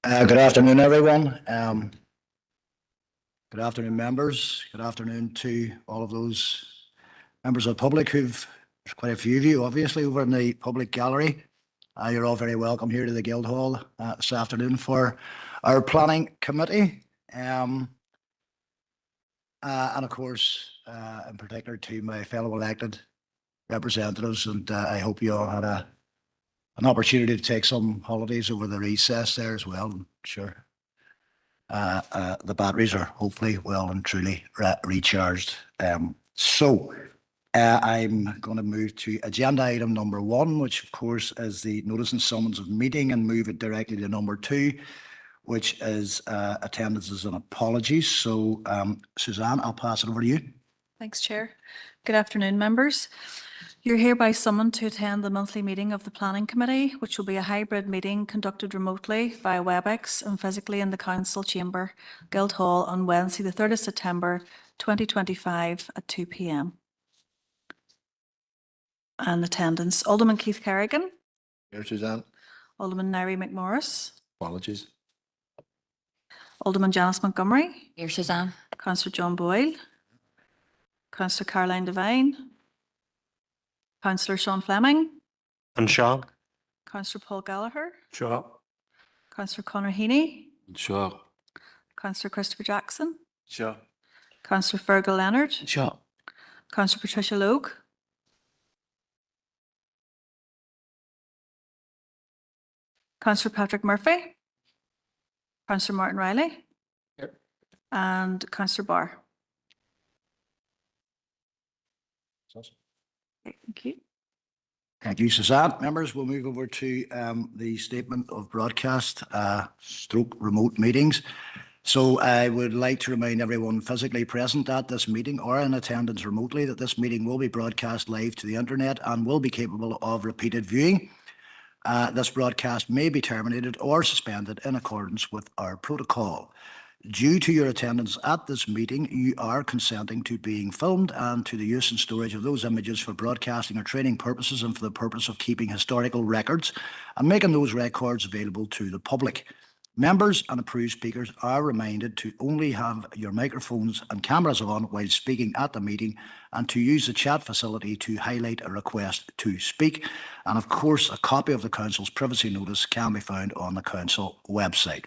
Good afternoon, everyone. Good afternoon, members. Good afternoon to all of those members of the public there's quite a few of you, obviously, over in the public gallery. You're all very welcome here to the Guildhall this afternoon for our planning committee. And of course, in particular to my fellow elected representatives. And I hope you all had an opportunity to take some holidays over the recess there as well. I'm sure the batteries are hopefully well and truly recharged. I'm going to move to agenda item number 1, which of course is the notice and summons of meeting, and move it directly to number 2, which is attendances and apologies. So Suzanne, I'll pass it over to you. Thanks, Chair. Good afternoon, members. You're hereby summoned to attend the monthly meeting of the Planning Committee, which will be a hybrid meeting conducted remotely via WebEx and physically in the Council Chamber, Guildhall, on Wednesday, the 3rd of September 2025 at 2 p.m. And attendance: Alderman Keith Kerrigan. Here, Suzanne. Alderman Nairi McMorris. Apologies. Alderman Janice Montgomery. Here, Suzanne. Councillor John Boyle. Councillor Caroline Devine. Councillor Sean Fleming. And Sean. Councillor Paul Gallagher. Sure. Councillor Conor Heaney. Sure. Councillor Christopher Jackson. Sure. Councillor Fergal Leonard. Sure. Councillor Patricia Logue. Councillor Patrick Murphy. Councillor Martin Riley. Here. And Councillor Barr. Okay, thank you. Thank you, Suzanne. Members, we'll move over to the statement of broadcast stroke remote meetings. So I would like to remind everyone physically present at this meeting or in attendance remotely that this meeting will be broadcast live to the internet and will be capable of repeated viewing. This broadcast may be terminated or suspended in accordance with our protocol. Due to your attendance at this meeting, you are consenting to being filmed and to the use and storage of those images for broadcasting or training purposes and for the purpose of keeping historical records and making those records available to the public. Members and approved speakers are reminded to only have your microphones and cameras on while speaking at the meeting and to use the chat facility to highlight a request to speak. And of course, a copy of the Council's privacy notice can be found on the Council website.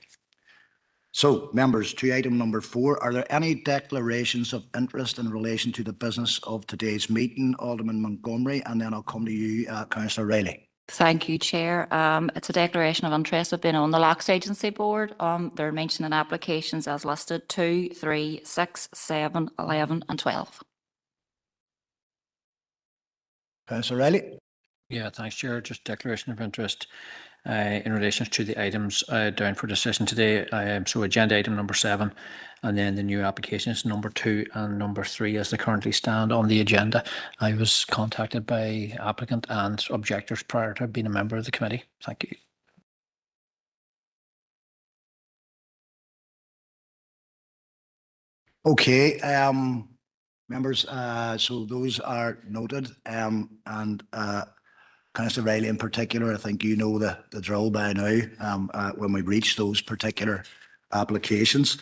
So, members, to item number 4, are there any declarations of interest in relation to the business of today's meeting? Alderman Montgomery, and then I'll come to you, Councillor Riley. Thank you, Chair. It's a declaration of interest. I've been on the Locks Agency Board. They're mentioning applications as listed 2, 3, 6, 7, 11 and 12. Councillor Riley. Yeah, thanks, Chair. Just declaration of interest in relation to the items down for decision today. So agenda item number 7, and then the new applications number 2 and number 3 as they currently stand on the agenda. I was contacted by applicant and objectors prior to being a member of the committee. Thank you. Okay, members, so those are noted, and Councillor Riley in particular, I think you know the drill by now. When we reach those particular applications,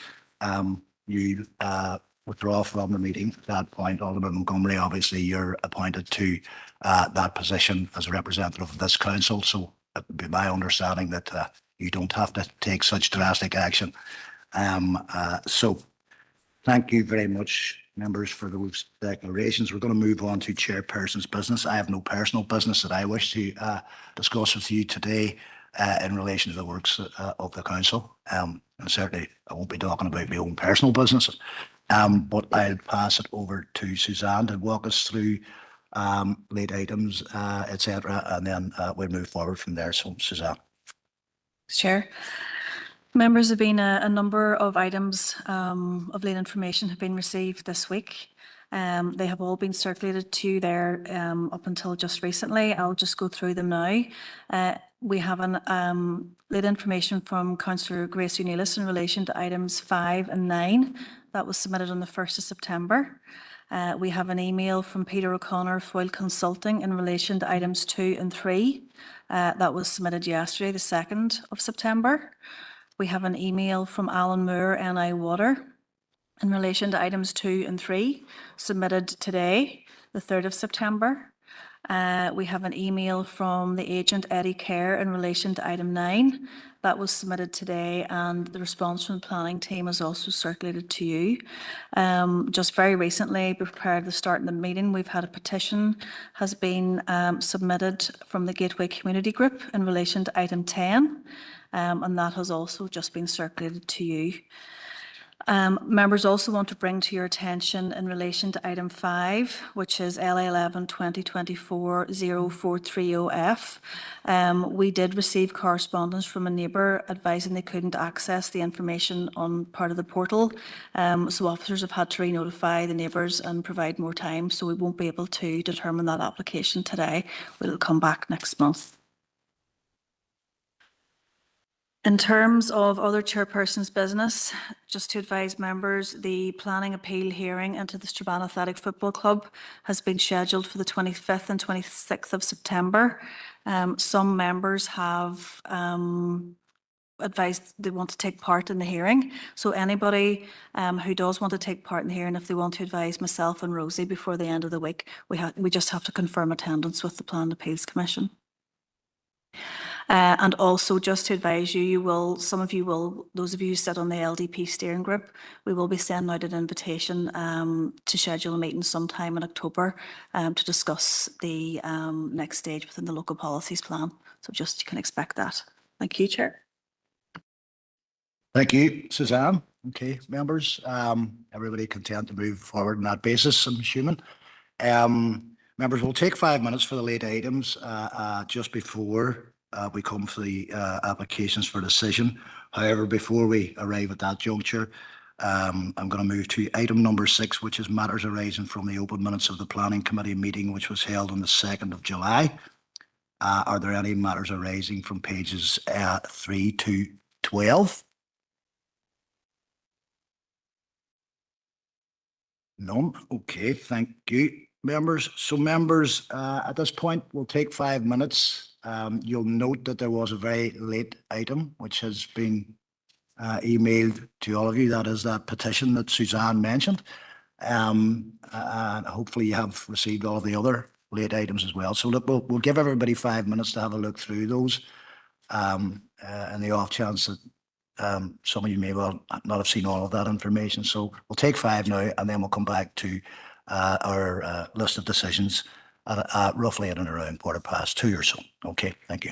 you withdraw from the meeting at that point. Alderman Montgomery, obviously you're appointed to that position as a representative of this council, so it would be my understanding that you don't have to take such drastic action. So thank you very much, members, for those declarations. We're going to move on to Chairperson's business. I have no personal business that I wish to discuss with you today in relation to the works of the Council. And certainly I won't be talking about my own personal business, but I'll pass it over to Suzanne to walk us through late items, etc., and then we'll move forward from there. So, Suzanne. Chair. Members, have been a number of items of late information have been received this week. They have all been circulated to there up until just recently. I'll just go through them now. We have an late information from Councillor Grace O'Neillis in relation to items 5 and 9. That was submitted on the 1st of September. We have an email from Peter O'Connor, Foyle Consulting, in relation to items 2 and 3. That was submitted yesterday, the 2nd of September. We have an email from Alan Moore, NI Water, in relation to items 2 and 3, submitted today, the 3rd of September. We have an email from the agent Eddie Kerr in relation to item 9. That was submitted today, and the response from the planning team is also circulated to you. Just very recently, prior to the start of the meeting, we've had a petition has been submitted from the Gateway Community Group in relation to item 10, and that has also just been circulated to you. Members also want to bring to your attention in relation to item 5, which is LA11 2024-0430F. We did receive correspondence from a neighbour advising they couldn't access the information on part of the portal. So officers have had to re-notify the neighbours and provide more time, so we won't be able to determine that application today. We'll come back next month. In terms of other chairperson's business, just to advise members, the planning appeal hearing into the Strabane Athletic Football Club has been scheduled for the 25th and 26th of September. Some members have advised they want to take part in the hearing. So anybody who does want to take part in the hearing, if they want to advise myself and Rosie before the end of the week, we just have to confirm attendance with the Planning Appeals Commission. And also just to advise you, those of you who sit on the LDP steering group, we will be sending out an invitation to schedule a meeting sometime in October to discuss the next stage within the local policies plan. So just you can expect that. Thank you, Chair. Thank you, Suzanne. Okay, members, everybody content to move forward on that basis, I'm assuming. Members, we'll take 5 minutes for the late items just before we come for the applications for decision. However, before we arrive at that juncture, I'm going to move to item number 6, which is matters arising from the open minutes of the Planning Committee meeting, which was held on the 2nd of July. Are there any matters arising from pages 3 to 12? None. Okay, thank you, members. So members, at this point, we'll take 5 minutes. You'll note that there was a very late item, which has been emailed to all of you. That is that petition that Suzanne mentioned. And hopefully you have received all of the other late items as well. So look, we'll give everybody 5 minutes to have a look through those. And the off chance that some of you may well not have seen all of that information. So we'll take 5 now, and then we'll come back to our list of decisions at roughly at and around 2:15 or so. Okay, thank you.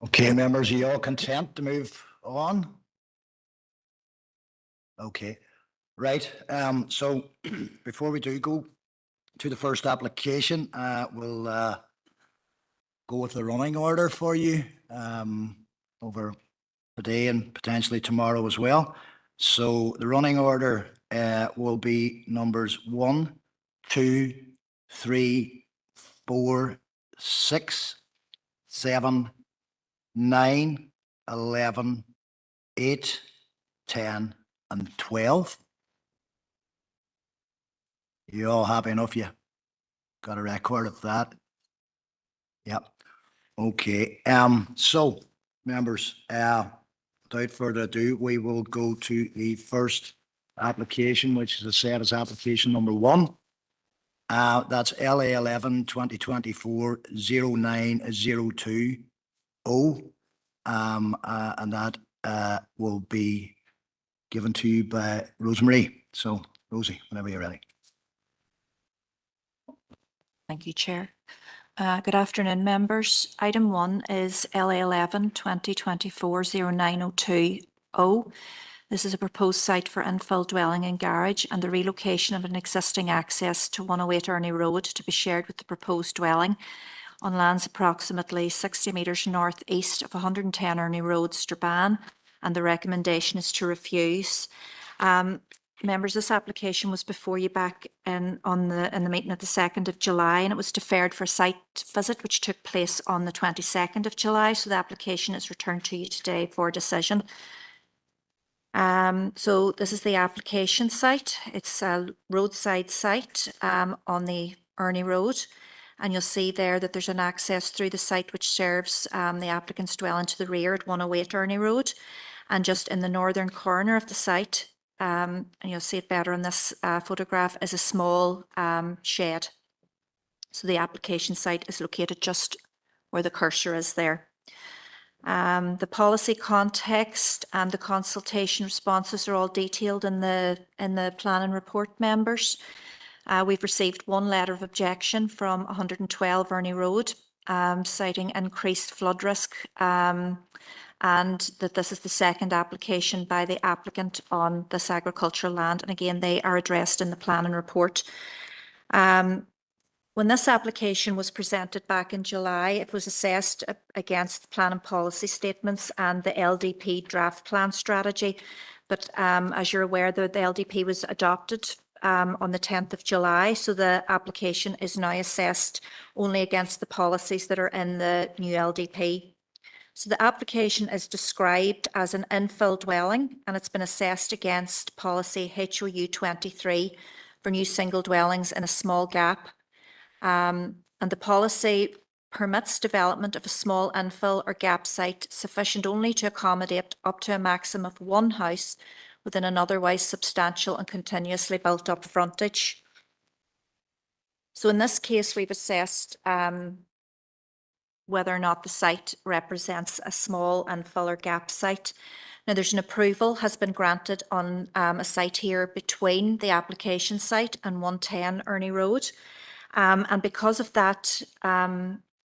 Okay, members, are you all content to move on? Okay, right. So before we do go to the first application, we'll go with the running order for you over today and potentially tomorrow as well. So the running order will be numbers 1, 2, 3, 4, 6, 7, 9, 11, 8, 10, and 12. You all happy enough? You got a record of that? Yep. Okay. So members, without further ado, we will go to the first application, which is as said is application number 1. That's LA 11 2024 09020. And that will be given to you by Rosemary. So Rosie, whenever you're ready. Thank you, Chair. Good afternoon, members. Item 1 is LA 11 2024 09020. This is a proposed site for infill dwelling and garage and the relocation of an existing access to 108 Ernie Road to be shared with the proposed dwelling on lands approximately 60 metres northeast of 110 Ernie Road, Strabane, and the recommendation is to refuse. Members, this application was before you back in the meeting at the 2nd of July, and it was deferred for a site visit which took place on the 22nd of July. So the application is returned to you today for decision. So this is the application site. It's a roadside site on the Ernie Road. And you'll see there that there's an access through the site which serves the applicant's dwelling to the rear at 108 Ernie Road. And just in the northern corner of the site, and you'll see it better in this photograph, is a small shed. So the application site is located just where the cursor is there. The policy context and the consultation responses are all detailed in the planning report, members. We've received one letter of objection from 112 Ernie Road, citing increased flood risk, and that this is the second application by the applicant on this agricultural land. And again, they are addressed in the planning report. When this application was presented back in July, it was assessed against the plan and policy statements and the LDP draft plan strategy. But as you're aware, the LDP was adopted on the 10th of July. So the application is now assessed only against the policies that are in the new LDP. So the application is described as an infill dwelling, and it's been assessed against policy HOU 23 for new single dwellings in a small gap. And the policy permits development of a small infill or gap site sufficient only to accommodate up to a maximum of one house within an otherwise substantial and continuously built up frontage. So in this case, we've assessed whether or not the site represents a small infill or gap site. Now, there's an approval has been granted on a site here between the application site and 110 Ernie Road. And because of that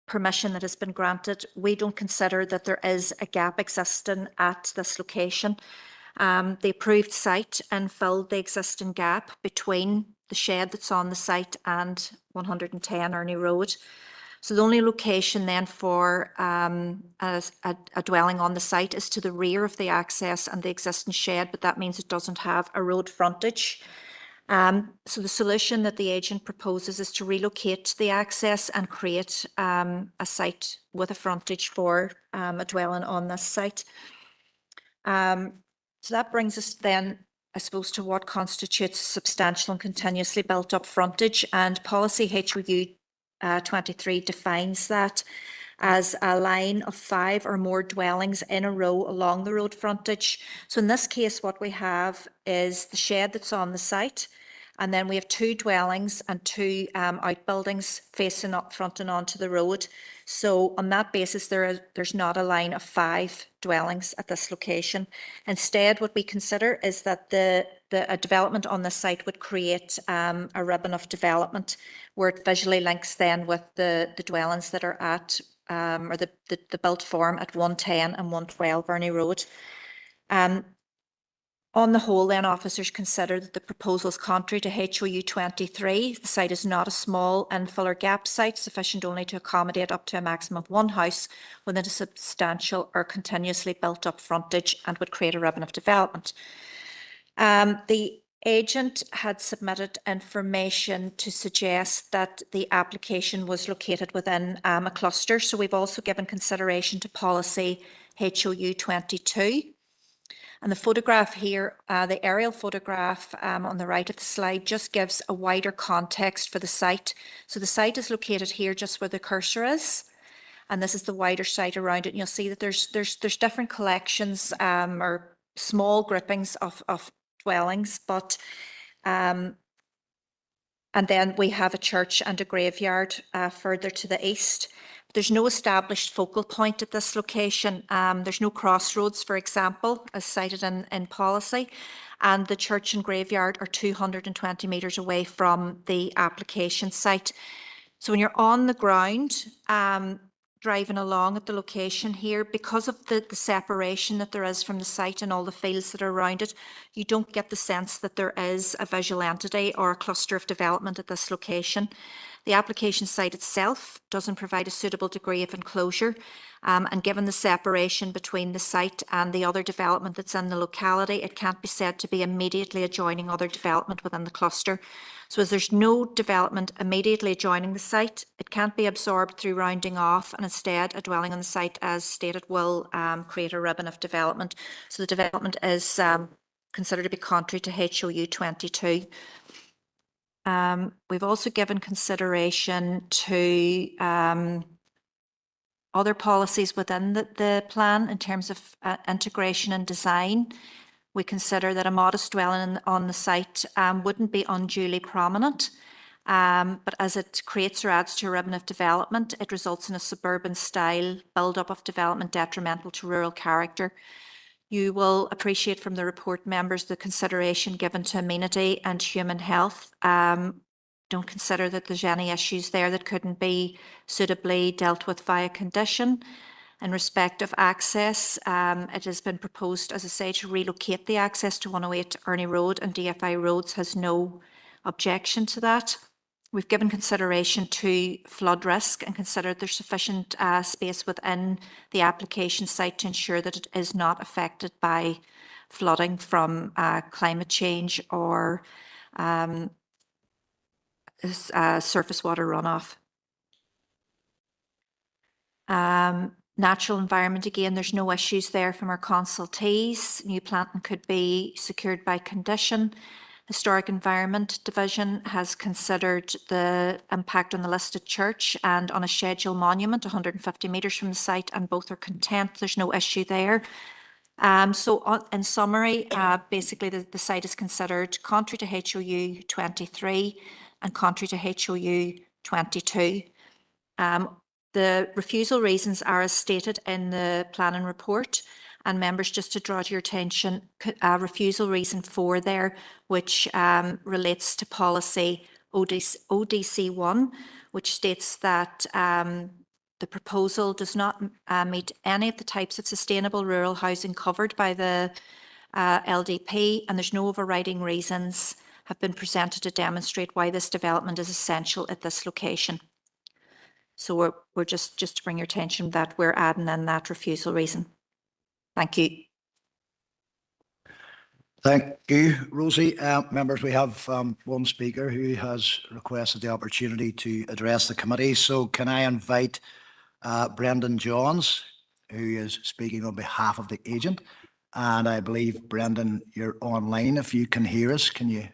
permission that has been granted, we don't consider that there is a gap existing at this location. The approved site infilled the existing gap between the shed that's on the site and 110 Ernie Road. So the only location then for a dwelling on the site is to the rear of the access and the existing shed, but that means it doesn't have a road frontage. So the solution that the agent proposes is to relocate the access and create a site with a frontage for a dwelling on this site. So that brings us then, I suppose, to what constitutes substantial and continuously built up frontage, and policy HOU 23 defines that as a line of 5 or more dwellings in a row along the road frontage. So in this case, what we have is the shed that's on the site, and then we have 2 dwellings and 2 outbuildings facing up front and onto the road. So on that basis, there's not a line of 5 dwellings at this location. Instead, what we consider is that a development on this site would create a ribbon of development where it visually links then with the dwellings that are at or the built form at 110 and 112 Ernie Road. On the whole, then, officers consider that the proposal is contrary to HOU 23. The site is not a small infill or gap site, sufficient only to accommodate up to a maximum of one house within a substantial or continuously built up frontage, and would create a ribbon of development. The agent had submitted information to suggest that the application was located within a cluster. So we've also given consideration to policy HOU 22. And the photograph here, the aerial photograph on the right of the slide, just gives a wider context for the site. So the site is located here just where the cursor is. And this is the wider site around it. And you'll see that there's different collections or small groupings of dwellings, but and then we have a church and a graveyard further to the east. There's no established focal point at this location. There's no crossroads, for example, as cited in policy, and the church and graveyard are 220 metres away from the application site. So when you're on the ground, driving along at the location here, because of the separation that there is from the site and all the fields that are around it, you don't get the sense that there is a visual entity or a cluster of development at this location. The application site itself doesn't provide a suitable degree of enclosure, and given the separation between the site and the other development that's in the locality, it can't be said to be immediately adjoining other development within the cluster. So as there's no development immediately adjoining the site, it can't be absorbed through rounding off, and instead a dwelling on the site, as stated, will create a ribbon of development. So the development is considered to be contrary to HOU 22. We've also given consideration to other policies within the plan in terms of integration and design. We consider that a modest dwelling on the site wouldn't be unduly prominent, but as it creates or adds to a ribbon of development, it results in a suburban style build-up of development detrimental to rural character. You will appreciate from the report, members, the consideration given to amenity and human health. Don't consider that there's any issues there that couldn't be suitably dealt with via condition. In respect of access, it has been proposed, as I say, to relocate the access to 108 Ernie Road, and DFI Roads has no objection to that. We've given consideration to flood risk and considered there's sufficient space within the application site to ensure that it is not affected by flooding from climate change or surface water runoff. Natural environment, again, there's no issues there from our consultees. New planting could be secured by condition. Historic Environment Division has considered the impact on the listed church and on a scheduled monument 150 metres from the site, and both are content. There's no issue there. In summary, basically the site is considered contrary to HOU 23 and contrary to HOU 22. The refusal reasons are as stated in the planning report, and members, just to draw to your attention, refusal reason 4 there, which relates to policy ODC 1, which states that the proposal does not meet any of the types of sustainable rural housing covered by the LDP, and there's no overriding reasons have been presented to demonstrate why this development is essential at this location. So we're just to bring your attention that we're adding in that refusal reason. Thank you. Thank you, Rosie. Members, we have one speaker who has requested the opportunity to address the committee. So can I invite Brendan Johns, who is speaking on behalf of the agent? And I believe, Brendan, you're online. If you can hear us, can you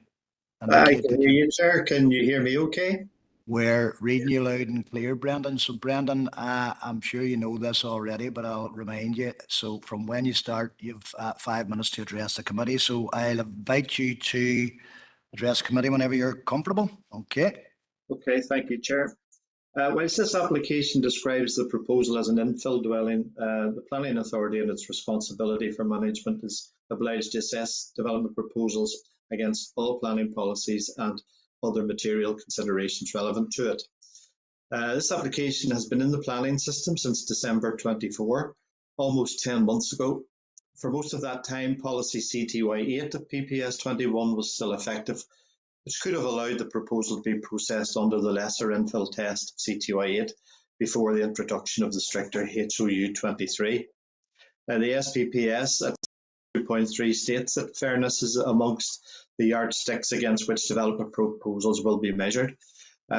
indicate I can hear you, sir. Can you hear me okay? We're reading you loud and clear, Brendan. So, Brendan, I'm sure you know this already, but I'll remind you. So, from when you start, you've 5 minutes to address the committee. So, I'll invite you to address the committee whenever you're comfortable. Okay. Okay, thank you, Chair. Whilst this application describes the proposal as an infill dwelling, the Planning Authority and its responsibility for management is obliged to assess development proposals against all planning policies and other material considerations relevant to it. This application has been in the planning system since December 24, almost 10 months ago. For most of that time, policy CTY8 of PPS 21 was still effective, which could have allowed the proposal to be processed under the lesser infill test of CTY8 before the introduction of the stricter HOU 23. The SPPS at 2.3 states that fairness is amongst the yardsticks against which development proposals will be measured.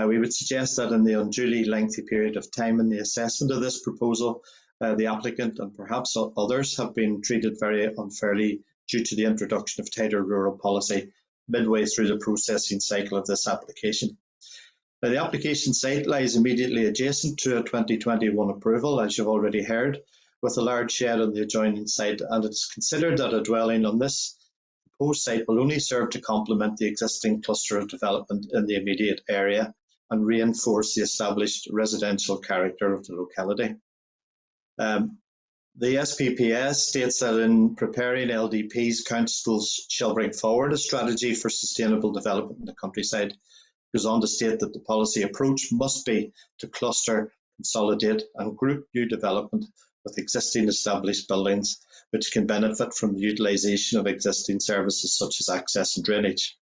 We would suggest that in the unduly lengthy period of time in the assessment of this proposal, the applicant and perhaps others have been treated very unfairly due to the introduction of tighter rural policy midway through the processing cycle of this application. Now, the application site lies immediately adjacent to a 2021 approval, as you've already heard, with a large shed on the adjoining site, and it is considered that a dwelling on this proposed site will only serve to complement the existing cluster of development in the immediate area and reinforce the established residential character of the locality. The SPPS states that in preparing LDPs, councils shall bring forward a strategy for sustainable development in the countryside. It goes on to state that the policy approach must be to cluster, consolidate and group new development with existing established buildings which can benefit from the utilisation of existing services such as access and drainage.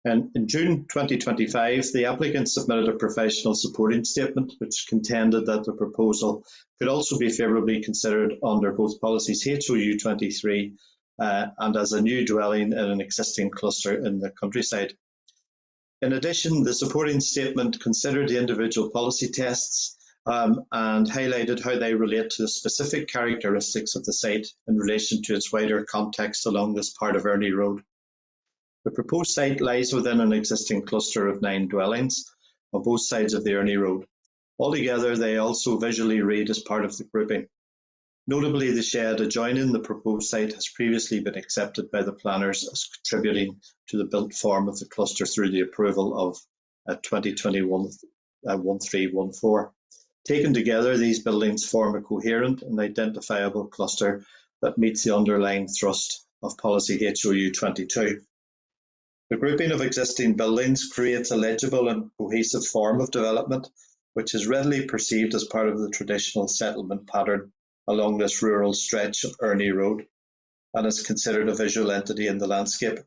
And in June 2025, the applicant submitted a professional supporting statement which contended that the proposal could also be favourably considered under both policies HOU 23 and as a new dwelling in an existing cluster in the countryside. In addition, the supporting statement considered the individual policy tests and highlighted how they relate to the specific characteristics of the site in relation to its wider context along this part of Ernie Road. The proposed site lies within an existing cluster of 9 dwellings on both sides of the Ernie Road. Altogether, they also visually read as part of the grouping. Notably, the shed adjoining the proposed site has previously been accepted by the planners as contributing to the built form of the cluster through the approval of 2021 1314. Taken together, these buildings form a coherent and identifiable cluster that meets the underlying thrust of policy HOU 22. The grouping of existing buildings creates a legible and cohesive form of development, which is readily perceived as part of the traditional settlement pattern along this rural stretch of Ernie Road, and is considered a visual entity in the landscape.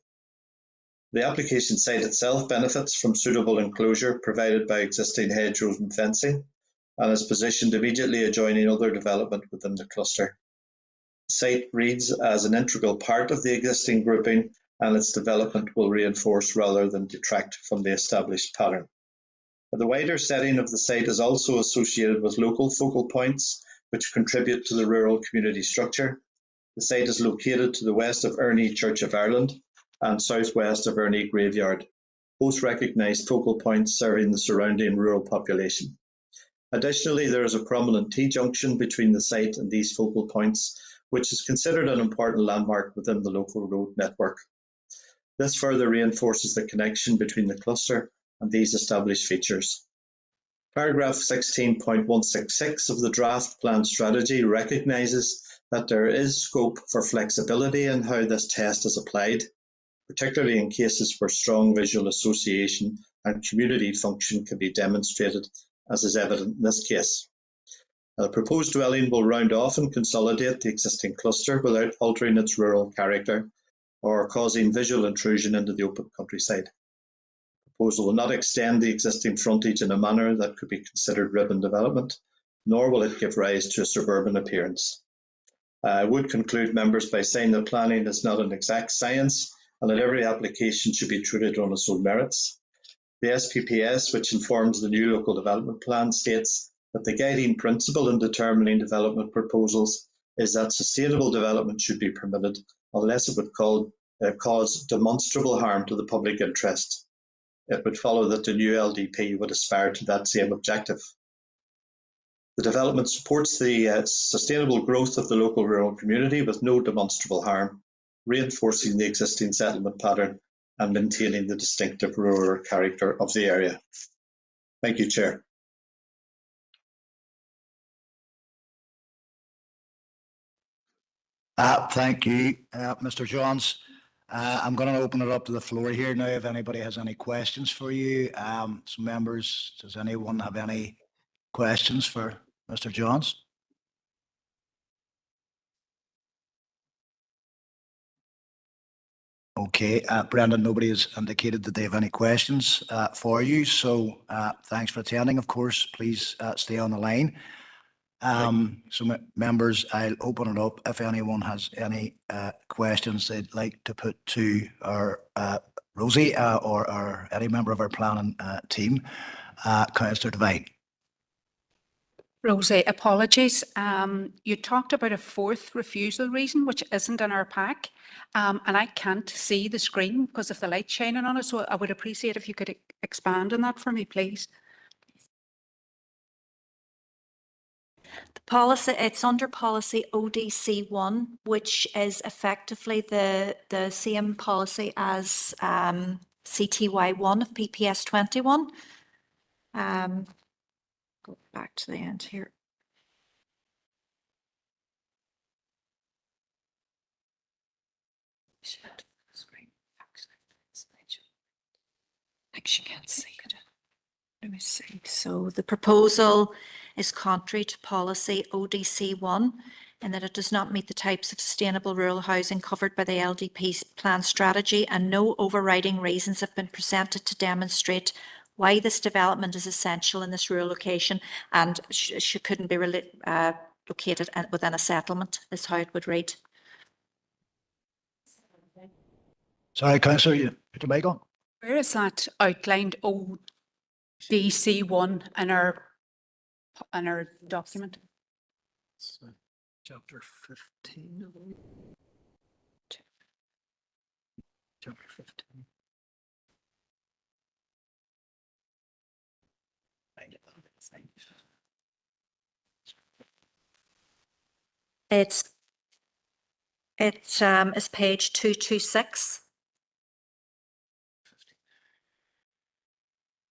The application site itself benefits from suitable enclosure provided by existing hedgerows and fencing, and is positioned immediately adjoining other development within the cluster. The site reads as an integral part of the existing grouping, and its development will reinforce rather than detract from the established pattern. The wider setting of the site is also associated with local focal points which contribute to the rural community structure. The site is located to the west of Ernie Church of Ireland and southwest of Ernie Graveyard, both recognised focal points serving the surrounding rural population. Additionally, there is a prominent T-junction between the site and these focal points, which is considered an important landmark within the local road network. This further reinforces the connection between the cluster and these established features. Paragraph 16.166 of the draft plan strategy recognises that there is scope for flexibility in how this test is applied, particularly in cases where strong visual association and community function can be demonstrated, as is evident in this case. The proposed dwelling will round off and consolidate the existing cluster without altering its rural character or causing visual intrusion into the open countryside. The proposal will not extend the existing frontage in a manner that could be considered ribbon development, nor will it give rise to a suburban appearance. I would conclude, members, by saying that planning is not an exact science and that every application should be treated on its own merits. The SPPS, which informs the new local development plan, states that the guiding principle in determining development proposals is that sustainable development should be permitted unless it would cause demonstrable harm to the public interest. It would follow that the new LDP would aspire to that same objective. The development supports the sustainable growth of the local rural community with no demonstrable harm, reinforcing the existing settlement pattern and maintaining the distinctive rural character of the area. Thank you, Chair. Thank you, Mr. Johns. I'm going to open it up to the floor here now. If anybody has any questions for you, some members, does anyone have any questions for Mr. Johns? Okay, Brendan, nobody has indicated that they have any questions for you. So thanks for attending. Of course, please stay on the line. Members, I'll open it up. If anyone has any questions they'd like to put to our Rosie or any member of our planning team, Councillor Devine. Rosie, apologies. You talked about a fourth refusal reason, which isn't in our pack. And I can't see the screen because of the light shining on it. So I would appreciate if you could expand on that for me, please. The policy, it's under policy ODC1, which is effectively the same policy as CTY1 of PPS 21. Go back to the end here. Actually, can't see it. Let me see. So the proposal is contrary to policy ODC1 in that it does not meet the types of sustainable rural housing covered by the LDP plan strategy, and no overriding reasons have been presented to demonstrate why this development is essential in this rural location and couldn't be located within a settlement, is how it would read. Sorry, Councillor, you put your mic on. Where is that outlined ODC1 in our document? Chapter 15. Chapter 15. It's page 226.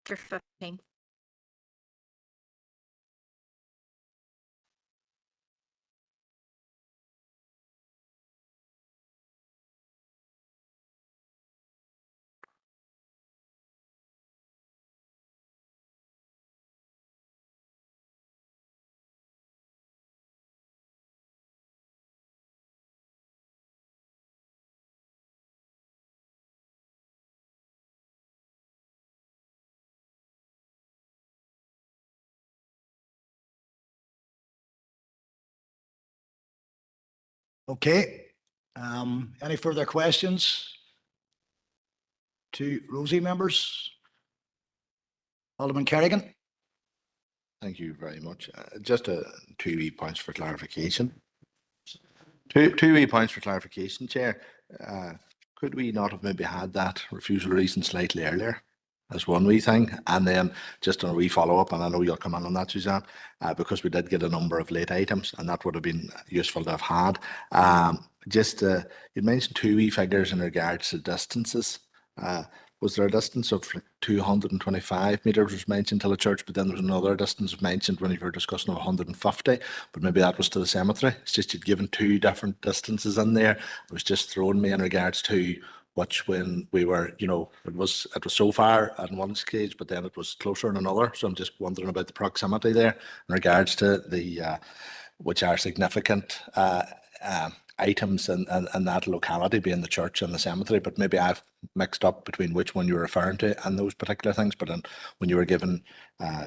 15. Okay. Any further questions to Rosie, members? Alderman Kerrigan. Thank you very much. Just two wee points for clarification. Two wee points for clarification, Chair. Could we not have maybe had that refusal reason slightly earlier? That's one wee thing. And then just a wee follow-up, and I know you'll come in on that, Suzanne, because we did get a number of late items, and that would have been useful to have had. You mentioned two wee figures in regards to distances. Was there a distance of 225 metres was mentioned to the church, but then there was another distance mentioned when you were discussing of 150, but maybe that was to the cemetery. It's just you'd given two different distances in there. It was just throwing me in regards to which, when we were, it was so far at one stage, but then it was closer in another. So I'm just wondering about the proximity there in regards to the which are significant items in that locality, being the church and the cemetery. But maybe I've mixed up between which one you're referring to and those particular things. But when you were given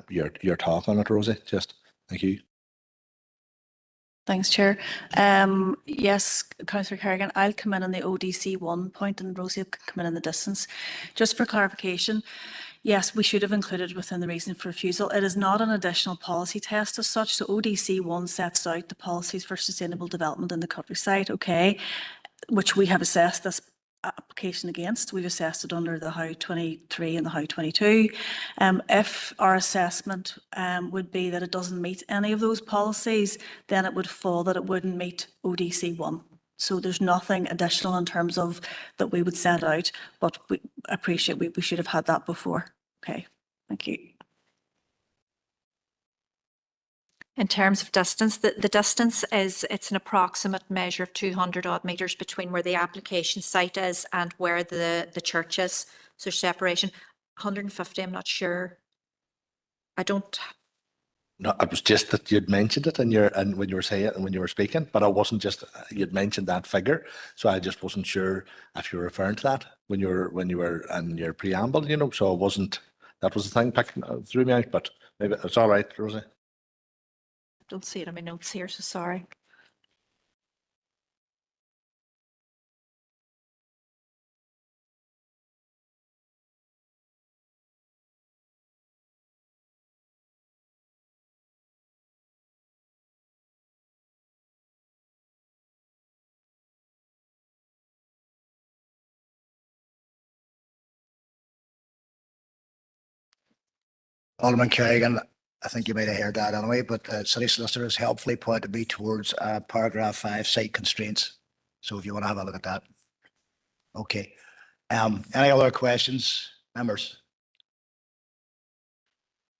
your talk on it, Rosie, just thank you. Thanks, Chair. Yes, Councillor Kerrigan, I'll come in on the ODC1 point and Rosie can come in on the distance. Just for clarification, yes, we should have included within the reason for refusal. It is not an additional policy test as such. So ODC1 sets out the policies for sustainable development in the countryside, okay, which we have assessed this application against. We've assessed it under the How 23 and the How 22. If our assessment would be that it doesn't meet any of those policies, then it would fall that it wouldn't meet ODC1. So there's nothing additional in terms of that we would send out, but we appreciate we should have had that before. Okay, thank you. In terms of distance, the distance is, it's an approximate measure of 200 odd metres between where the application site is and where the church is. So separation, 150, I'm not sure. I don't, No, it was just that you'd mentioned it and when you were saying it and when you were speaking, but I wasn't just, you'd mentioned that figure. So I just wasn't sure if you were referring to that when you were in your preamble, you know, so I wasn't, that was the thing picking threw me out, but maybe it's all right, Rosie. don't see it in my notes here, so sorry. Alderman Kerrigan, I think you might have heard that anyway, but City Solicitor has helpfully pointed me towards paragraph 5, site constraints. So if you want to have a look at that. Okay. Any other questions, members?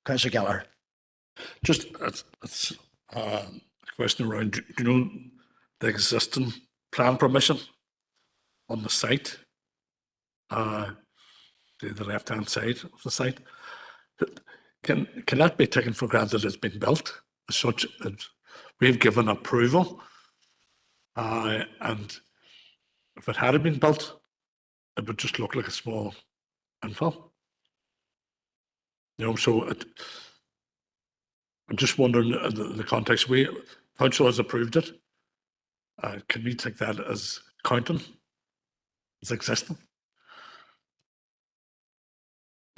Councillor Gallagher. Just it's a question around, do you know the existing plan permission on the site? The left-hand side of the site. Can that be taken for granted it's been built as such as we've given approval? And if it had been built, it would just look like a small infill. You know, so I'm just wondering in the context, council has approved it. Can we take that as counting, as existing?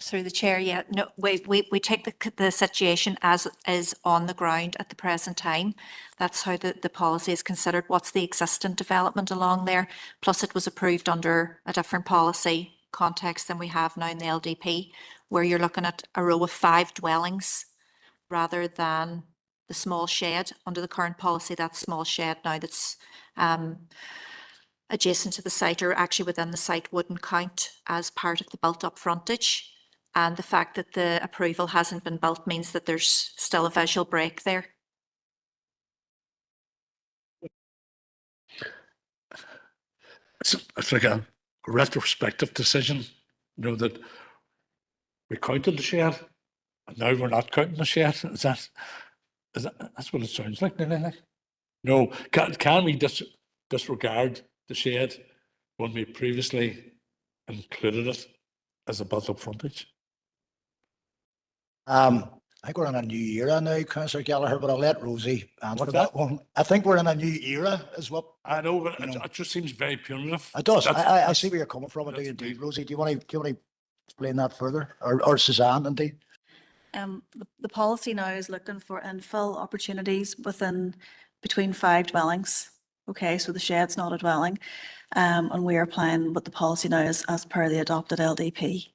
Through the chair, yeah. No, we take the situation as is on the ground at the present time. That's how the policy is considered. What's the existing development along there? Plus it was approved under a different policy context than we have now in the LDP, where you're looking at a row of 5 dwellings rather than the small shed. Under the current policy, that small shed now that's adjacent to the site or actually within the site wouldn't count as part of the built up frontage. And the fact that the approval hasn't been built means that there's still a visual break there. It's like a retrospective decision, you know, that we counted the shed and now we're not counting the shed. That's what it sounds like, really? No, can we disregard the shed when we previously included it as a built up frontage? I think we're in a new era now, Councillor Gallagher, but I'll let Rosie answer What's that that? one. I think we're in a new era is what. I know, but You know. it just seems very punitive. It does. I That's- see where you're coming from. I do that's indeed. me. Rosie, do you want to explain that further? Or Suzanne, indeed? The policy now is looking for infill opportunities between 5 dwellings. Okay, so the shed's not a dwelling. And we are applying what the policy now is as per the adopted LDP.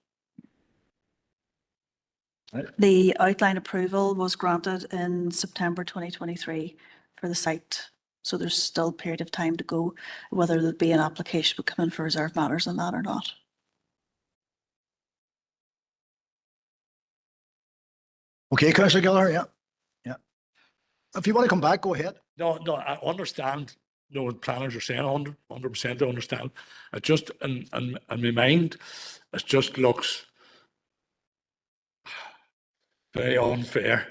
Right. The outline approval was granted in September 2023 for the site. So there's still a period of time to go, whether there'd be an application would come in for reserved matters on that or not. Okay, Councillor Gallagher, yeah. Yeah. If you want to come back, go ahead. No, I understand, you know, what planners are saying, 100% I understand. It just, in my mind, it just looks very unfair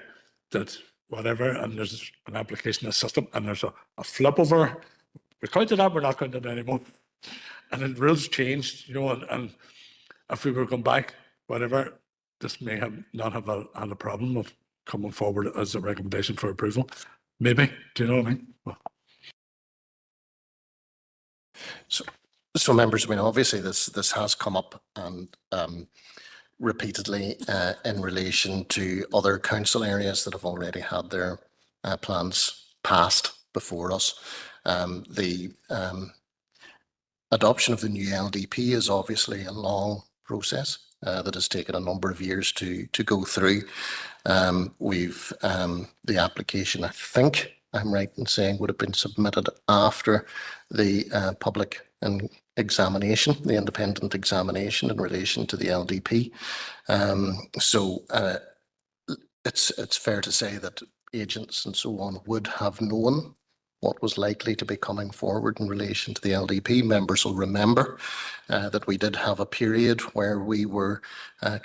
that whatever, and there's an application in the system, and there's a flip over. We counted that, we're not counting it anymore. And then rules changed, you know, and if we were going back, whatever, this may not have had a problem of coming forward as a recommendation for approval. Maybe, do you know what I mean? Well, So members, I mean, obviously this has come up and repeatedly in relation to other council areas that have already had their plans passed before us. The adoption of the new LDP is obviously a long process that has taken a number of years to go through. We've the application, I think I'm right in saying, would have been submitted after the public examination, the independent examination in relation to the LDP. So it's fair to say that agents and so on would have known what was likely to be coming forward in relation to the LDP. Members will remember that we did have a period where we were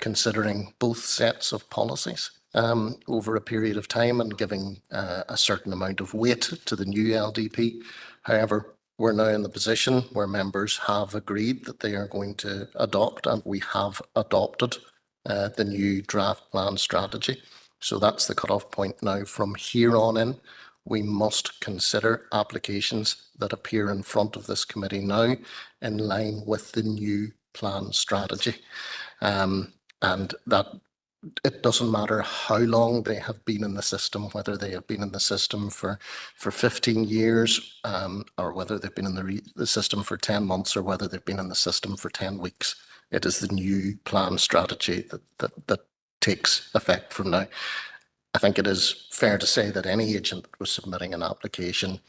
considering both sets of policies over a period of time and giving a certain amount of weight to the new LDP. However, we're now in the position where members have agreed that they are going to adopt, and we have adopted the new draft plan strategy. So that's the cut-off point now. From here on in, we must consider applications that appear in front of this committee now in line with the new plan strategy. And that it doesn't matter how long they have been in the system, whether they have been in the system for 15 years or whether they've been in the system for 10 months or whether they've been in the system for 10 weeks. It is the new plan strategy that takes effect from now. I think it is fair to say that any agent that was submitting an application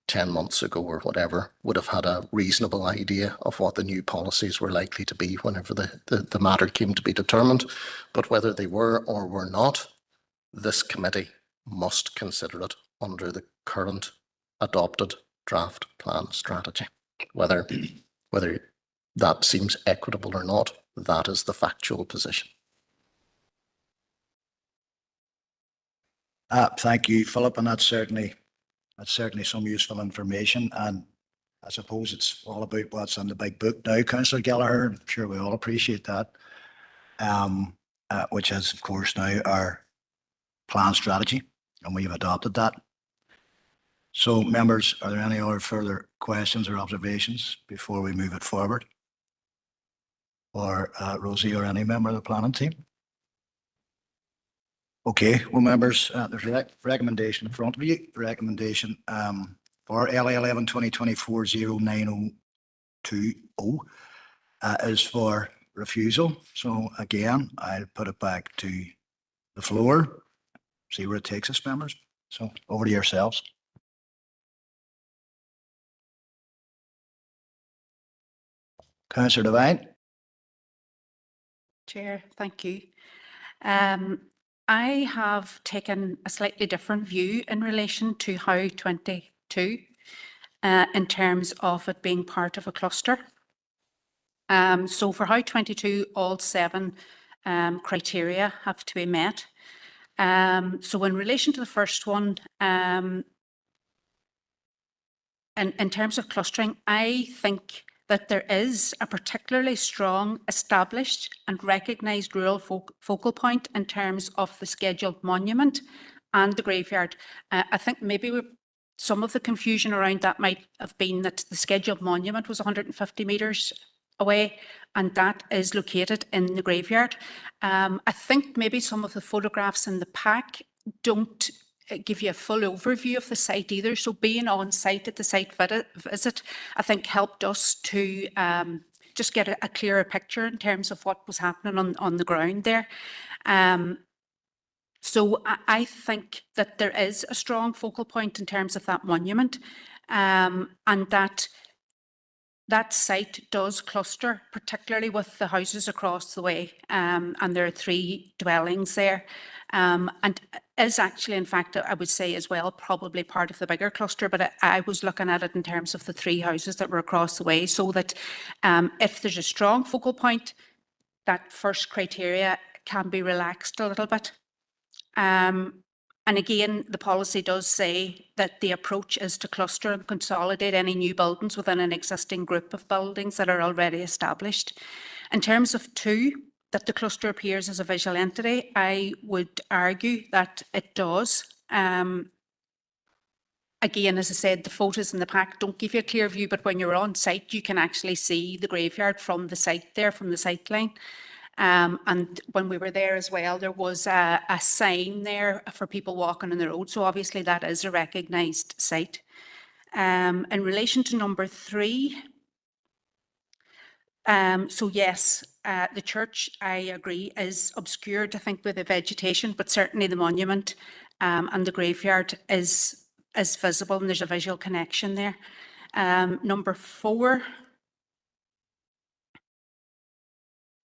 10 months ago or whatever would have had a reasonable idea of what the new policies were likely to be whenever the matter came to be determined. But whether they were or were not, this committee must consider it under the current adopted draft plan strategy. Whether that seems equitable or not, that is the factual position. Thank you, Philip, and that's certainly some useful information. And I suppose it's all about what's in the big book now, Councillor Gallagher. I'm sure we all appreciate that. Which is, of course, now our plan strategy, and we've adopted that. So, members, are there any other further questions or observations before we move it forward? Or Rosie or any member of the planning team? Okay, well, members, there's a recommendation in front of you. The recommendation for LA 11 2024 09020 is for refusal. So again, I'll put it back to the floor, see where it takes us, members. So over to yourselves. Councillor Devine. Chair, thank you. I have taken a slightly different view in relation to how 22 in terms of it being part of a cluster. So for how 22, all 7 criteria have to be met. So in relation to the first one, in terms of clustering, I think that there is a particularly strong, established and recognised rural focal point in terms of the scheduled monument and the graveyard. I think maybe some of the confusion around that might have been that the scheduled monument was 150 metres away, and that is located in the graveyard. I think maybe some of the photographs in the pack don't give you a full overview of the site either. So being on site at the site visit, I think helped us to just get a clearer picture in terms of what was happening on the ground there. So I think that there is a strong focal point in terms of that monument, and that site does cluster, particularly with the houses across the way, and there are 3 dwellings there. And is actually, in fact, I would say as well, probably part of the bigger cluster, but I was looking at it in terms of the 3 houses that were across the way, so that if there's a strong focal point, that first criteria can be relaxed a little bit. And again, the policy does say that the approach is to cluster and consolidate any new buildings within an existing group of buildings that are already established. In terms of 2, that the cluster appears as a visual entity, I would argue that it does. Again, as I said, the photos in the pack don't give you a clear view, but when you're on site, you can actually see the graveyard from the site there, from the sight line. And when we were there as well, there was a sign there for people walking on the road. So obviously that is a recognised site. In relation to number 3, so yes, the church, I agree, is obscured, I think, with the vegetation, but certainly the monument and the graveyard is visible, and there's a visual connection there. Number 4,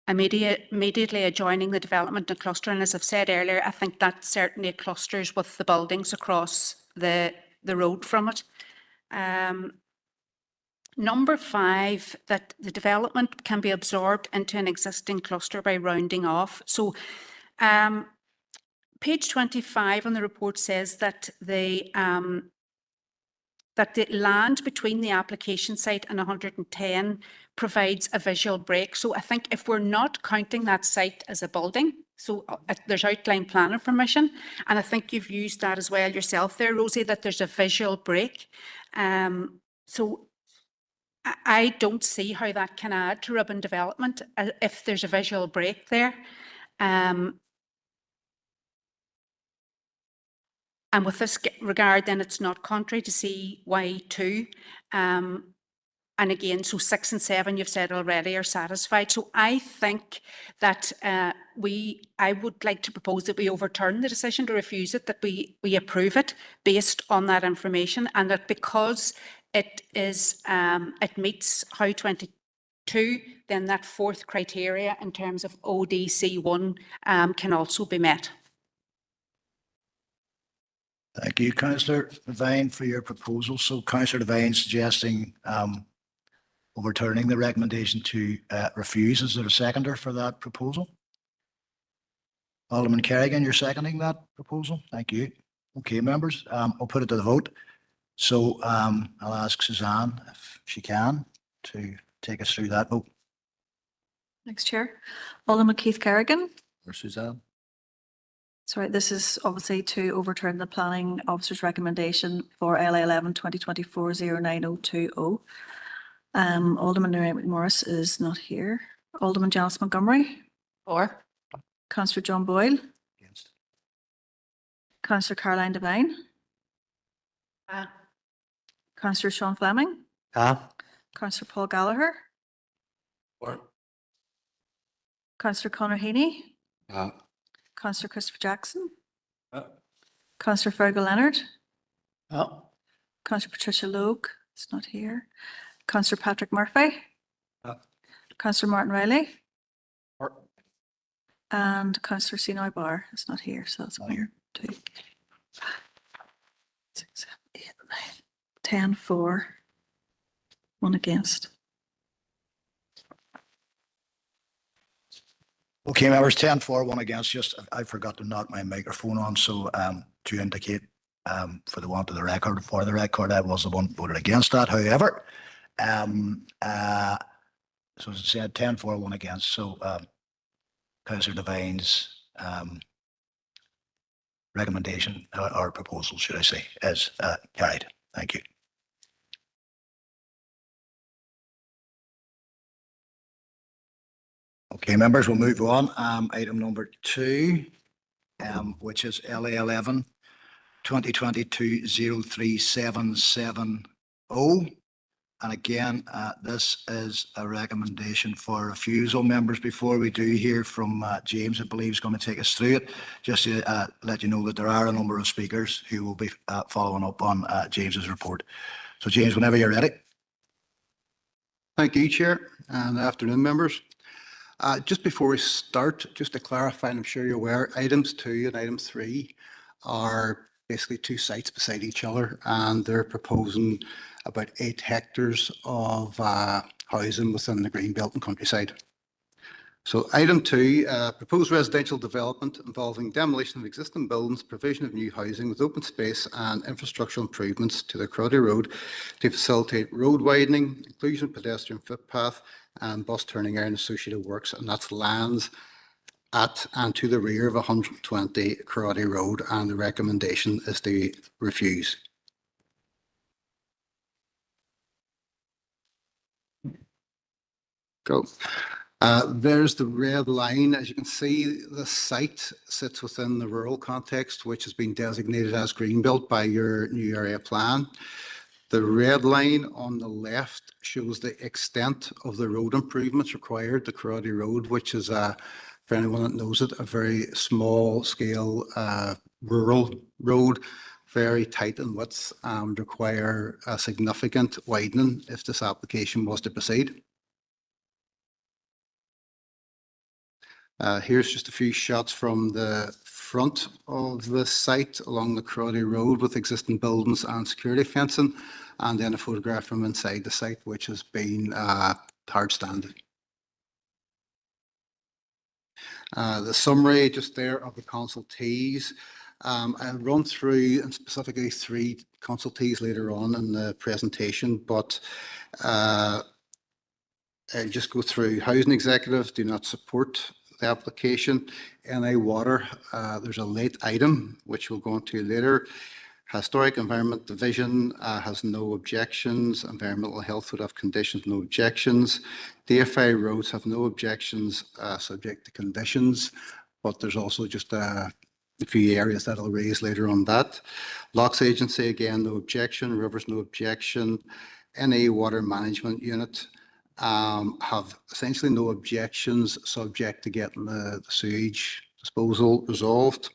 immediately adjoining the development and clustering. As I've said earlier, I think that certainly clusters with the buildings across the road from it. Number 5, that the development can be absorbed into an existing cluster by rounding off. So page 25 on the report says that the land between the application site and 110 provides a visual break. So I think if we're not counting that site as a building, so there's outline planning permission, and I think you've used that as well yourself there, Rosie, that there's a visual break. So I don't see how that can add to urban development if there's a visual break there. And with this regard, then it's not contrary to CY2. And again, so 6 and 7, you've said already, are satisfied. So I think that I would like to propose that we overturn the decision to refuse it, that we approve it based on that information, and that because it meets How 22, then that 4th criteria in terms of ODC1 can also be met. Thank you, Councillor Devine, for your proposal. So Councillor Devine suggesting overturning the recommendation to refuse. Is there a seconder for that proposal? Alderman Kerrigan, you're seconding that proposal? Thank you. Okay, members, I'll put it to the vote. So I'll ask Suzanne if she can to take us through that vote. Thanks, Chair. Alderman Keith Kerrigan. Or Suzanne? Sorry, this is obviously to overturn the planning officer's recommendation for LA 11 2024 09020. Alderman Mary Morris is not here. Alderman Janice Montgomery. For. Councillor John Boyle. Against. Councillor Caroline Devine. Councillor Sean Fleming. Councillor Paul Gallagher. For. Councillor Conor Heaney. Councillor Christopher Jackson. Councillor Fergal Leonard. Councillor Patricia Logue is not here. Councillor Patrick Murphy. Councillor Martin Riley. And Councillor Sinoy Barr is not here, so that's clear. 2, 6, 7, 8, 9, 10, 4, 1 against. Okay, members, 10 for, 1 against. Just I forgot to knock my microphone on, so to indicate for the want of the record, for the record, I was the one voted against that. However, so as I said, 10 for, 1 against. So Councillor Devine's recommendation or proposal, should I say, is carried. Thank you. Okay, members, we'll move on. Item number 2, which is LA 11 2022 03770. And again, this is a recommendation for refusal. Members, before we do hear from James, I believe is going to take us through it, just to let you know that there are a number of speakers who will be following up on James's report. So James, whenever you're ready. Thank you, Chair, and afternoon, members. Just before we start, just to clarify, and I'm sure you're aware, items 2 and item 3 are basically 2 sites beside each other, and they're proposing about 8 hectares of housing within the Greenbelt and countryside. So item 2, proposed residential development involving demolition of existing buildings, provision of new housing with open space and infrastructural improvements to the Crowdy Road to facilitate road widening, inclusion of pedestrian footpath and bus turning area and associated works, and that's lands at and to the rear of 120 Crowdy Road, and the recommendation is to refuse. Go. There's the red line. As you can see, the site sits within the rural context, which has been designated as Greenbelt by your new area plan. The red line on the left shows the extent of the road improvements required, the Crowdy Road, which is, for anyone that knows it, a very small scale rural road, very tight in width, and require a significant widening if this application was to proceed. Here's just a few shots from the front of the site along the Crowley Road with existing buildings and security fencing, and then a photograph from inside the site, which has been hard standing. The summary just there of the consultees. I'll run through, and specifically 3 consultees later on in the presentation, but I'll just go through. Housing executives do not support the application. NI Water, there's a late item, which we'll go into later. Historic Environment Division has no objections. Environmental Health would have conditions, no objections. DFI Roads have no objections, subject to conditions, but there's also just a few areas that I'll raise later on that. Locks Agency, again, no objection. Rivers, no objection. NA Water Management Unit have essentially no objections, subject to getting the sewage disposal resolved.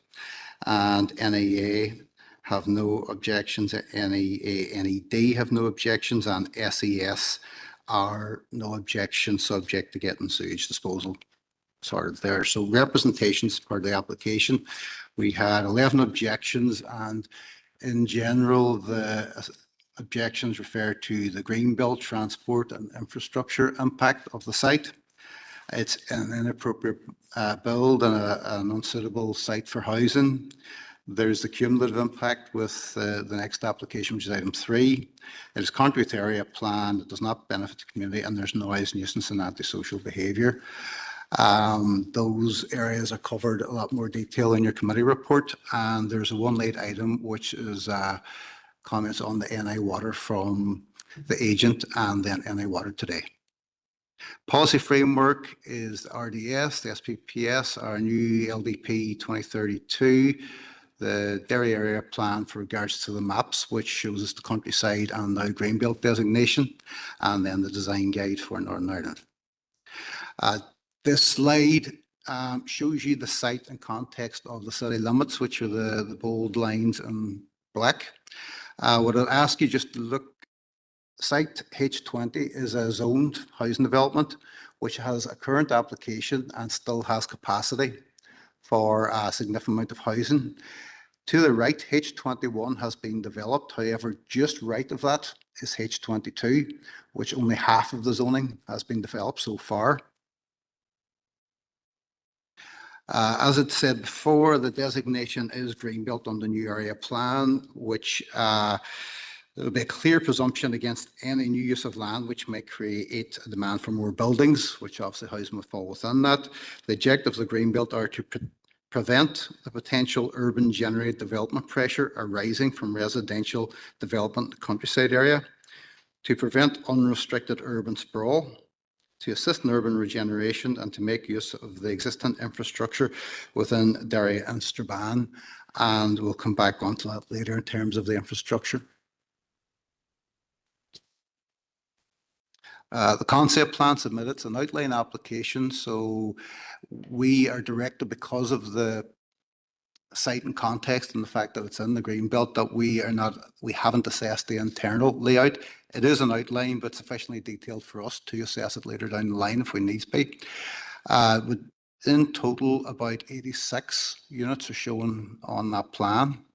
And NAA have no objections. NED have no objections, and SES are no objections, subject to getting sewage disposal sorted there. So representations part of the application, we had 11 objections, and in general, the objections refer to the green belt, transport and infrastructure impact of the site. It's an inappropriate build and an unsuitable site for housing. There's the cumulative impact with the next application, which is item 3. It is contrary to area plan, it does not benefit the community, and there's noise, nuisance and antisocial behaviour. Those areas are covered a lot more detail in your committee report, and there's a 1 late item, which is comments on the NI Water from the agent and then NI Water today. Policy framework is the RDS, the SPPS, our new LDP 2032, the Derry area plan for regards to the maps, which shows us the countryside and now Greenbelt designation, and then the design guide for Northern Ireland. This slide shows you the site and context of the city limits, which are the bold lines in black. What I'll ask you just to look, site H20 is a zoned housing development, which has a current application and still has capacity for a significant amount of housing. To the right, H21 has been developed. However, just right of that is H22, which only half of the zoning has been developed so far. As it said before, the designation is Greenbelt on the new area plan, which there will be a clear presumption against any new use of land which may create a demand for more buildings, which obviously housing will fall within that. The objectives of Greenbelt are to prevent the potential urban generated development pressure arising from residential development in the countryside area, to prevent unrestricted urban sprawl, to assist in urban regeneration, and to make use of the existing infrastructure within Derry and Strabane. And we'll come back onto that later in terms of the infrastructure. The concept plan submitted, it's an outline application, so we are directed, because of the site and context and the fact that it's in the green belt, that we haven't assessed the internal layout. It is an outline, but sufficiently detailed for us to assess it later down the line if we need be. In total, about 86 units are shown on that plan.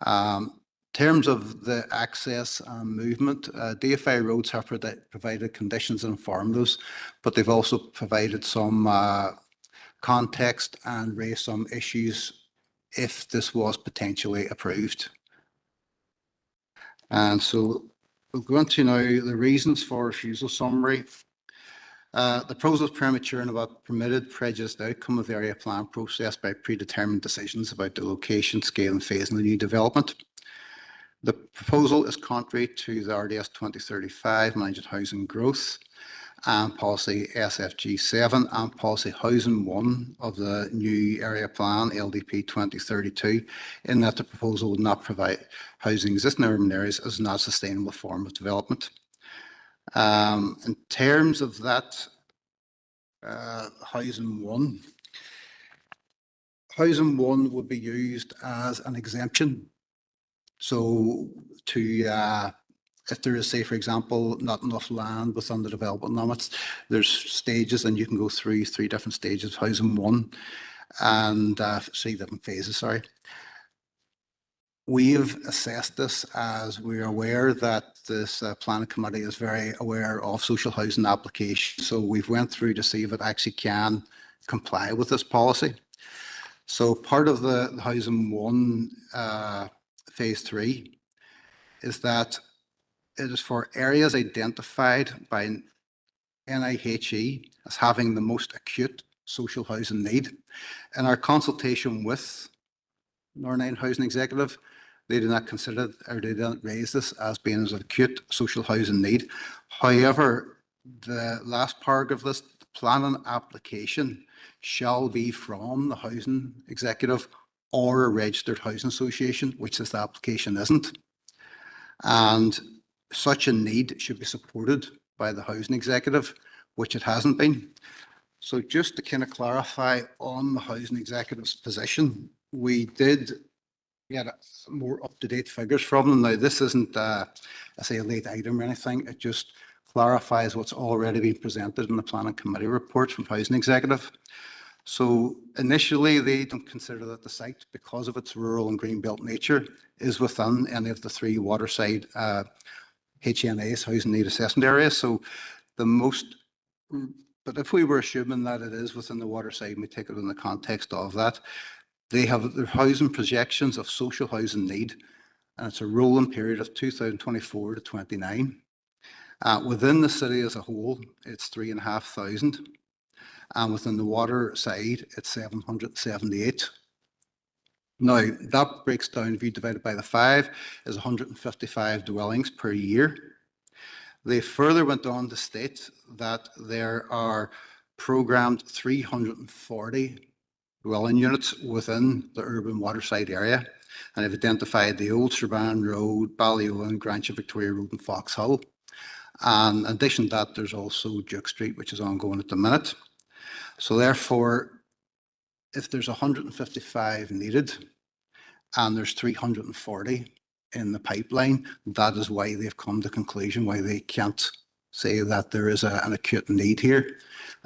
In terms of the access and movement, DFI Roads have provided conditions and informed those, but they've also provided some context and raised some issues if this was potentially approved. And so we'll go into now the reasons for refusal summary. The proposal is premature and about permitted prejudiced outcome of the area plan process by predetermined decisions about the location, scale and phase of the new development. The proposal is contrary to the RDS 2035 Managed Housing Growth and Policy SFG 7 and Policy Housing 1 of the new area plan LDP 2032, in that the proposal would not provide housing existing urban areas as not a sustainable form of development. In terms of that Housing 1, Housing 1 would be used as an exemption. So to if there is, say, for example, not enough land within the development limits, there's stages and you can go through 3 different stages of housing 1 and 3 different phases, sorry. We've assessed this as we're aware that this planning committee is very aware of social housing applications. So we've went through to see if it actually can comply with this policy. So part of the housing 1 phase 3 is that it is for areas identified by NIHE as having the most acute social housing need. In our consultation with Northern Housing Executive, they do not consider or they don't raise this as being an acute social housing need. However, the last part of this planning application shall be from the housing executive or a registered housing association, which this application isn't. And such a need should be supported by the housing executive, which it hasn't been. So just to kind of clarify on the housing executive's position, we did get more up-to-date figures from them. Now, this isn't, I say, a late item or anything. It just clarifies what's already been presented in the planning committee report from housing executive. So initially, they don't consider that the site, because of its rural and greenbelt nature, is within any of the 3 waterside HNAs, housing need assessment areas. So the most, but if we were assuming that it is within the waterside, and we take it in the context of that, they have their housing projections of social housing need, and it's a rolling period of 2024 to 29. Within the city as a whole, it's 3,500, and within the water side, it's 778. Now, that breaks down, if you divide it by the 5, is 155 dwellings per year. They further went on to state that there are programmed 340 dwelling units within the urban waterside area, and they've identified the Old Strabane Road, Ballyowen, Grantia Victoria Road and Foxhill. And in addition to that, there's also Duke Street, which is ongoing at the minute. So therefore, if there's 155 needed and there's 340 in the pipeline, that is why they've come to the conclusion why they can't say that there is an acute need here.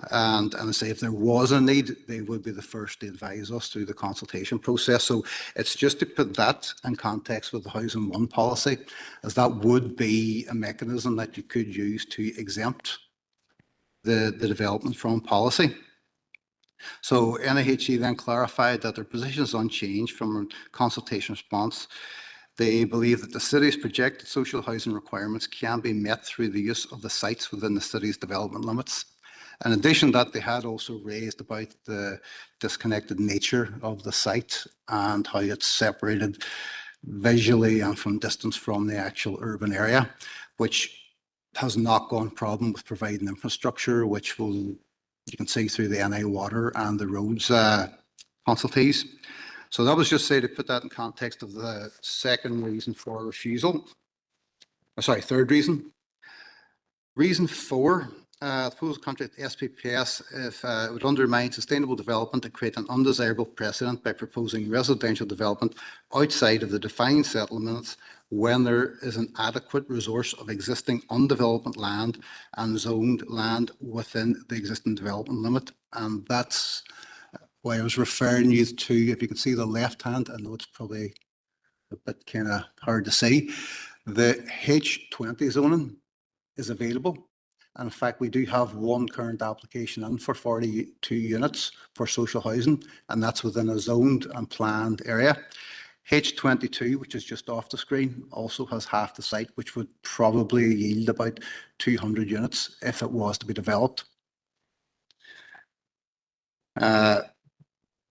And I say if there was a need, they would be the first to advise us through the consultation process. So it's just to put that in context with the Housing 1 policy, as that would be a mechanism that you could use to exempt the development from policy. So NIHE then clarified that their position is unchanged from consultation response. They believe that the city's projected social housing requirements can be met through the use of the sites within the city's development limits. In addition to that, they had also raised about the disconnected nature of the site and how it's separated visually and from distance from the actual urban area, which has a knock-on problem with providing infrastructure, which will, you can see through the NI Water and the roads consultees. So that was just say to put that in context of the second reason for refusal. Sorry, third reason. Reason 4, the proposed contract SPPS, if it would undermine sustainable development and create an undesirable precedent by proposing residential development outside of the defined settlements when there is an adequate resource of existing undeveloped land and zoned land within the existing development limit. And that's why I was referring you to, if you can see the left hand, I know it's probably a bit kind of hard to see, the H20 zoning is available. And in fact, we do have one current application in for 42 units for social housing, and that's within a zoned and planned area. H22, which is just off the screen, also has half the site, which would probably yield about 200 units if it was to be developed.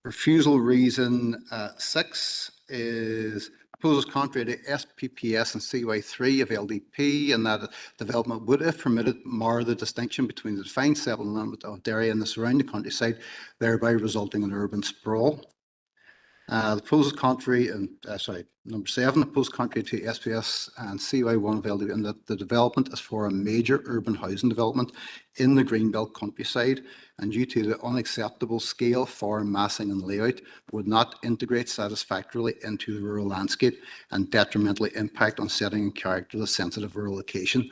Refusal reason 6 is proposals contrary to SPPS and CY3 of LDP, and that development would, if permitted, mar the distinction between the defined settlement of Derry and the surrounding countryside, thereby resulting in urban sprawl. The proposal contrary, number 7, the proposal contrary to SPS and CY1 of LD, and that the development is for a major urban housing development in the Greenbelt countryside, and due to the unacceptable scale, form, massing and layout, would not integrate satisfactorily into the rural landscape and detrimentally impact on setting and character of the sensitive rural location.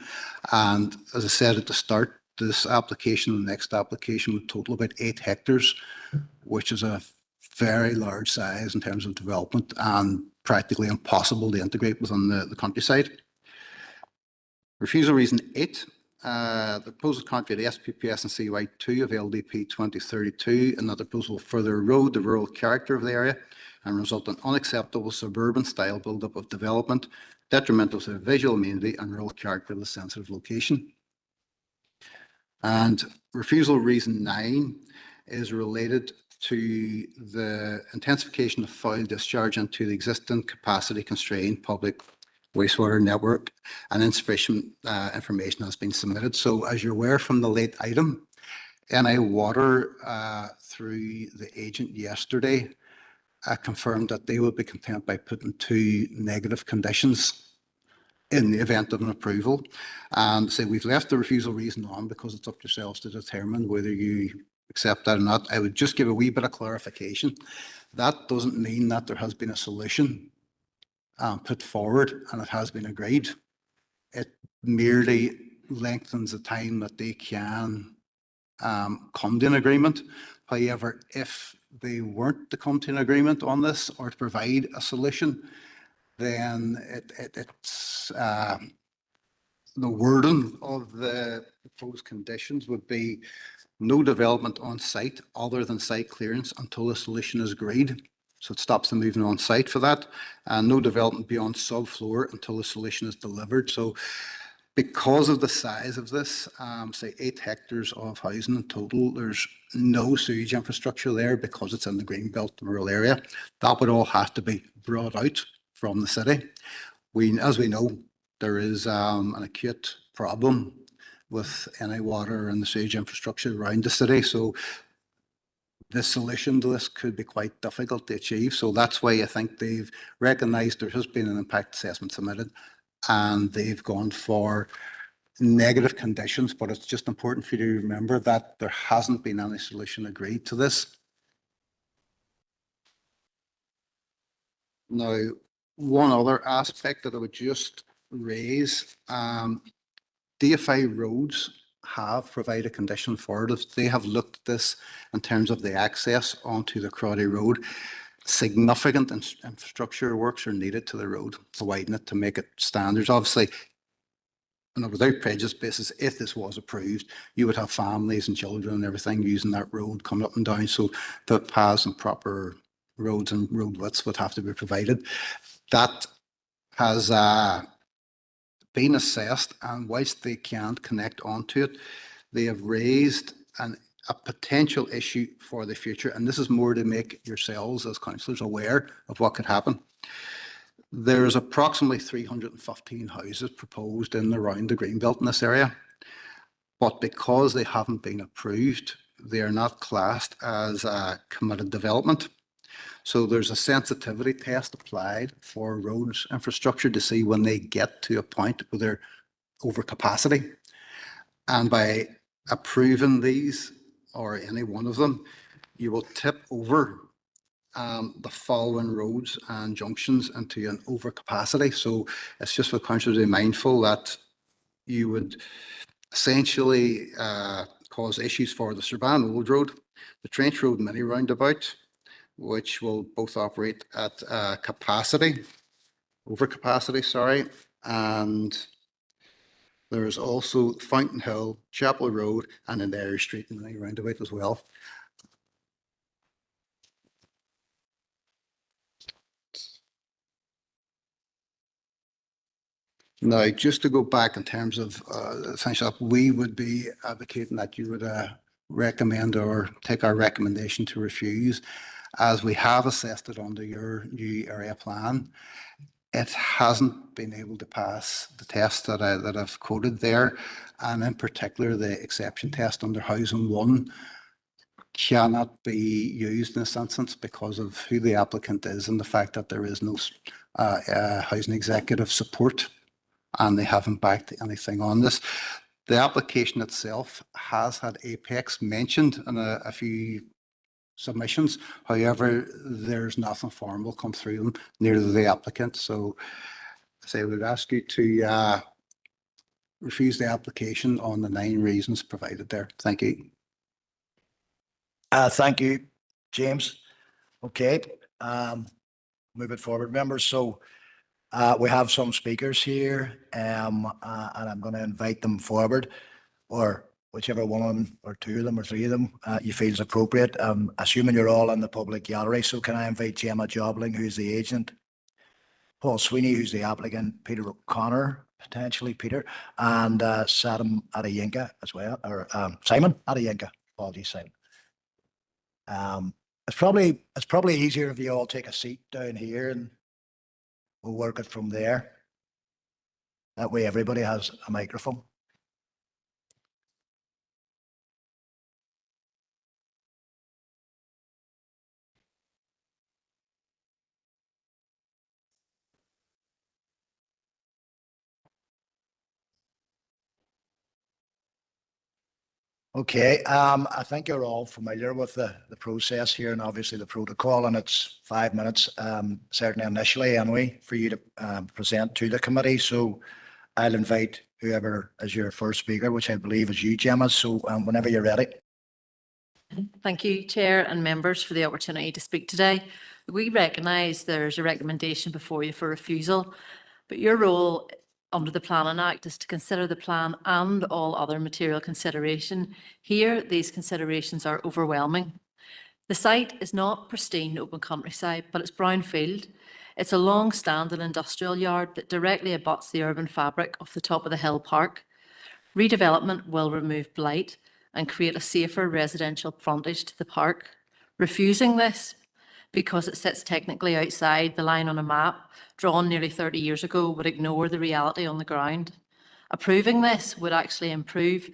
And as I said at the start, this application and the next application would total about 8 hectares, which is a very large size in terms of development and practically impossible to integrate within the countryside. Refusal reason 8, the proposal contrary to SPPS and CY2 of LDP 2032, and that the proposal will further erode the rural character of the area and result in unacceptable suburban style build-up of development, detrimental to the visual amenity and rural character of the sensitive location. And refusal reason 9 is related to the intensification of foul discharge into the existing capacity constrained public wastewater network, and insufficient information has been submitted. So as you're aware from the late item, NI Water through the agent yesterday confirmed that they would be content by putting 2 negative conditions in the event of an approval. And so we've left the refusal reason on because it's up to yourselves to determine whether you accept that or not. I would just give a wee bit of clarification. That doesn't mean that there has been a solution put forward and it has been agreed. It merely lengthens the time that they can come to an agreement. However, if they weren't to come to an agreement on this or to provide a solution, then it's the wording of the proposed conditions would be no development on site other than site clearance until a solution is agreed. So it stops them moving on site for that. And no development beyond subfloor until the solution is delivered. So because of the size of this, say 8 hectares of housing in total, there's no sewage infrastructure there because it's in the Greenbelt rural area. That would all have to be brought out from the city. As we know, there is an acute problem with NI Water and the sewage infrastructure around the city. So the solution to this could be quite difficult to achieve. So that's why I think they've recognised there has been an impact assessment submitted and they've gone for negative conditions, but it's just important for you to remember that there hasn't been any solution agreed to this. Now, one other aspect that I would just raise, DFI Roads have provided condition for it. They have looked at this in terms of the access onto the Crowdy Road. Significant infrastructure works are needed to the road to widen it, to make it standards. Obviously, on a without prejudice basis, if this was approved, you would have families and children and everything using that road coming up and down. So the paths and proper roads and road widths would have to be provided. That has been assessed, and whilst they can't connect onto it, they have raised a potential issue for the future, and this is more to make yourselves as councillors aware of what could happen. There is approximately 315 houses proposed in and around the Greenbelt in this area, but because they haven't been approved, they are not classed as a committed development. So there's a sensitivity test applied for roads infrastructure to see when they get to a point where they're over capacity. And by approving these, or any one of them, you will tip over the following roads and junctions into an overcapacity. So it's just for councillors to be mindful that you would essentially cause issues for the Serban Old Road, the Trench Road mini roundabout, which will both operate at overcapacity, sorry, and there's also Fountain Hill, Chapel Road, and an Irish Street and mini roundabout as well. Now, just to go back in terms of essentially, we would be advocating that you would recommend or take our recommendation to refuse, as we have assessed it under your new area plan. It hasn't been able to pass the test that I've quoted there, and in particular the exception test under Housing 1 cannot be used in this instance because of who the applicant is and the fact that there is no housing executive support and they haven't backed anything on this. The application itself has had Apex mentioned in a few submissions. However, there's nothing formal come through them, neither the applicant. So I would ask you to refuse the application on the 9 reasons provided there. Thank you. Thank you, James. Okay, move it forward, members. So we have some speakers here, and I'm going to invite them forward, or whichever one or two of them or three of them you feel is appropriate. Assuming you're all in the public gallery, so can I invite Gemma Jobling, who's the agent, Paul Sweeney, who's the applicant, Peter O'Connor, potentially Peter, and Simon Adeyinka as well, or Simon Adeyinka. Apologies, Simon. It's probably easier if you all take a seat down here and we'll work it from there. That way everybody has a microphone. Okay, I think you're all familiar with the process here and obviously the protocol, and it's 5 minutes, certainly initially anyway, for you to present to the committee. So I'll invite whoever is your first speaker, which I believe is you, Gemma. So whenever you're ready. Thank you, Chair and members, for the opportunity to speak today. We recognise there's a recommendation before you for refusal, but your role under the Planning Act is to consider the plan and all other material consideration. Here, these considerations are overwhelming. The site is not pristine open countryside, but it's brownfield. It's a long-standing industrial yard that directly abuts the urban fabric of the top of the hill park. Redevelopment will remove blight and create a safer residential frontage to the park. Refusing this, because it sits technically outside the line on a map drawn nearly 30 years ago, would ignore the reality on the ground. Approving this would actually improve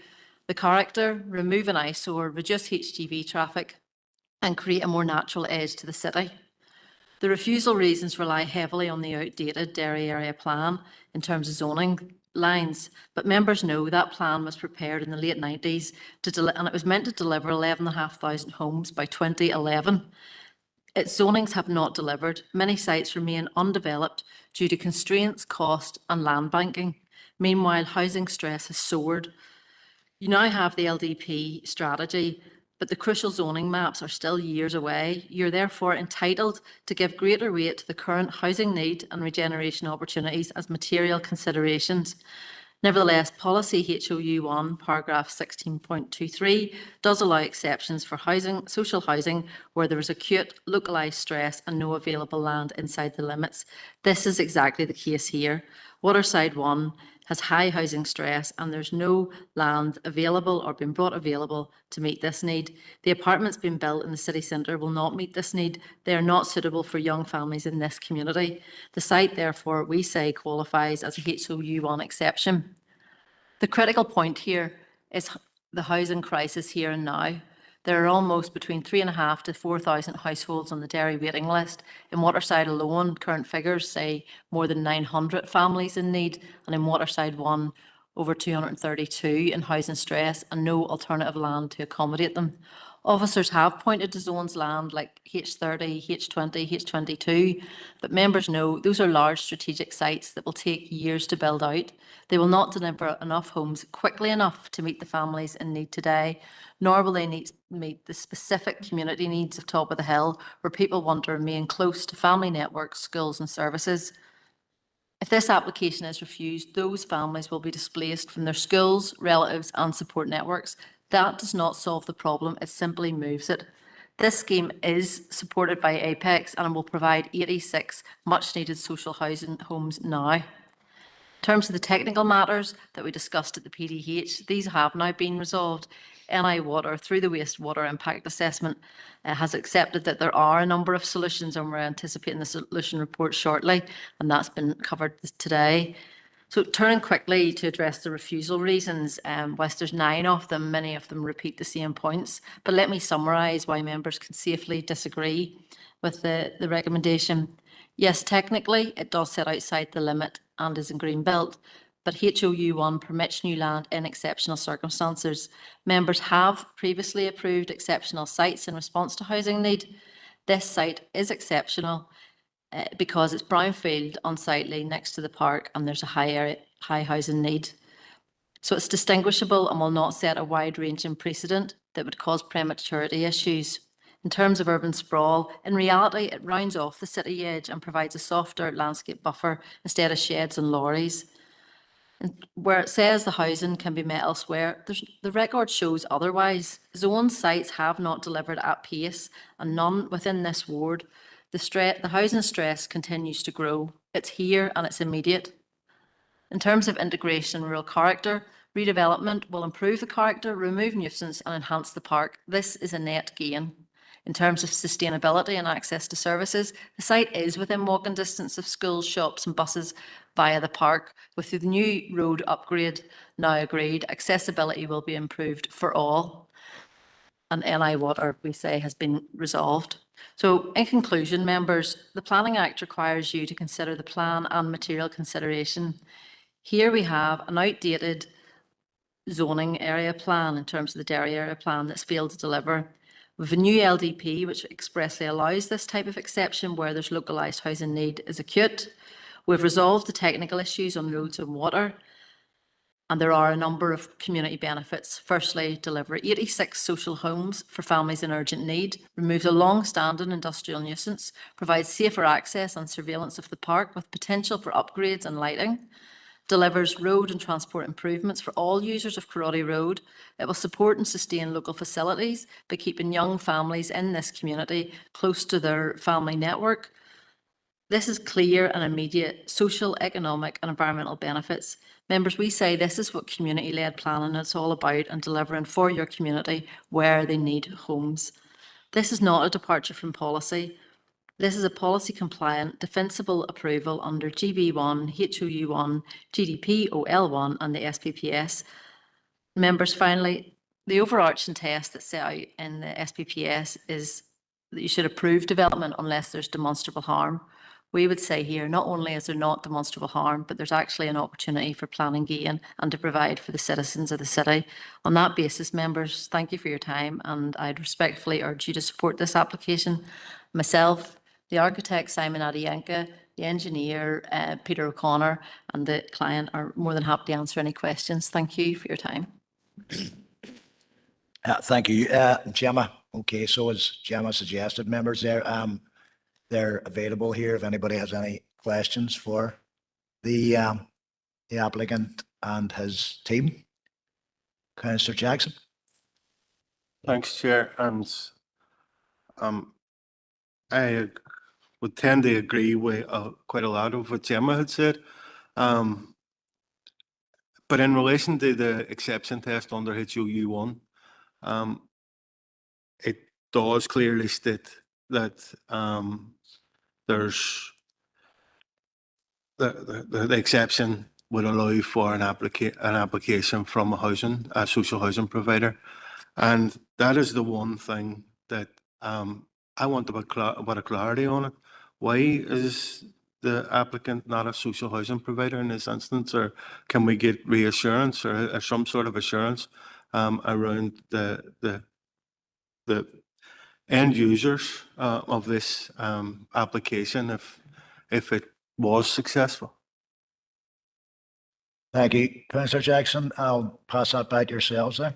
the character, remove an eyesore, reduce HGV traffic, and create a more natural edge to the city. The refusal reasons rely heavily on the outdated Derry Area Plan in terms of zoning lines, but members know that plan was prepared in the late 90s and it was meant to deliver 11,500 homes by 2011. Its zonings have not delivered. Many sites remain undeveloped due to constraints, cost and land banking. Meanwhile, housing stress has soared. You now have the LDP strategy, but the crucial zoning maps are still years away. You're therefore entitled to give greater weight to the current housing need and regeneration opportunities as material considerations. Nevertheless, policy HOU 1, paragraph 16.23 does allow exceptions for housing, social housing, where there is acute localised stress and no available land inside the limits. This is exactly the case here. Waterside 1 has high housing stress and there's no land available or been brought available to meet this need. The apartments being built in the city centre will not meet this need. They are not suitable for young families in this community. The site, therefore, we say qualifies as a HOU 1 exception. The critical point here is the housing crisis here and now. There are almost between 3,500 to 4,000 households on the Derry waiting list. In Waterside alone, current figures say more than 900 families in need, and in Waterside 1, over 232 in housing stress and no alternative land to accommodate them. Officers have pointed to zones land like H30, H20, H22, but members know those are large strategic sites that will take years to build out. They will not deliver enough homes quickly enough to meet the families in need today, nor will they meet the specific community needs of Top of the Hill, where people want to remain close to family networks, schools and services. If this application is refused, those families will be displaced from their schools, relatives and support networks. That does not solve the problem, it simply moves it. This scheme is supported by Apex and will provide 86 much needed social housing homes now. In terms of the technical matters that we discussed at the PDH, these have now been resolved. NI Water, through the wastewater impact assessment, has accepted that there are a number of solutions and we're anticipating the solution report shortly, and that's been covered today. So turning quickly to address the refusal reasons, whilst there's 9 of them, many of them repeat the same points. But let me summarise why members can safely disagree with the recommendation. Yes, technically it does sit outside the limit and is in Greenbelt, but HOU1 permits new land in exceptional circumstances. Members have previously approved exceptional sites in response to housing need. This site is exceptional because it's brownfield unsightly next to the park and there's a high housing need. So it's distinguishable and will not set a wide-ranging precedent that would cause prematurity issues. In terms of urban sprawl, in reality, it rounds off the city edge and provides a softer landscape buffer instead of sheds and lorries. And where it says the housing can be met elsewhere, the record shows otherwise. Zone sites have not delivered at pace, and none within this ward. The housing stress continues to grow. It's here and it's immediate. In terms of integration and rural character, redevelopment will improve the character, remove nuisance and enhance the park. This is a net gain. In terms of sustainability and access to services, the site is within walking distance of schools, shops and buses via the park. With the new road upgrade now agreed, accessibility will be improved for all. And NI Water, we say, has been resolved. So in conclusion, members, the Planning Act requires you to consider the plan and material consideration. Here we have an outdated zoning area plan in terms of the dairy area plan that's failed to deliver. With a new LDP, which expressly allows this type of exception where there's localised housing need is acute. We've resolved the technical issues on roads and water. And there are a number of community benefits. Firstly, deliver 86 social homes for families in urgent need, removes a long-standing industrial nuisance, provides safer access and surveillance of the park with potential for upgrades and lighting, delivers road and transport improvements for all users of Karate Road. It will support and sustain local facilities by keeping young families in this community close to their family network. This is clear and immediate social, economic and environmental benefits. Members, we say this is what community-led planning is all about and delivering for your community where they need homes. This is not a departure from policy. This is a policy-compliant, defensible approval under GB1, HOU1, GDP-OL1 and the SPPS. Members, finally, the overarching test that's set out in the SPPS is that you should approve development unless there's demonstrable harm. We would say here, not only is there not demonstrable harm, but there's actually an opportunity for planning gain and to provide for the citizens of the city. On that basis, members, thank you for your time and I'd respectfully urge you to support this application. Myself, the architect Simon Adienka, the engineer Peter O'Connor and the client are more than happy to answer any questions. Thank you for your time. Thank you. Gemma, okay, so as Gemma suggested, members there, they're available here if anybody has any questions for the applicant and his team. Councillor Jackson. Thanks, Chair. And I would tend to agree with quite a lot of what Gemma had said. But in relation to the exception test under HOU1, it does clearly state that there's the exception would allow for an application from a social housing provider, and that is the one thing that I want a bit of clarity on it. Why is the applicant not a social housing provider in this instance, or can we get reassurance or some sort of assurance around the end users of this application if it was successful? Thank you, Councillor Jackson. I'll pass that back to yourselves there.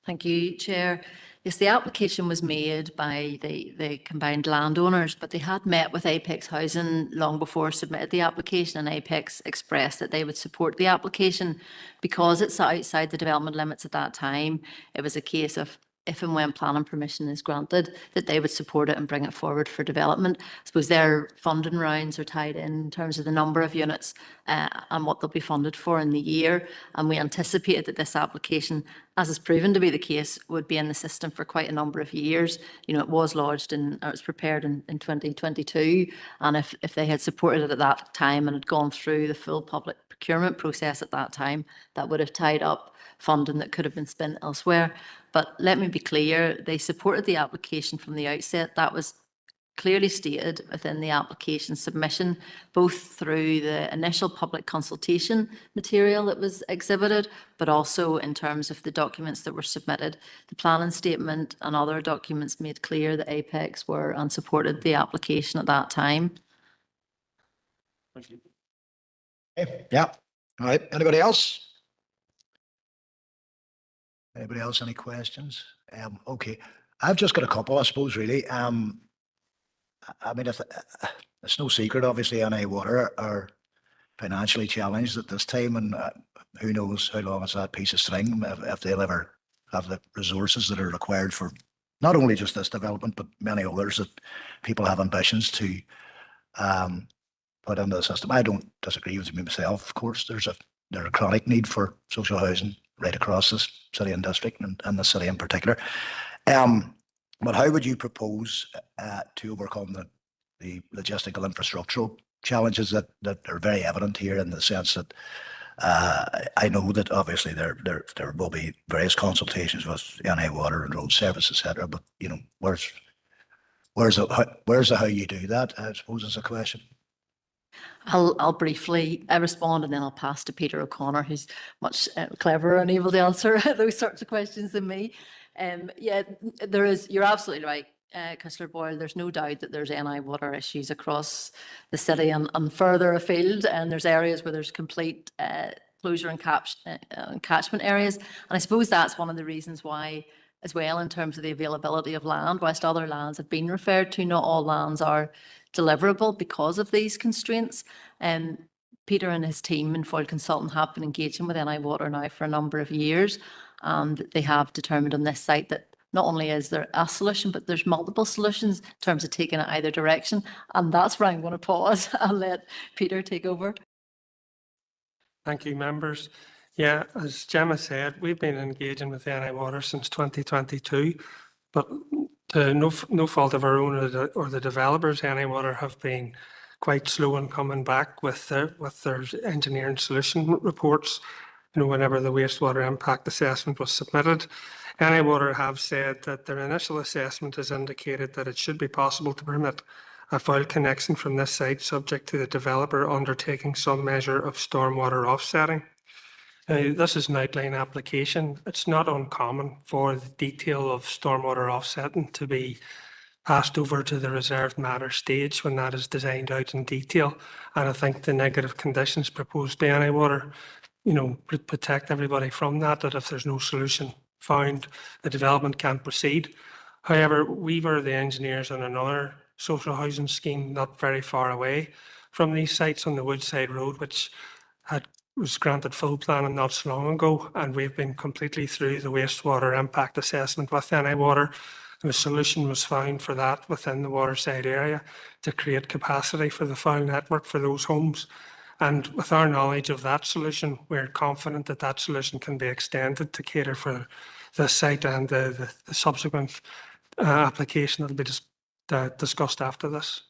Thank you, Chair. Yes, the application was made by the combined landowners, but they had met with Apex Housing long before submitted the application, and Apex expressed that they would support the application because it's outside the development limits at that time. It was a case of if and when planning permission is granted, that they would support it and bring it forward for development. I suppose their funding rounds are tied in terms of the number of units and what they'll be funded for in the year. And we anticipated that this application, as is proven to be the case, would be in the system for quite a number of years. You know, it was lodged or it was prepared in 2022. And if they had supported it at that time and had gone through the full public procurement process at that time that would have tied up funding that could have been spent elsewhere. But let me be clear, they supported the application from the outset. That was clearly stated within the application submission, both through the initial public consultation material that was exhibited, but also in terms of the documents that were submitted. The planning statement and other documents made clear that Apex were and supported the application at that time. Okay, yeah. All right. Anybody else? Anybody else? Any questions? Okay. I've just got a couple, I suppose, really. I mean, it's no secret, obviously, NI Water are financially challenged at this time, and who knows how long is that piece of string if they'll ever have the resources that are required for not only just this development, but many others that people have ambitions to put into the system. I don't disagree with me myself. Of course, there's a chronic need for social housing right across this city and district, and the city in particular. But how would you propose to overcome the logistical infrastructural challenges that are very evident here, in the sense that I know that obviously there will be various consultations with NI Water and road service, etc. But you know, where's the how you do that, I suppose, is a question. I'll briefly respond, and then I'll pass to Peter O'Connor, who's much cleverer and able to answer those sorts of questions than me. Yeah, you're absolutely right, Councillor Boyle. There's no doubt that there's NI Water issues across the city and further afield, and there's areas where there's complete closure and catchment areas. And I suppose that's one of the reasons why, as well, in terms of the availability of land, whilst other lands have been referred to, not all lands are deliverable because of these constraints. Peter and his team in Foyle Consultant have been engaging with NI Water now for a number of years, and they have determined on this site that not only is there a solution, but there's multiple solutions in terms of taking it either direction. And that's where I'm going to pause and let Peter take over. Thank you, members. Yeah, as Gemma said, we've been engaging with NI Water since 2022, but to no fault of our own or the developers, NI Water have been quite slow in coming back with their engineering solution reports. You know, whenever the wastewater impact assessment was submitted, NI Water have said that their initial assessment has indicated that it should be possible to permit a foul connection from this site, subject to the developer undertaking some measure of stormwater offsetting. This is an outline application. It's not uncommon for the detail of stormwater offsetting to be passed over to the reserved matter stage when that is designed out in detail. And I think the negative conditions proposed by NI Water, you know, protect everybody from that if there's no solution found, the development can't proceed. However, we were the engineers on another social housing scheme not very far away from these sites on the Woodside Road, which was granted full planning not so long ago, and we've been completely through the wastewater impact assessment with NI Water. And a solution was found for that within the waterside area to create capacity for the foul network for those homes. And with our knowledge of that solution, we're confident that that solution can be extended to cater for the site and the subsequent application that will be discussed after this.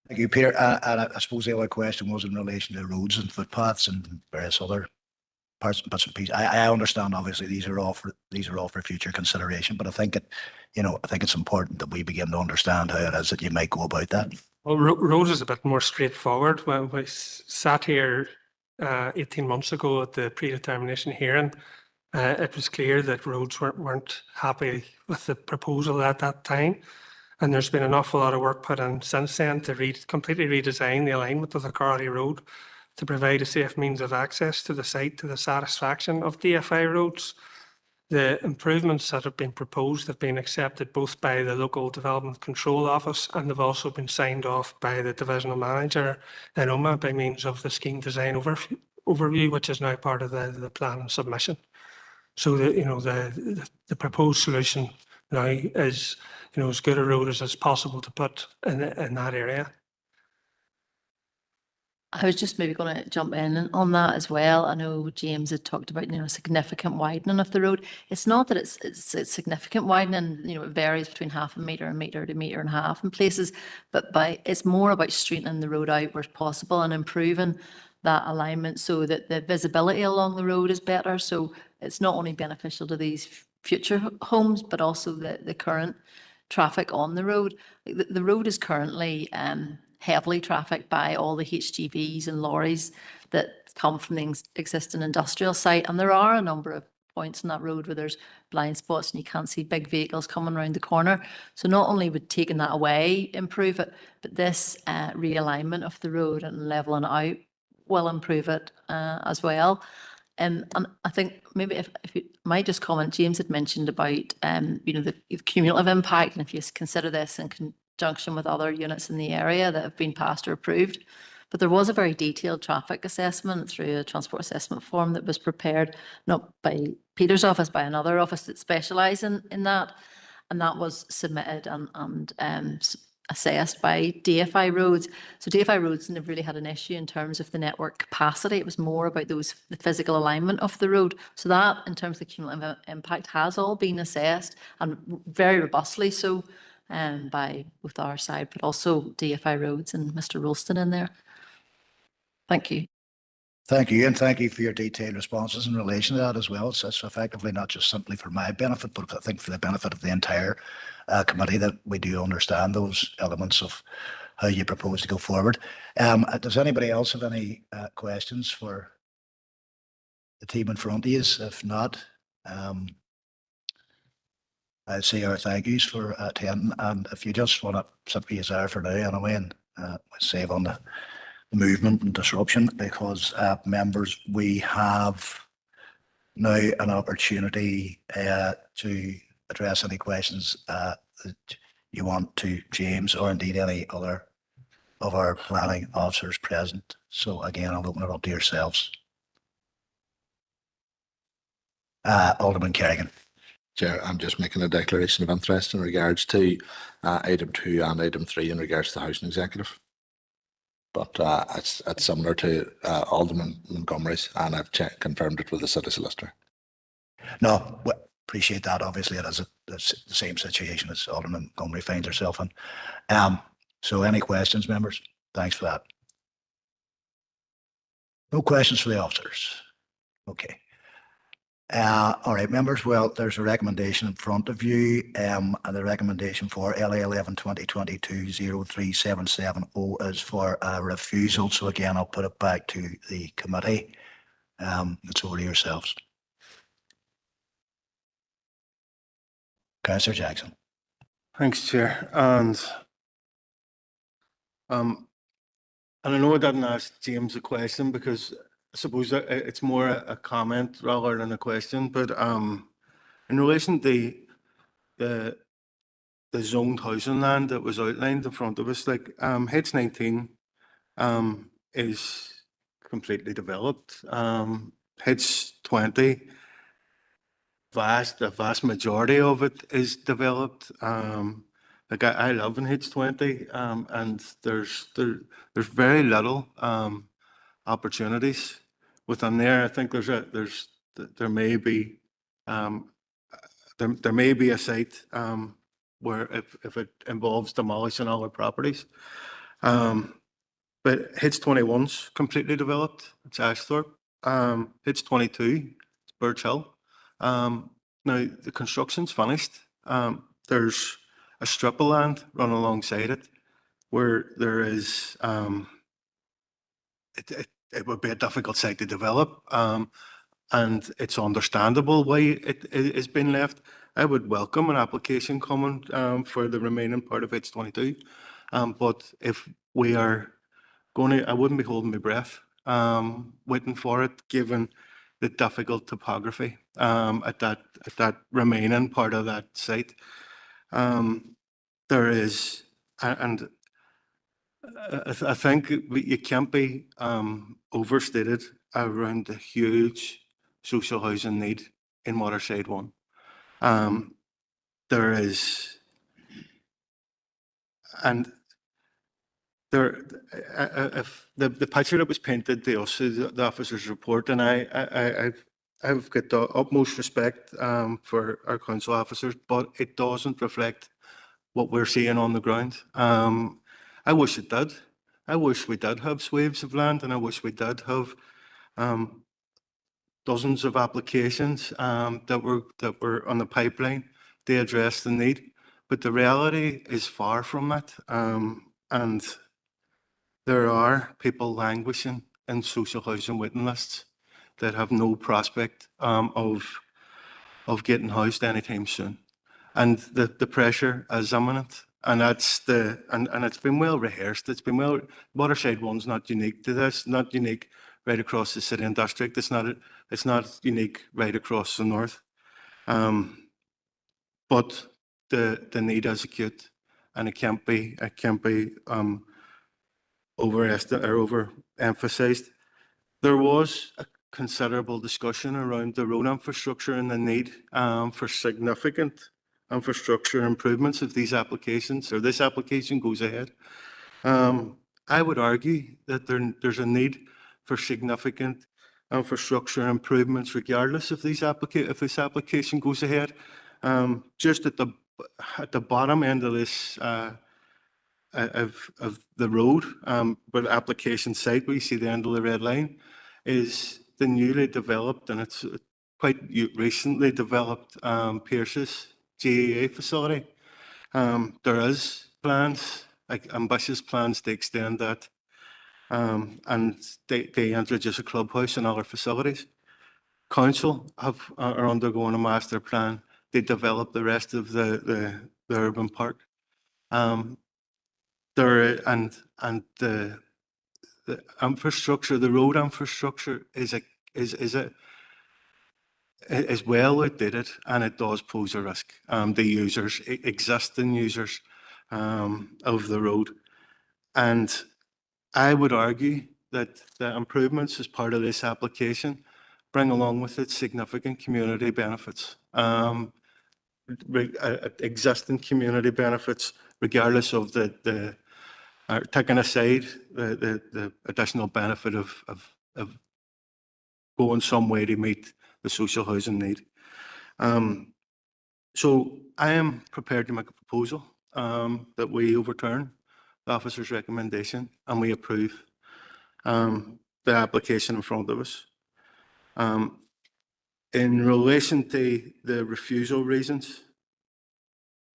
Thank you, Peter. And I suppose the other question was in relation to roads and footpaths and various other parts and pieces. I understand, obviously, these are all for future consideration, but I think it's important that we begin to understand how it is that you might go about that. Well, roads is a bit more straightforward. When we sat here 18 months ago at the predetermination hearing, it was clear that roads weren't happy with the proposal at that time. And there's been an awful lot of work put in since then to completely redesign the alignment of the Carley Road to provide a safe means of access to the site to the satisfaction of DFI roads. The improvements that have been proposed have been accepted both by the Local Development Control Office, and they've also been signed off by the Divisional Manager in OMA by means of the scheme design overview, which is now part of the plan and submission. So the proposed solution now is as good a road as is possible to put in that area. I was just maybe going to jump in on that as well. I know James had talked about, significant widening of the road. It's not that it's a significant widening, it varies between half a metre to metre and a half in places, but it's more about straightening the road out where possible and improving that alignment so that the visibility along the road is better. So it's not only beneficial to these future homes, but also the current traffic on the road. The road is currently heavily trafficked by all the HGVs and lorries that come from the existing industrial site. And there are a number of points on that road where there's blind spots and you can't see big vehicles coming around the corner. So not only would taking that away improve it, but this realignment of the road and leveling it out will improve it as well. And I think maybe if you might just comment, James had mentioned about, the cumulative impact, and if you consider this in conjunction with other units in the area that have been passed or approved. But there was a very detailed traffic assessment through a transport assessment form that was prepared, not by Peter's office, by another office that specialises in that. And that was submitted and assessed by DFI Roads. So DFI Roads never really had an issue in terms of the network capacity. It was more about the physical alignment of the road. So that, in terms of the cumulative impact, has all been assessed, and very robustly so, by both our side, but also DFI Roads and Mr. Rolston in there. Thank you. Thank you, and thank you for your detailed responses in relation to that as well. So it's effectively not just simply for my benefit, but I think for the benefit of the entire committee, that we do understand those elements of how you propose to go forward. Does anybody else have any questions for the team in front of you? If not, I'll say our thank yous for attending. And if you just want to simply use there for now anyway, and save on the movement and disruption, because members, we have now an opportunity to address any questions that you want to James, or indeed any other of our planning officers present. So again, I'll open it up to yourselves. Alderman Kerrigan. Chair, I'm just making a declaration of interest in regards to item 2 and item 3 in regards to the housing executive. But it's similar to Alderman Montgomery's, and I've confirmed it with the city solicitor. No, well, appreciate that. Obviously, it is the same situation as Alderman Montgomery finds herself in. So any questions, members? Thanks for that. No questions for the officers. Okay. All right, members. Well, there's a recommendation in front of you, and the recommendation for LA 11-2022-03770 is for a refusal. So again, I'll put it back to the committee. It's over to yourselves. Councillor Jackson. Thanks, Chair. And I know I didn't ask James a question because I suppose it's more a comment rather than a question, but in relation to the zoned housing land that was outlined in front of us, like H19 is completely developed. H20, the vast majority of it is developed. Like I live in H20, and there's very little opportunities within there. I think there may be a site where if it involves demolishing all the properties. But H21's completely developed. It's Ashthorpe. H22, it's Birch Hill. Now the construction's finished. There's a strip of land run alongside it where there is it would be a difficult site to develop, and it's understandable why it is being left. I would welcome an application coming for the remaining part of H22, but if we are going to, I wouldn't be holding my breath waiting for it, given the difficult topography at that remaining part of that site. There is, and I think you can't be overstated around the huge social housing need in Waterside 1. There is, and there, if the picture that was painted to us, the officer's report, and I've got the utmost respect for our council officers, but it doesn't reflect what we're seeing on the ground. I wish it did. I wish we did have swathes of land, and I wish we did have dozens of applications that were on the pipeline to address the need. But the reality is far from that. And there are people languishing in social housing waiting lists that have no prospect of getting housed anytime soon. And the pressure is imminent. And that's and it's been well rehearsed. It's been well, Waterside One's not unique to this, not unique right across the city and district. It's not unique right across the north. But the need is acute, and it can't be overemphasized. There was a considerable discussion around the road infrastructure and the need for significant infrastructure improvements if these applications or this application goes ahead. I would argue that there's a need for significant infrastructure improvements regardless if this application goes ahead. Just at the bottom end of this of the road, where the application site, where you see the end of the red line, is the newly developed, and it's quite recently developed, Pierce's GAA facility. There is plans, like ambitious plans to extend that, and they introduce a clubhouse and other facilities. Council are undergoing a master plan. They develop the rest of the urban park. The infrastructure, the road infrastructure is well outdated, and it does pose a risk. The users, existing users of the road. And I would argue that the improvements as part of this application bring along with it significant community benefits. Existing community benefits, regardless of taking aside the additional benefit of going some way to meet the social housing need. So I am prepared to make a proposal that we overturn the officer's recommendation and we approve the application in front of us. In relation to the refusal reasons,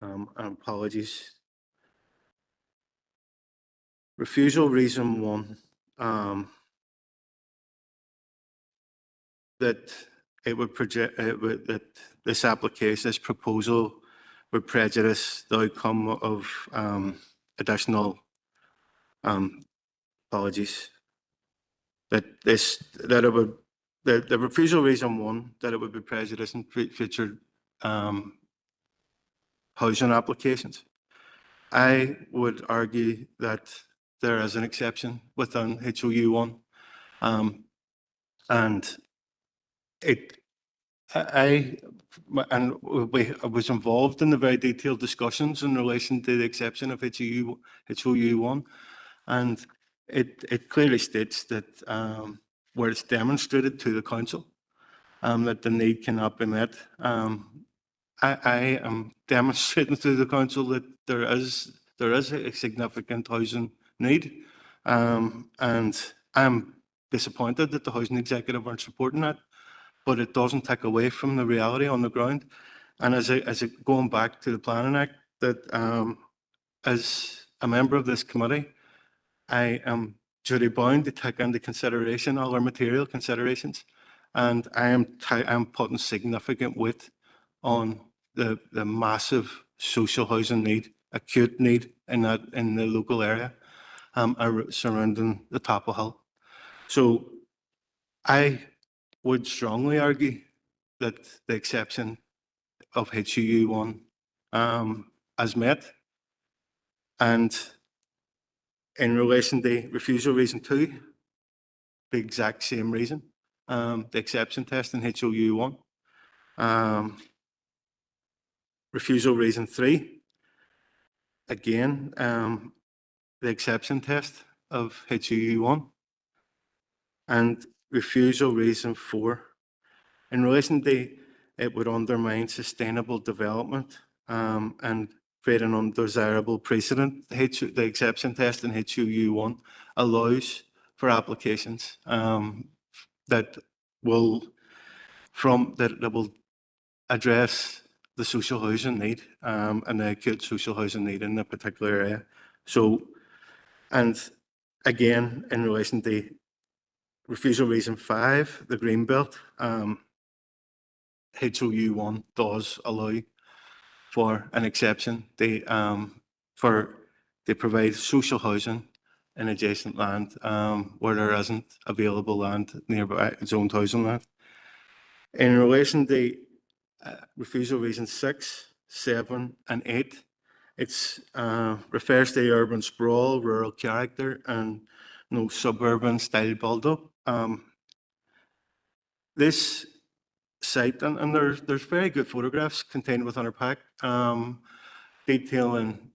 and apologies. Refusal reason one, that it would that this application, this proposal would prejudice the outcome of additional apologies. The refusal reason one, that it would be prejudicing future housing applications. I would argue that there is an exception within HOU 1, and I was involved in the very detailed discussions in relation to the exception of HOU 1, and it clearly states that where it's demonstrated to the council that the need cannot be met. I am demonstrating to the council that there is a significant housing need, and I'm disappointed that the housing executive aren't supporting that, but it doesn't take away from the reality on the ground. And as going back to the Planning Act, that as a member of this committee, I am duty bound to take into consideration all our material considerations, and I am putting significant weight on the massive social housing need, acute need in the local area surrounding the Top of Hill. So I would strongly argue that the exception of HOU 1 is met, and in relation to refusal reason 2, the exact same reason, the exception test in HOU 1. Refusal reason 3, again, the exception test of HUU 1. And refusal reason 4. In relation to it would undermine sustainable development and create an undesirable precedent. The exception test in HUU 1 allows for applications that will address the social housing need and the acute social housing need in a particular area. So, and again, in relation to refusal reason 5, the Greenbelt, HOU 1 does allow for an exception. They provide social housing in adjacent land where there isn't available land nearby zoned housing land. In relation to refusal reason 6, 7, and 8, it refers to urban sprawl, rural character, and no suburban style build-up. This site, and there's very good photographs contained within our pack, detailing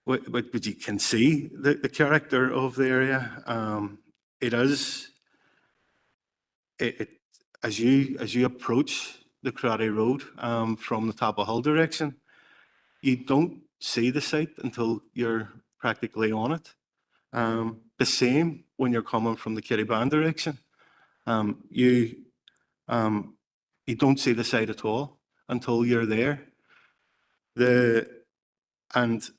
what you can see the character of the area. As you approach the Karate Road from the Top of Hill direction, you don't see the site until you're practically on it. The same when you're coming from the Kirriban direction. You don't see the site at all until you're there. And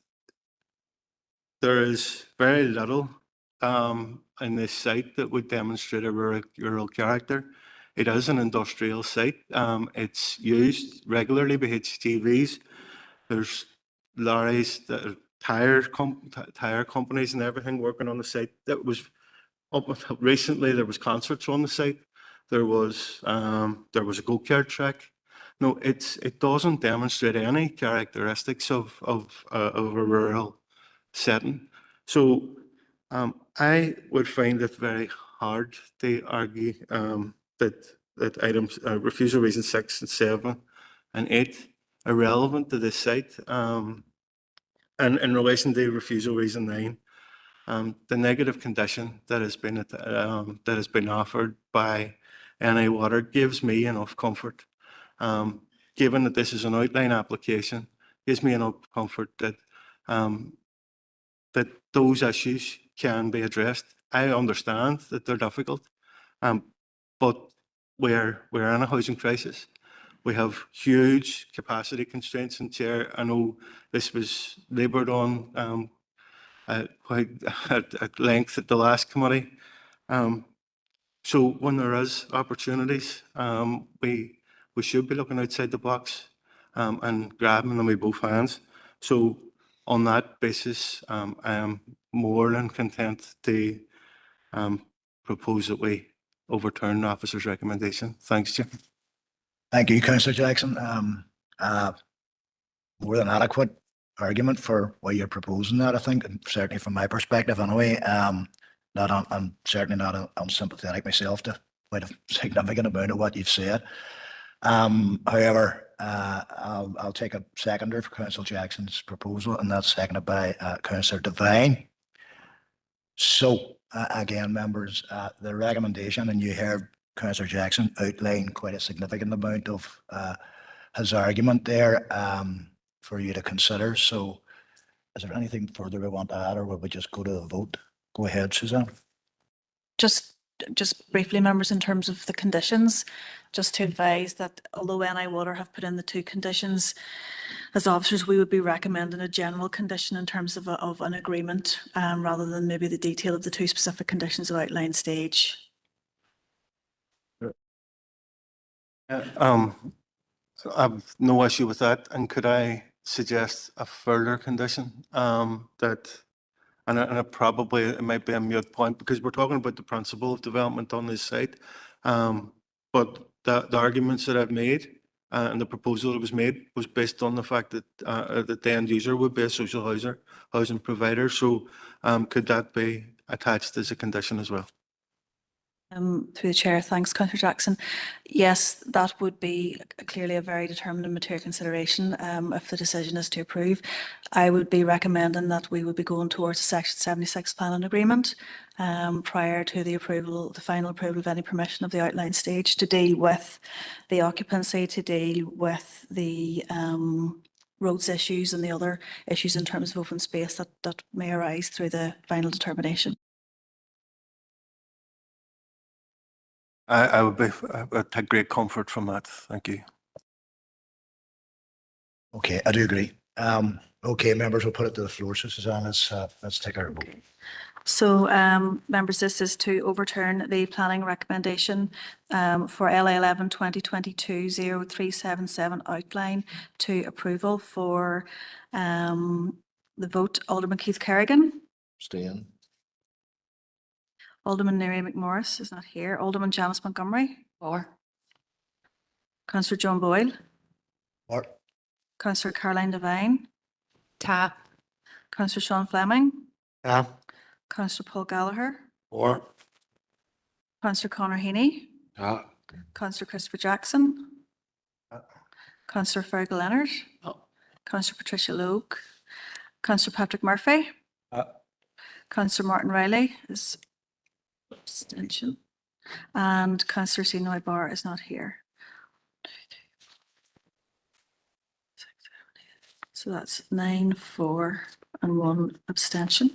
there is very little in this site that would demonstrate a rural character. It is an industrial site. It's used regularly by HGVs. There's lorries, tire companies and everything working on the site. That was up until recently. There was concerts on the site. There was a go-kart track. No, it doesn't demonstrate any characteristics of a rural setting. So I would find it very hard to argue that items refusal reason 6 and 7 and 8 are relevant to this site. And in relation to refusal reason 9, the negative condition that has been offered by NI Water gives me enough comfort. Given that this is an outline application, gives me enough comfort that that those issues can be addressed. I understand that they're difficult, but we're in a housing crisis. We have huge capacity constraints. And Chair, I know this was laboured on quite at length at the last committee. So when there is opportunities, we should be looking outside the box and grabbing them with both hands. So on that basis, I am more than content to propose that we overturn the officer's recommendation. Thanks, Chair. Thank you, Councillor Jackson. More than adequate argument for why you're proposing that, I think, and certainly from my perspective anyway. I'm certainly not unsympathetic myself to quite a significant amount of what you've said. However, I'll take a seconder for Councillor Jackson's proposal, and that's seconded by Councillor Devine. So again, members, the recommendation, and you heard Councillor Jackson outline quite a significant amount of his argument there for you to consider. So is there anything further we want to add, or will we just go to the vote? Go ahead, Suzanne. Just briefly, members, in terms of the conditions, just to advise that although NI Water have put in the 2 conditions, as officers, we would be recommending a general condition in terms of an agreement rather than maybe the detail of the 2 specific conditions of outline stage. I've no issue with that. And could I suggest a further condition that, and it might be a mute point because we're talking about the principle of development on this site, but the arguments that I've made and the proposal that was made was based on the fact that the end user would be a social housing provider. So could that be attached as a condition as well? Through the chair, thanks, Councillor Jackson. Yes, that would be clearly a very determined and material consideration if the decision is to approve. I would be recommending that we would be going towards a Section 76 planning agreement prior to the approval, the final approval of any permission of the outline stage to deal with the occupancy, to deal with the roads issues and the other issues in terms of open space that may arise through the final determination. I would take great comfort from that. Thank you. Okay, I do agree. Okay, members, we'll put it to the floor. So Suzanne, let's take our vote. So, members, this is to overturn the planning recommendation for LA 11 2022 0377 outline to approval for the vote. Alderman Keith Kerrigan. Staying. Alderman Neary McMorris is not here. Alderman Janice Montgomery. For. Councillor John Boyle. For. Councillor Caroline Devine. Ta. Councillor Sean Fleming. Yeah. Councillor Paul Gallagher. Or. Councillor Conor Heaney. Yeah. Councillor Christopher Jackson. Councillor Fergal Leonard. Councillor Patricia Logue. Councillor Patrick Murphy. Councillor Martin Riley is abstention. And Councillor Sinoy Barr is not here. So that's 9, 4 and 1 abstention.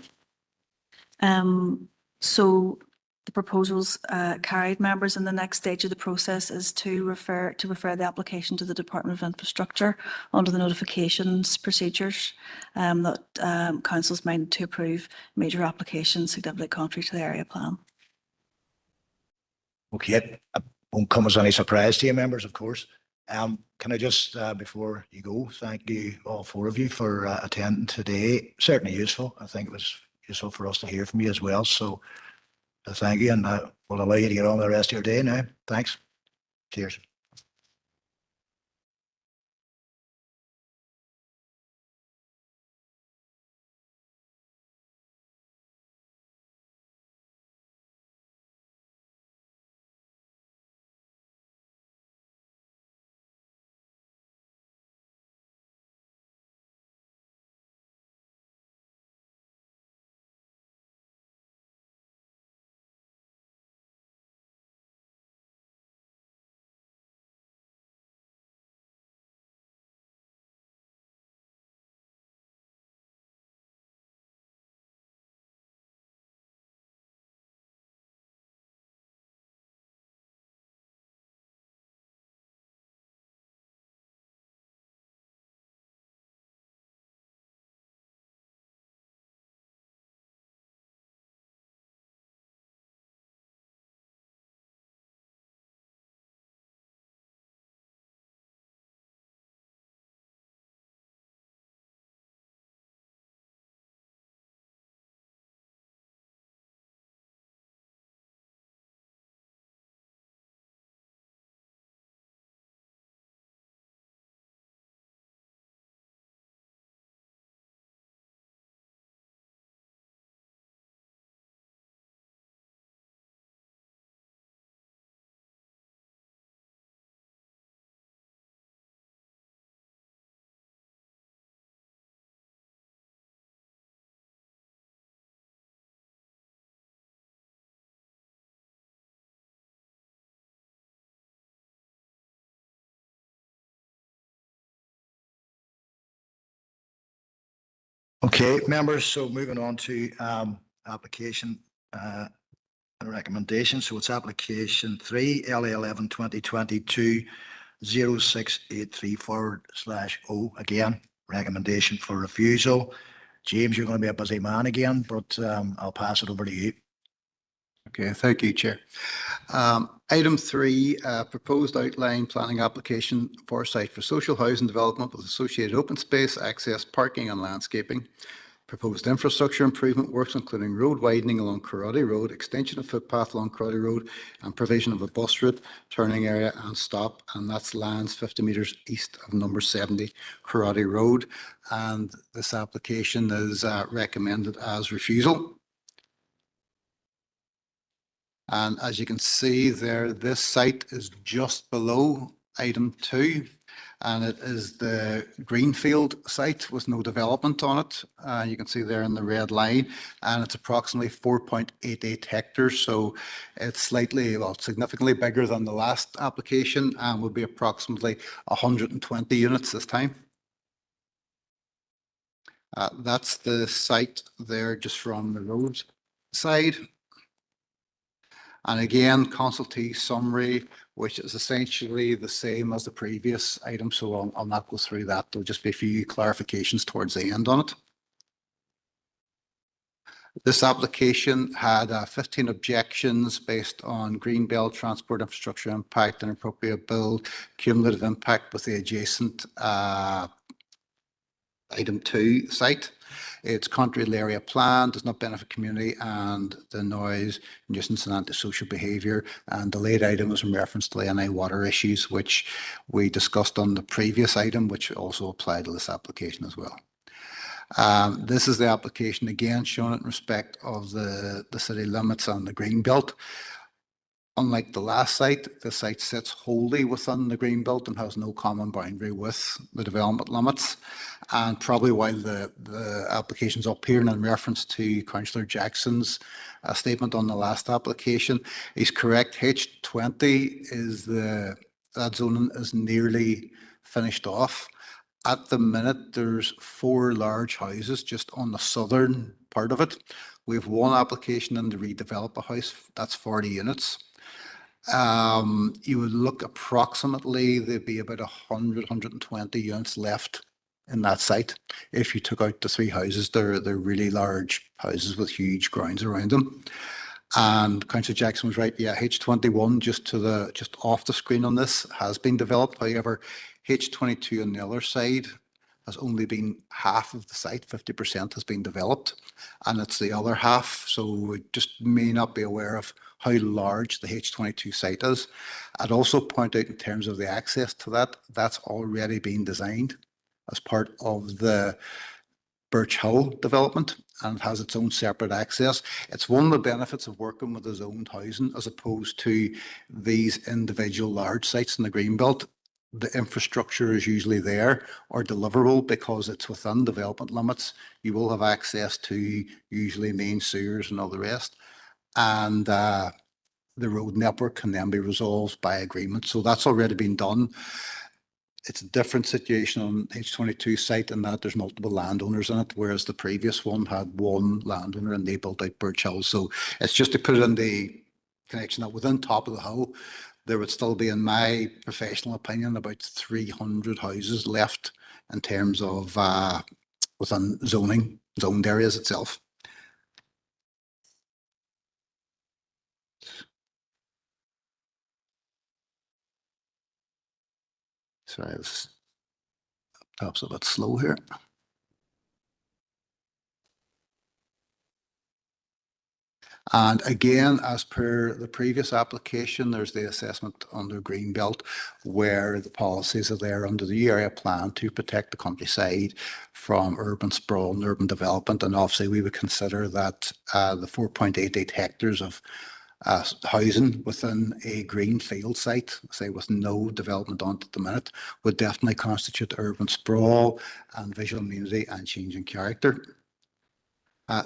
So the proposals carried, members, and the next stage of the process is to refer the application to the Department of Infrastructure under the notifications procedures that council's minded to approve major applications significantly contrary to the area plan. Okay, it won't come as any surprise to you, members, of course. Can I just, before you go, thank you, all 4 of you, for attending today. Certainly useful. I think it was useful for us to hear from you as well. So thank you, and we'll allow you to get on with the rest of your day now. Thanks. Cheers. Okay, members, so moving on to application and recommendation. So it's application 3, LA 11 2022 0683/O. Again, recommendation for refusal. James, you're going to be a busy man again, but I'll pass it over to you. Okay, thank you, Chair. Item 3, proposed outline planning application for site for social housing development with associated open space, access, parking and landscaping. Proposed infrastructure improvement works including road widening along Karate Road, extension of footpath along Karate Road and provision of a bus route, turning area and stop, and that's lands 50 metres east of number 70 Karate Road. And this application is recommended as refusal. And as you can see there, this site is just below item 2. And it is the greenfield site with no development on it. You can see there in the red line, and it's approximately 4.88 hectares. So it's slightly, well, significantly bigger than the last application and will be approximately 120 units this time. That's the site there just from the road side. And again, consultee summary, which is essentially the same as the previous item. So I'll not go through that. There'll just be a few clarifications towards the end on it. This application had 15 objections based on greenbelt, transport infrastructure impact, inappropriate build, cumulative impact with the adjacent item 2 site. It's contrary to the area plan, does not benefit community, and the noise, nuisance and antisocial behaviour. And the late item was in reference to the NI water issues, which we discussed on the previous item, which also apply to this application as well. This is the application again shown in respect of the city limits and the green belt. Unlike the last site, the site sits wholly within the green belt and has no common boundary with the development limits. And probably while the application's up here and in reference to Councillor Jackson's statement on the last application, he's correct. H20 is that zoning is nearly finished off. At the minute, there's 4 large houses just on the southern part of it. We have one application in to redevelop a house, that's 40 units. You would look approximately, there'd be about 100, 120 units left in that site. If you took out the 3 houses, they're really large houses with huge grounds around them. And Councillor Jackson was right. Yeah, H21 just off the screen on this has been developed. However, H22 on the other side has only been half of the site, 50% has been developed, and it's the other half. So we just may not be aware of how large the H22 site is. I'd also point out in terms of the access to that, that's already been designed as part of the Birch Hill development and has its own separate access. It's one of the benefits of working with a zoned housing as opposed to these individual large sites in the Greenbelt. The infrastructure is usually there or deliverable because it's within development limits. You will have access to usually main sewers and all the rest. And the road network can then be resolved by agreement. So that's already been done. It's a different situation on H22 site in that there's multiple landowners in it, whereas the previous one had one landowner and they built out Birch Hill. So it's just to put it in the connection that within Top of the Hill, there would still be, in my professional opinion, about 300 houses left in terms of within zoned areas itself. Sorry, this perhaps a bit slow here. And again, as per the previous application, there's the assessment under Greenbelt where the policies are there under the area plan to protect the countryside from urban sprawl and urban development. And obviously we would consider that the 4.88 hectares of housing within a green field site, say with no development on it at the minute, would definitely constitute urban sprawl and visual amenity and change in character.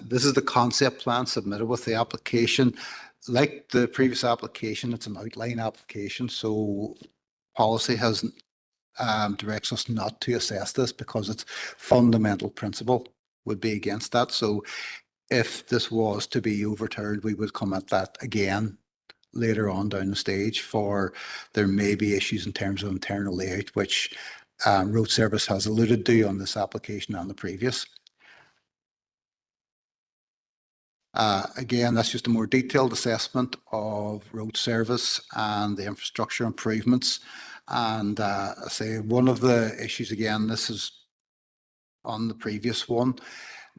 This is the concept plan submitted with the application. Like the previous application, it's an outline application, so policy has directs us not to assess this because its fundamental principle would be against that. So if this was to be overturned, we would come at that again later on down the stage for there may be issues in terms of internal layout, which road service has alluded to on this application and the previous. Again, that's just a more detailed assessment of road service and the infrastructure improvements. And I say one of the issues, again, this is on the previous one,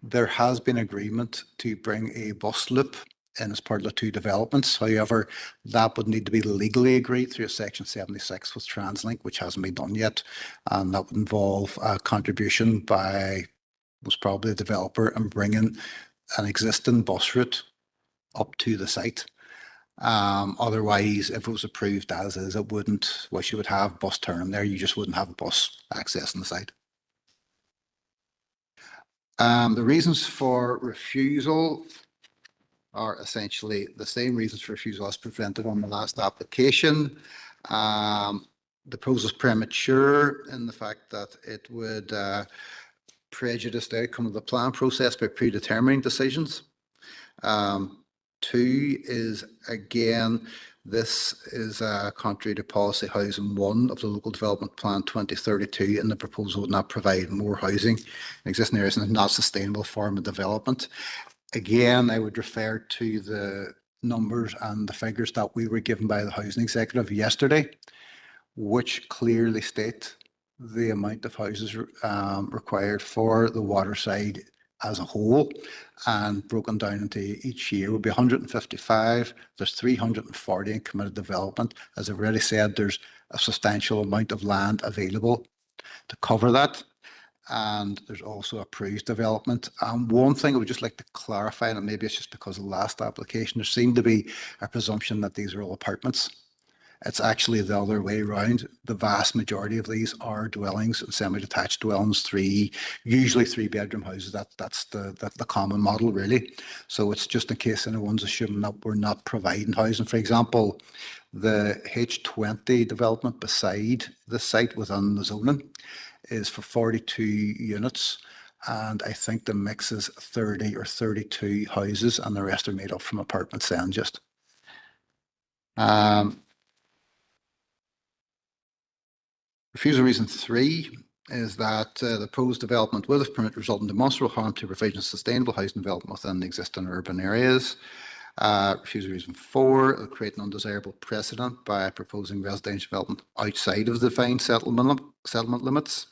there has been agreement to bring a bus loop in as part of the 2 developments. However, that would need to be legally agreed through a Section 76 with TransLink, which hasn't been done yet. And that would involve a contribution by most probably the developer and bringing an existing bus route up to the site. Otherwise, if it was approved as is, it wouldn't, you would have bus turning there, you just wouldn't have a bus accessing the site. The reasons for refusal are essentially the same reasons for refusal as presented on the last application. The proposal is premature in the fact that it would prejudice the outcome of the plan process by predetermining decisions. Two is, again, this is contrary to policy housing 1 of the local development plan 2032, and the proposal would not provide more housing in existing areas and is not sustainable form of development. Again, I would refer to the numbers and the figures that we were given by the housing executive yesterday, which clearly state the amount of houses required for the waterside as a whole, and broken down into each year would be 155. There's 340 in committed development. As I've already said, there's a substantial amount of land available to cover that. And there's also approved development. One thing I would just like to clarify, and maybe it's just because of the last application, there seemed to be a presumption that these are all apartments. It's actually the other way around. The vast majority of these are dwellings and semi-detached dwellings, usually 3-bedroom houses. That's the common model, really. So it's just in case anyone's assuming that we're not providing housing. For example, the H20 development beside the site within the zoning is for 42 units. And I think the mix is 30 or 32 houses, and the rest are made up from apartments then just. Refusal reason 3 is that the proposed development will, if permitted, result in demonstrable harm to provision of sustainable housing development within the existing urban areas. Refusal reason 4 will create an undesirable precedent by proposing residential development outside of the defined settlement limits.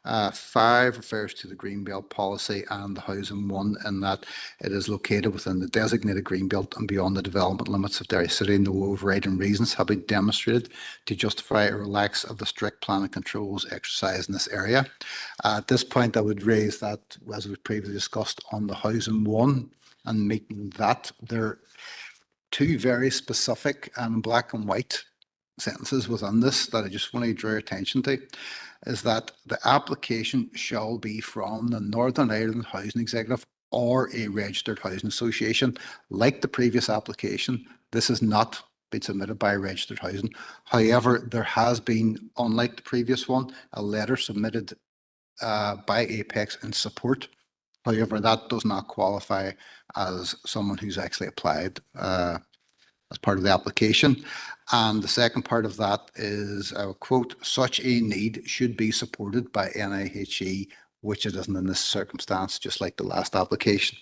5 refers to the Greenbelt policy and the housing 1 in that it is located within the designated Greenbelt and beyond the development limits of Derry City. No overriding reasons have been demonstrated to justify a relax of the strict planning controls exercised in this area. At this point, I would raise that, as we previously discussed, on the housing 1 and meeting that. There are 2 very specific and black and white sentences within this that I just want to draw your attention to, is that the application shall be from the Northern Ireland Housing Executive or a registered housing association. Like the previous application, this has not been submitted by a registered housing. However, there has been, unlike the previous one, a letter submitted by Apex in support. However, that does not qualify as someone who's actually applied as part of the application. And the second part of that is, quote, such a need should be supported by NIHE, which it isn't in this circumstance, just like the last application.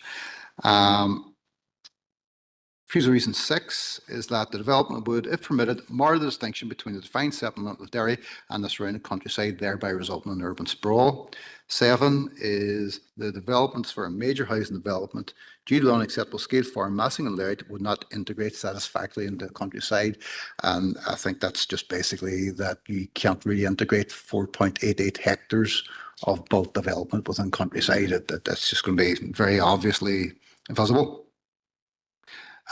Refusal reason 6 is that the development would, if permitted, mar the distinction between the defined settlement of Derry and the surrounding countryside, thereby resulting in urban sprawl. 7 is the developments for a major housing development due to unacceptable scale farm massing and layout would not integrate satisfactorily into the countryside. And I think that's just basically that you can't really integrate 4.88 hectares of bulk development within countryside. That's just going to be very obviously invisible.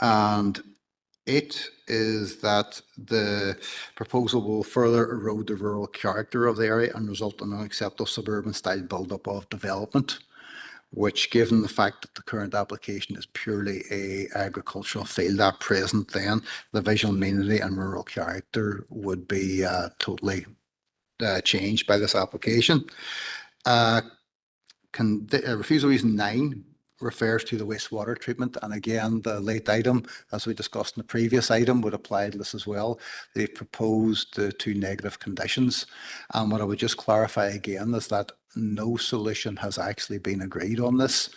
And 8 is that the proposal will further erode the rural character of the area and result in an unacceptable suburban style build-up of development, which, given the fact that the current application is purely a agricultural field at present, then the visual amenity and rural character would be totally changed by this application. Refusal reason 9 refers to the wastewater treatment. And again, the late item, as we discussed in the previous item, would apply to this as well. They've proposed the 2 negative conditions. And what I would just clarify again is that no solution has actually been agreed on this.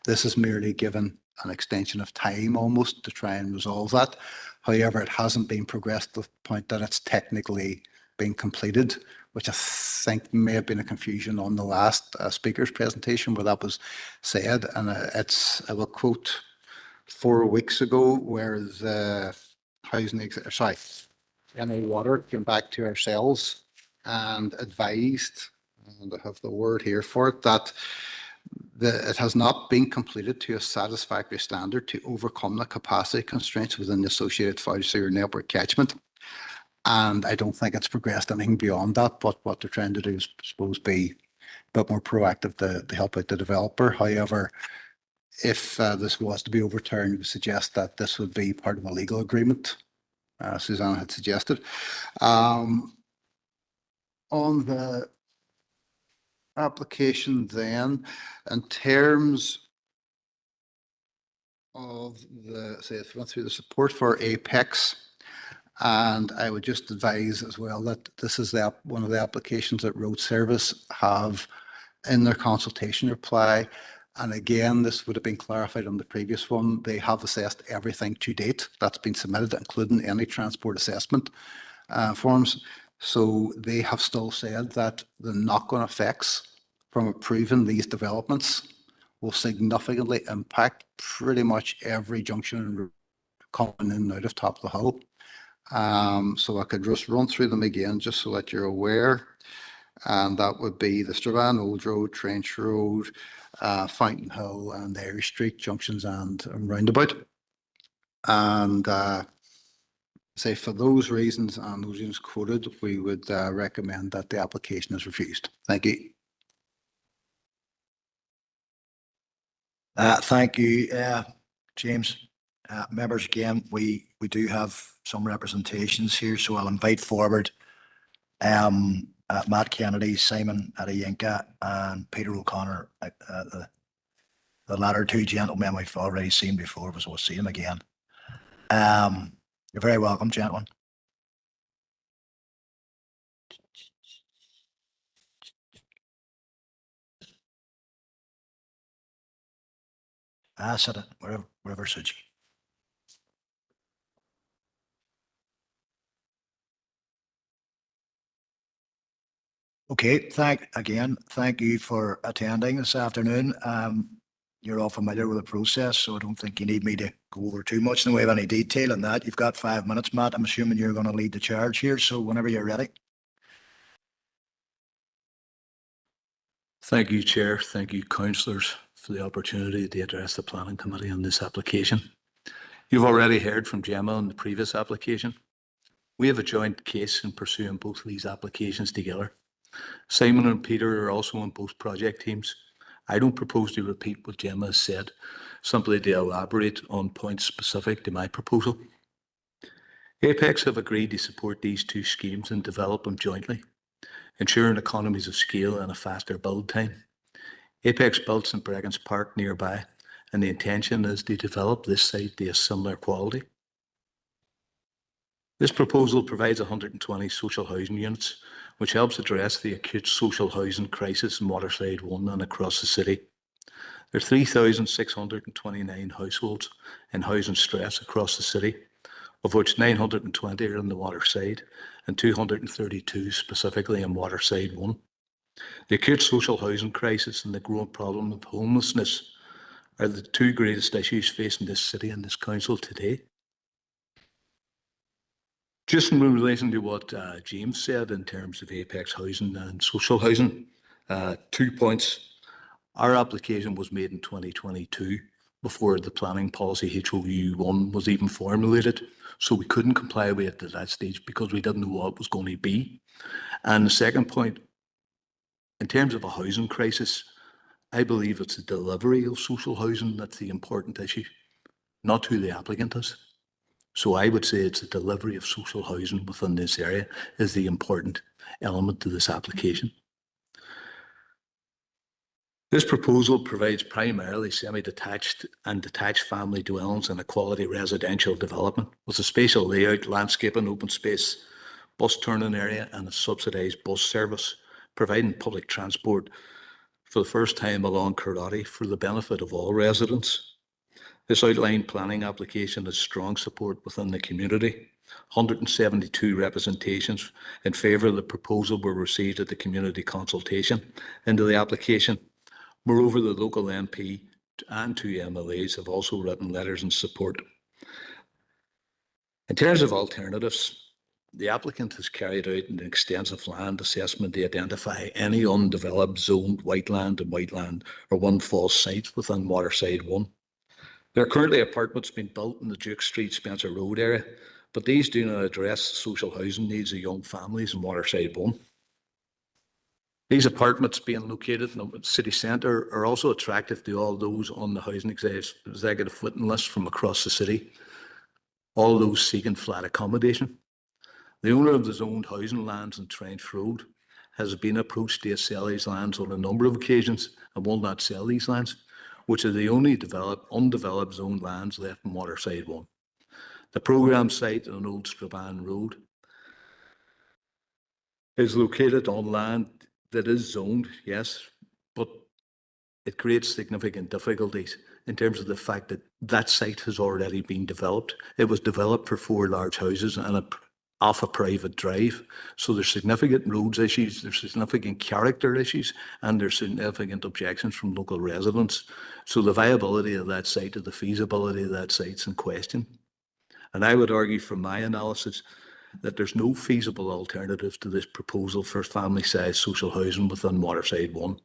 This is merely given an extension of time almost to try and resolve that. However, it hasn't been progressed to the point that it's technically been completed, which I think may have been a confusion on the last speaker's presentation where that was said. And I will quote 4 weeks ago where the NA Water came back to ourselves and advised, and I have the word here for it, that It has not been completed to a satisfactory standard to overcome the capacity constraints within the associated fire sewer network catchment. And I don't think it's progressed anything beyond that, but what they're trying to do is, I suppose, be a bit more proactive to help out the developer. However, if this was to be overturned, we suggest that this would be part of a legal agreement, Suzanne had suggested. On the application then, in terms of the, say, it's run through the support for Apex, and I would just advise as well that this is one of the applications that Road Service have in their consultation reply. And again, this would have been clarified on the previous one. They have assessed everything to date that's been submitted, including any transport assessment forms. So they have still said that the knock-on effects from approving these developments will significantly impact pretty much every junction coming in and out of Top of the Hill. So I could just run through them again just so that you're aware. And that would be the Strabane Old Road, Trench Road, Fountain Hill and Irish Street junctions and roundabout. And say for those reasons and those reasons quoted, we would recommend that the application is refused. Thank you. Thank you, James. Members, again, we do have some representations here, so I'll invite forward Matt Kennedy, Simon Adeyinka, and Peter O'Connor. The latter two gentlemen we've already seen before, but we'll see them again. You're very welcome, gentlemen. Sit it, wherever suits you. Okay, thank you for attending this afternoon. You're all familiar with the process, so I don't think you need me to go over too much in the way of any detail on that. You've got 5 minutes, Matt. I'm assuming you're going to lead the charge here, so whenever you're ready. Thank you, Chair. Thank you, councillors, for the opportunity to address the Planning Committee on this application. You've already heard from Gemma on the previous application. We have a joint case in pursuing both of these applications together. Simon and Peter are also on both project teams. I don't propose to repeat what Gemma has said, simply to elaborate on points specific to my proposal. Apex have agreed to support these two schemes and develop them jointly, ensuring economies of scale and a faster build time. Apex built St Breggan's Park nearby, and the intention is to develop this site to a similar quality. This proposal provides 120 social housing units, which helps address the acute social housing crisis in Waterside 1 and across the city. There are 3,629 households in housing stress across the city, of which 920 are in the Waterside and 232 specifically in Waterside 1. The acute social housing crisis and the growing problem of homelessness are the two greatest issues facing this city and this council today. Just in relation to what James said in terms of Apex housing and social housing, 2 points. Our application was made in 2022 before the planning policy HOU 1 was even formulated. So we couldn't comply with it at that stage because we didn't know what it was going to be. And the second point, in terms of a housing crisis, I believe it's the delivery of social housing that's the important issue, not who the applicant is. So I would say it's the delivery of social housing within this area is the important element to this application. This proposal provides primarily semi-detached and detached family dwellings and a quality residential development with a spatial layout, landscaping, open space, bus turning area and a subsidised bus service, providing public transport for the first time along Currati for the benefit of all residents. This outlined planning application has strong support within the community. 172 representations in favour of the proposal were received at the community consultation into the application. Moreover, the local MP and 2 MLAs have also written letters in support. In terms of alternatives, The applicant has carried out an extensive land assessment to identify any undeveloped zoned whiteland and whiteland or one false site within Waterside 1. There are currently apartments being built in the Duke Street Spencer Road area, but these do not address the social housing needs of young families in Waterside 1. These apartments being located in the city centre are also attractive to all those on the housing executive waiting list from across the city, all those seeking flat accommodation. The owner of the zoned housing lands in Trench Road has been approached to sell these lands on a number of occasions and will not sell these lands, which are the only undeveloped zoned lands left in Waterside 1. The programme site on Old Strabane Road is located on land that is zoned, yes, but it creates significant difficulties in terms of the fact that that site has already been developed. It was developed for 4 large houses and off a private drive. So there's significant roads issues, there's significant character issues, and there's significant objections from local residents. So the viability of that site or the feasibility of that site's in question. And I would argue from my analysis that there's no feasible alternative to this proposal for family-sized social housing within Waterside 1.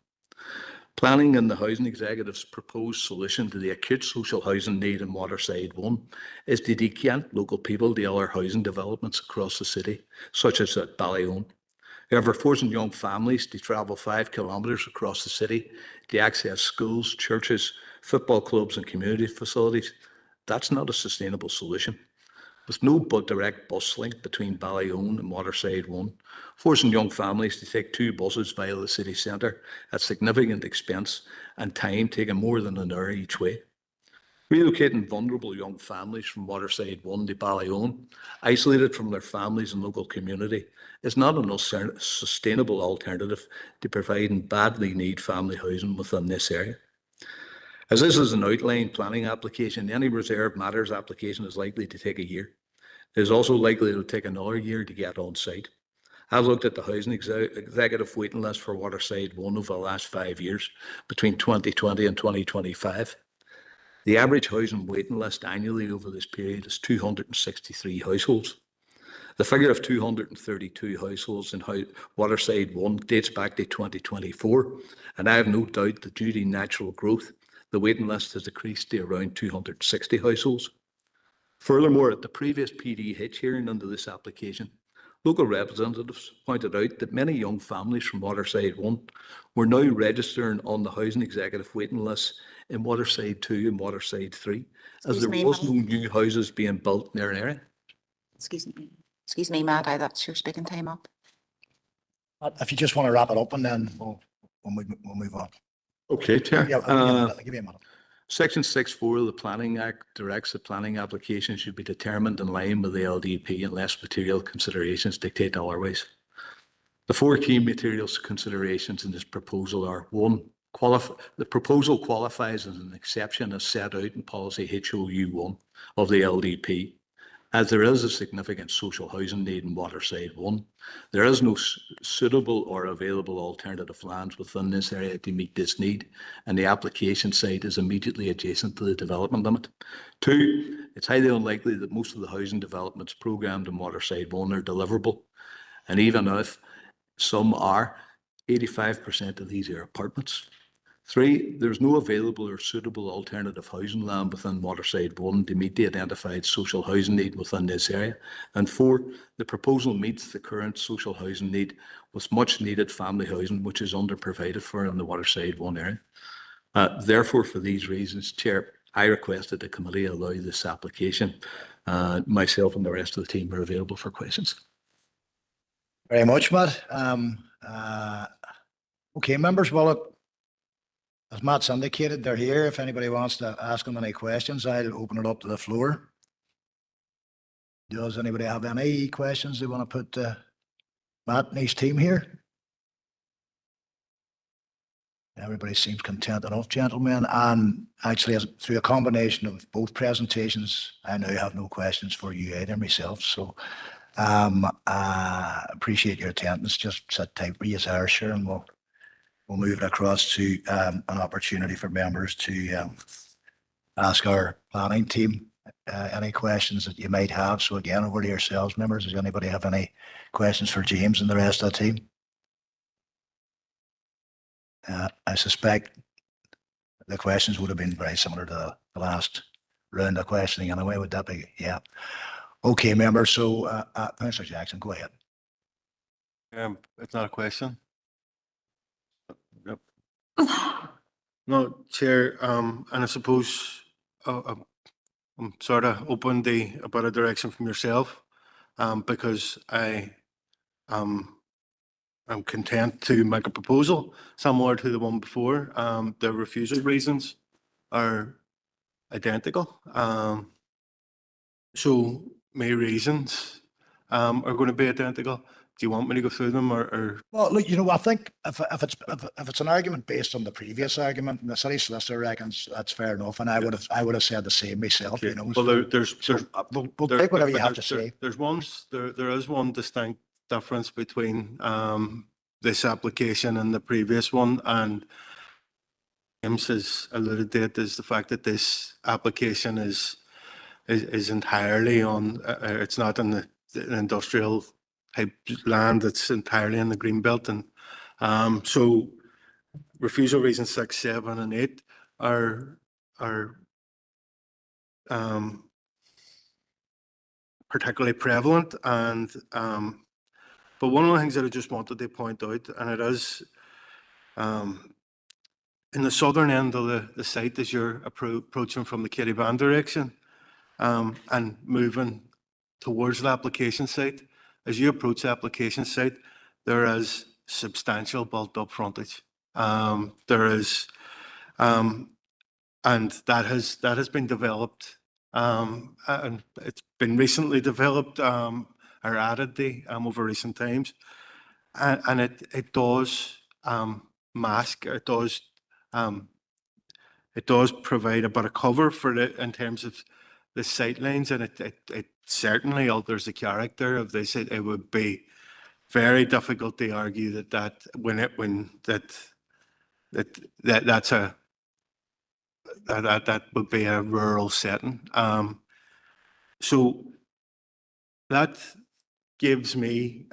Planning and the Housing Executive's proposed solution to the acute social housing need in Waterside 1 is to decant local people to other housing developments across the city, such as at Ballyone. However, forcing young families to travel 5 kilometres across the city to access schools, churches, football clubs and community facilities, that's not a sustainable solution. With no direct bus link between Ballyone and Waterside 1, forcing young families to take 2 buses via the city centre at significant expense and time, taking more than an hour each way. Relocating vulnerable young families from Waterside 1 to Ballyone, isolated from their families and local community, is not a sustainable alternative to providing badly needed family housing within this area. As this is an outline planning application, any reserved matters application is likely to take a year. It is also likely to take another year to get on site. I've looked at the housing executive waiting list for Waterside 1 over the last 5 years, between 2020 and 2025. The average housing waiting list annually over this period is 263 households. The figure of 232 households in Waterside 1 dates back to 2024, and I have no doubt that due to natural growth, the waiting list has decreased to around 260 households. Furthermore, at the previous PDH hearing under this application, local representatives pointed out that many young families from Waterside 1 were now registering on the housing executive waiting list in Waterside 2 and Waterside 3, as there was no new houses being built in their area. Excuse me, Matt, that's your speaking time up. If you just want to wrap it up and then we'll move on. Okay, Chair. Yeah, I'll give you a minute. Section 6.4 of the Planning Act directs that planning applications should be determined in line with the LDP unless material considerations dictate otherwise. The 4 key materials considerations in this proposal are: 1, the proposal qualifies as an exception as set out in policy HOU 1 of the LDP. As there is a significant social housing need in Waterside 1, there is no suitable or available alternative lands within this area to meet this need, and the application site is immediately adjacent to the development limit. 2, it's highly unlikely that most of the housing developments programmed in Waterside 1 are deliverable, and even if some are, 85% of these are apartments. 3, there's no available or suitable alternative housing land within Waterside 1 to meet the identified social housing need within this area. And 4, the proposal meets the current social housing need with much needed family housing, which is underprovided for in the Waterside 1 area. Therefore, for these reasons, Chair, I request that the committee allow this application. Myself and the rest of the team are available for questions. Very much, Matt. Okay, members, well, as Matt's indicated, they're here. If anybody wants to ask them any questions, I'll open it up to the floor. Does anybody have any questions they want to put to Matt and his team here? Everybody seems content enough, gentlemen. And actually, through a combination of both presentations, I now have no questions for you either myself. So appreciate your attendance. Just sit tight with you, sure, and we'll move it across to an opportunity for members to ask our planning team any questions that you might have. So again, over to yourselves, members. Does anybody have any questions for James and the rest of the team? I suspect the questions would have been very similar to the last round of questioning anyway. Would that be? Yeah. Okay, members. So, Councillor Jackson, go ahead. It's not a question. Yep. No, Chair, and I suppose I'm sort of open to a bit of direction from yourself, because I'm content to make a proposal similar to the one before. The refusal reasons are identical. So my reasons are going to be identical. Do you want me to go through them or? Well, look, you know, I think if it's an argument based on the previous argument, and the city solicitor reckons that's fair enough, and I would have said the same myself. Okay. You know, Well, we'll take whatever you have to say. There is one distinct difference between this application and the previous one, and James has alluded to it, is the fact that this application is entirely on. It's not in the industrial type land. It's entirely in the green belt, and so refusal reasons 6, 7, and 8 are particularly prevalent. And but one of the things that I just wanted to point out, and it is in the southern end of the site as you're approaching from the Kittyban direction, and moving towards the application site. As you approach the application site, there is substantial built-up frontage. There is, and that has been developed, and it's been recently developed or added to over recent times, and it does mask. It does provide a bit of cover for it in terms of the sightlines, and it certainly alters the character of this. It would be very difficult to argue that would be a rural setting. So that gives me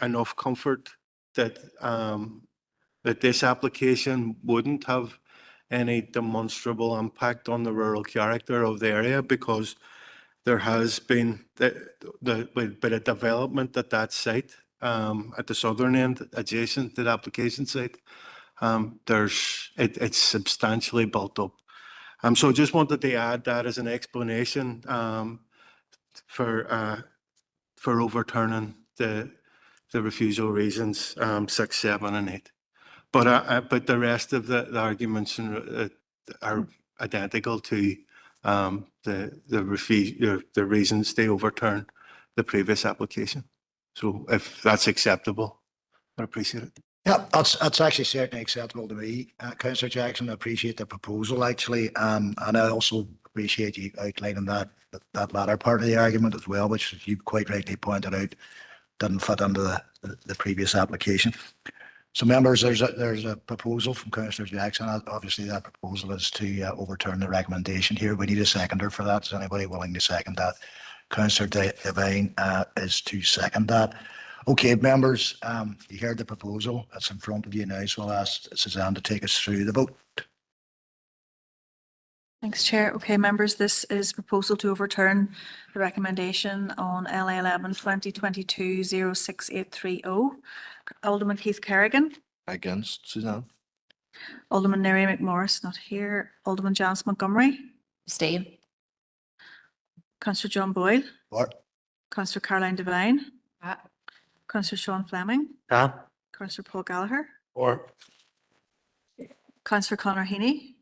enough comfort that that this application wouldn't have any demonstrable impact on the rural character of the area, because there has been the bit of development at that site, at the southern end, adjacent to the application site. It's substantially built up. So I just wanted to add that as an explanation for overturning the refusal reasons 6, 7, and 8. But the rest of the arguments are identical to the reasons they overturn the previous application. So if that's acceptable, I'd appreciate it. Yeah, that's actually certainly acceptable to me, Councillor Jackson. I appreciate the proposal actually, and I also appreciate you outlining that latter part of the argument as well, which you quite rightly pointed out didn't fit into the previous application. So members, there's a proposal from Councillor Jackson. Obviously, that proposal is to overturn the recommendation here. We need a seconder for that. Is anybody willing to second that? Councillor Devine is to second that. Okay, members, you heard the proposal. That's in front of you now. So I'll ask Suzanne to take us through the vote. Thanks, Chair. Okay, members, this is proposal to overturn the recommendation on LA 11 2022 06830. Alderman Keith Kerrigan. Against, Suzanne. Alderman Neri McMorris, not here. Alderman Janice Montgomery. Stay. Councillor John Boyle. For. Councillor Caroline Devine. Councillor Sean Fleming. Councillor Paul Gallagher. Or. Councillor Conor Heaney.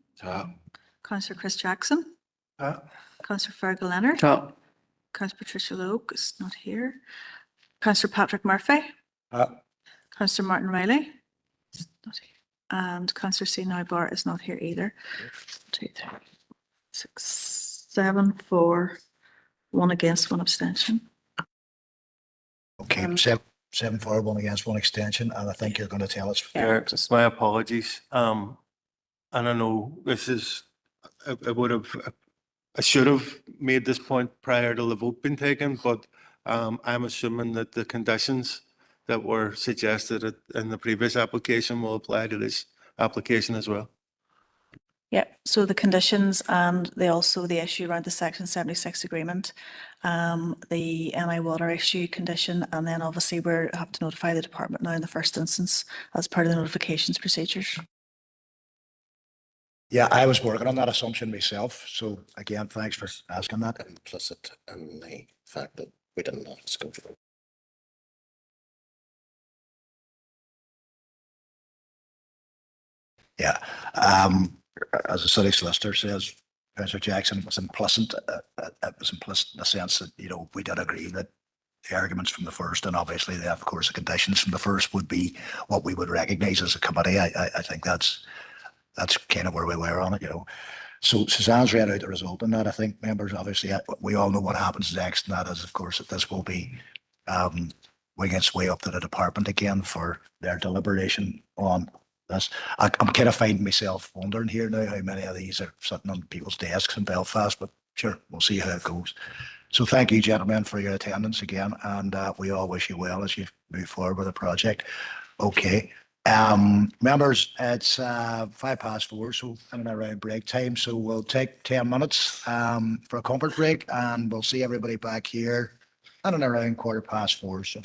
Councillor Chris Jackson. Councillor Fergal Leonard. Councillor Patricia Logue is not here. Councillor Patrick Murphy. Councillor Martin Riley. Not here. And Councillor C. Bar is not here either. 2, 3, 6, 7, 4, 1 against, 1 abstention. Okay, 7 for, 1 against, 1 extension, and I think you're going to tell us. Yeah, my apologies. And I know this is, I would have I should have made this point prior to the vote being taken, but I'm assuming that the conditions that were suggested in the previous application will apply to this application as well. Yeah, so the conditions and the issue around the Section 76 agreement, the NI water issue condition, and then obviously we have to notify the department now in the first instance as part of the notifications procedures. Yeah, I was working on that assumption myself. So again, thanks for asking that. Implicit in the fact that we didn't know it's going through. Yeah. As the city solicitor says, Professor Jackson, it was implicit. It was implicit in the sense that, you know, we did agree that the arguments from the first, and obviously, of course, the conditions from the first would be what we would recognise as a committee. I think that's kind of where we were on it, you know. So Suzanne's read out the result in that. I think members, obviously, we all know what happens next, and that is, of course, that this will be wing its way up to the department again for their deliberation on this. I'm kind of finding myself wondering here now how many of these are sitting on people's desks in Belfast, but sure, we'll see how it goes. So thank you, gentlemen, for your attendance again, and we all wish you well as you move forward with the project. Okay. Members, it's 4:05, so in and around break time. So we'll take 10 minutes for a comfort break, and we'll see everybody back here in and around 4:15. So.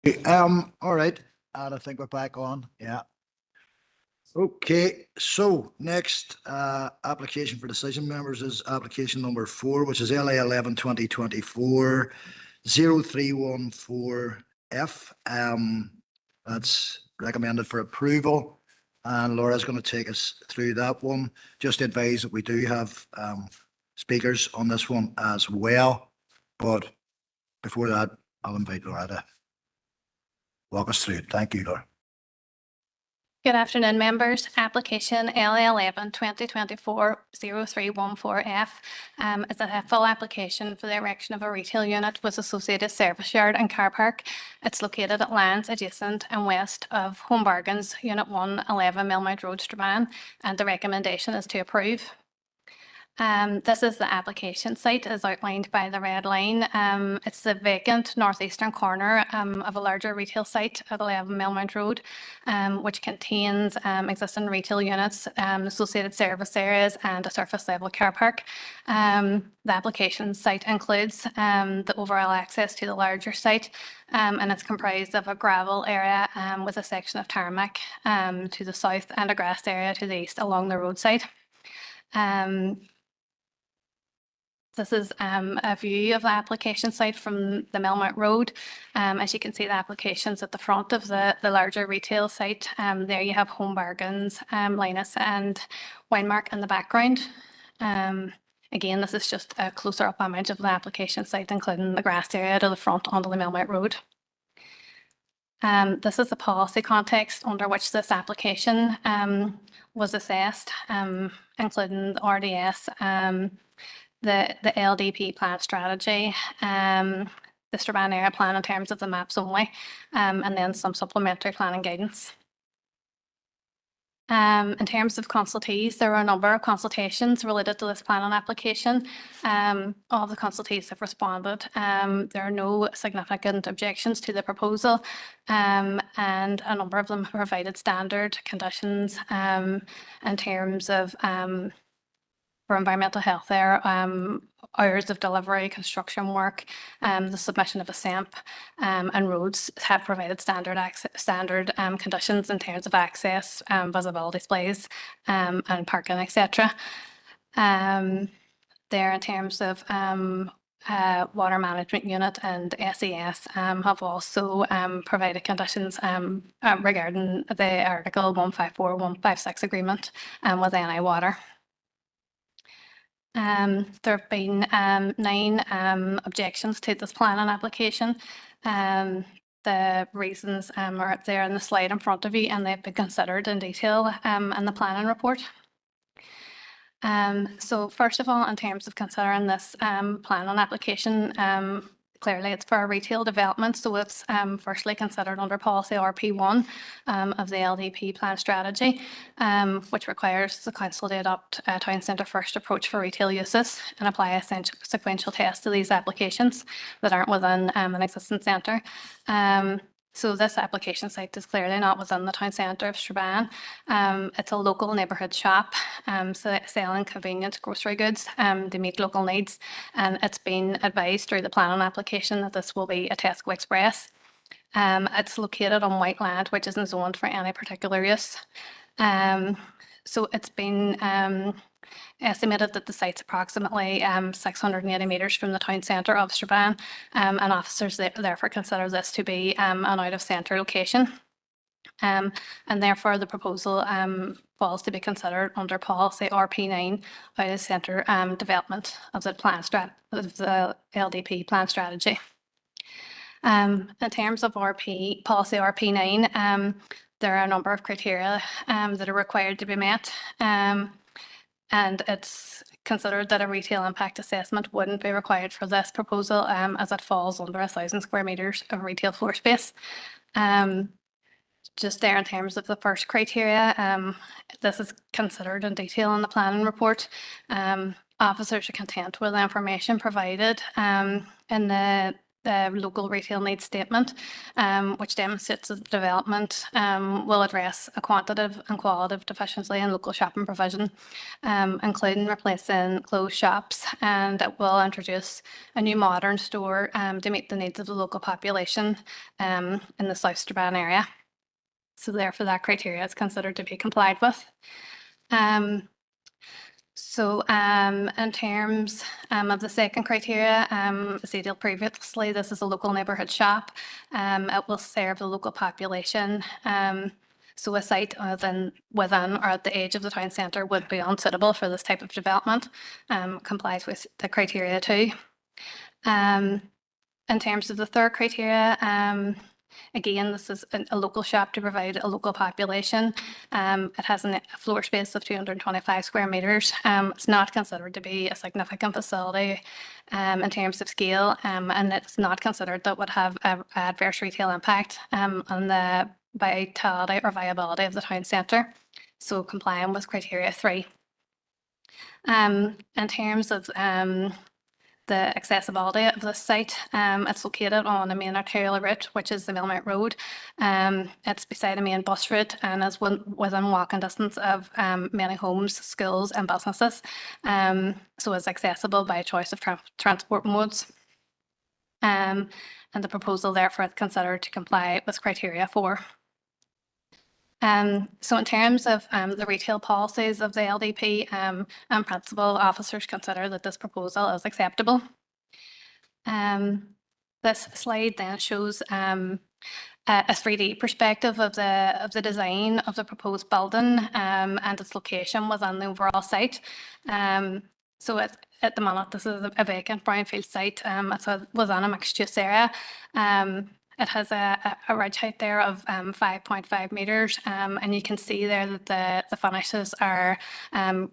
Okay, all right, and I think we're back on, yeah. Okay, so next application for decision members is application number 4, which is LA 11/2024 0314F. That's recommended for approval, and Laura's going to take us through that one. Just to advise that we do have speakers on this one as well, but before that, I'll invite Laura to walk us through it. Thank you, Laura. Good afternoon, members. Application LA 11/2024 0314F is a full application for the erection of a retail unit with associated service yard and car park. It's located at lands adjacent and west of Home Bargains, Unit 1, 11 Millmount Road, Strabane, and the recommendation is to approve. This is the application site as outlined by the red line. It's the vacant northeastern corner of a larger retail site at 11 Millmount Road, which contains existing retail units, associated service areas, and a surface level car park. The application site includes the overall access to the larger site, and it's comprised of a gravel area with a section of tarmac to the south and a grass area to the east along the roadside. This is a view of the application site from the Millmount Road. As you can see, the application's at the front of the larger retail site. There you have Home Bargains, Linus and Winemark in the background. Again, this is just a closer up image of the application site, including the grass area to the front onto the Millmount Road. This is the policy context under which this application was assessed, including the RDS, the LDP plan strategy, the Strabane area plan in terms of the maps only, and then some supplementary planning guidance. In terms of consultees, there are a number of consultations related to this planning application. All the consultees have responded. There are no significant objections to the proposal, and a number of them have provided standard conditions in terms of for environmental health there, hours of delivery, construction work, the submission of a SEMP, and roads have provided standard conditions in terms of access, visibility displays, and parking, etc. There in terms of water management unit and SES have also provided conditions regarding the Article 154-156 agreement with NI Water. There have been 9 objections to this planning application. The reasons are up there on the slide in front of you, and they've been considered in detail in the planning report. So first of all, in terms of considering this planning application, clearly it's for a retail development, so it's firstly considered under policy RP1 of the LDP plan strategy, which requires the council to adopt a town centre first approach for retail uses and apply a sequential test to these applications that aren't within an existing centre. So this application site is clearly not within the town centre of Strabane. It's a local neighbourhood shop, so selling convenient grocery goods to meet local needs. And it's been advised through the planning application that this will be a Tesco Express. It's located on white land, which isn't zoned for any particular use. So it's been estimated that the site's approximately 680 metres from the town centre of Strabane, and officers therefore consider this to be an out-of-centre location. And therefore the proposal falls to be considered under policy RP9 out-of-centre development of the LDP plan strategy. In terms of policy RP9, there are a number of criteria that are required to be met. And it's considered that a retail impact assessment wouldn't be required for this proposal as it falls under 1,000 square metres of retail floor space. Just there in terms of the first criteria, this is considered in detail in the planning report. Officers are content with the information provided in the local retail needs statement, which demonstrates that the development will address a quantitative and qualitative deficiency in local shopping provision, including replacing closed shops, and it will introduce a new modern store to meet the needs of the local population in the South Strabane area. So therefore that criteria is considered to be complied with. In terms of the second criteria, as detailed previously, this is a local neighbourhood shop. It will serve the local population. So a site within or at the edge of the town centre would be unsuitable for this type of development, complies with the criteria too. In terms of the third criteria, again, this is a local shop to provide a local population. It has a floor space of 225 square metres. It's not considered to be a significant facility in terms of scale, and it's not considered that would have an adverse retail impact on the vitality or viability of the town centre. So complying with criteria 3. In terms of the accessibility of the site, it's located on a main arterial route, which is the Millmount Road. It's beside a main bus route and is within walking distance of many homes, schools and businesses. So it's accessible by a choice of transport modes. And the proposal therefore is considered to comply with criteria 4. So in terms of the retail policies of the LDP, and principal officers consider that this proposal is acceptable. This slide then shows a 3D perspective of the design of the proposed building and its location within the overall site. So at the moment, this is a vacant brownfield site. It's within a mixed-use area. It has a ridge height there of 5.5 metres, and you can see there that the finishes are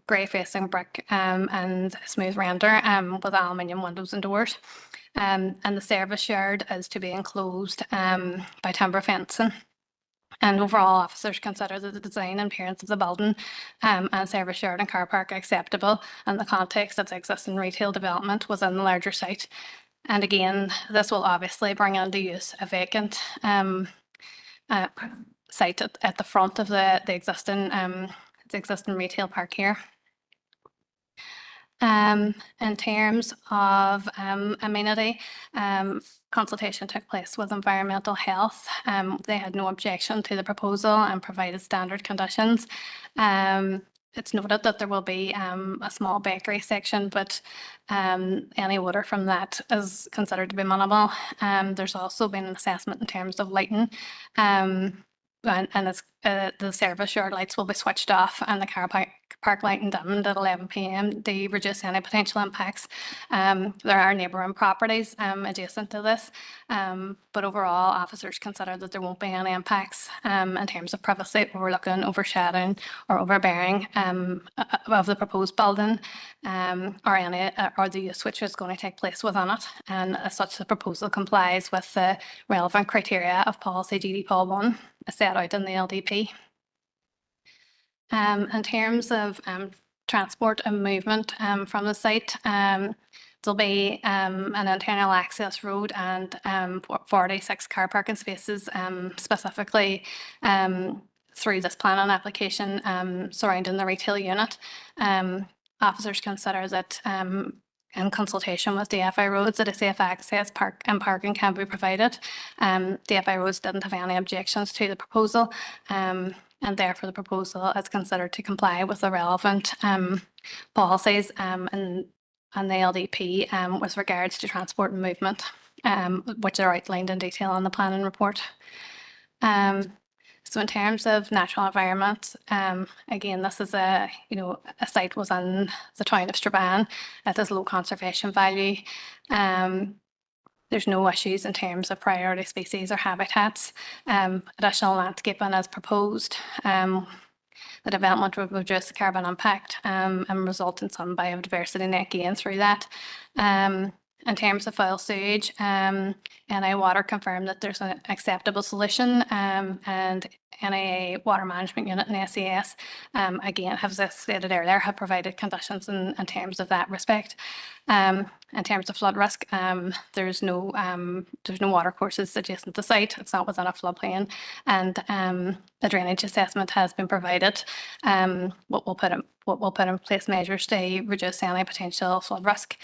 grey facing brick and smooth render with aluminium windows and doors. And the service yard is to be enclosed by timber fencing. And overall, officers consider that the design and appearance of the building and service yard and car park are acceptable in the context of the existing retail development within the larger site. And again, this will obviously bring into use a vacant site at the front of the existing retail park here. In terms of amenity, consultation took place with environmental health. They had no objection to the proposal and provided standard conditions. It's noted that there will be a small bakery section, but any water from that is considered to be minimal. There's also been an assessment in terms of lighting, and it's, the service yard lights will be switched off and the car park lighting dimmed at 11 p.m. to reduce any potential impacts. There are neighbouring properties adjacent to this, but overall officers consider that there won't be any impacts in terms of privacy, overlooking, overshadowing or overbearing of the proposed building or the use which is going to take place within it. And as such, the proposal complies with the relevant criteria of policy GD-Pol 1 set out in the LDP. In terms of transport and movement from the site, there'll be an internal access road and 46 car parking spaces specifically through this planning application surrounding the retail unit. Officers consider that in consultation with DFI Roads that a safe access and parking can be provided. DFI Roads didn't have any objections to the proposal, and therefore the proposal is considered to comply with the relevant policies and the LDP with regards to transport and movement, which are outlined in detail on the planning report. So in terms of natural environment, again, this is a site within the town of Strabane. It has low conservation value. There's no issues in terms of priority species or habitats. Additional landscaping as proposed. The development will reduce the carbon impact and result in some biodiversity net gain through that. In terms of foul sewage, NI Water confirmed that there's an acceptable solution, and NIA Water Management Unit and SAS, again, as I stated earlier, have provided conditions in terms of that respect. In terms of flood risk, there's no water courses adjacent to the site. It's not within a floodplain, and a drainage assessment has been provided. What we'll put in place measures to reduce any potential flood risk,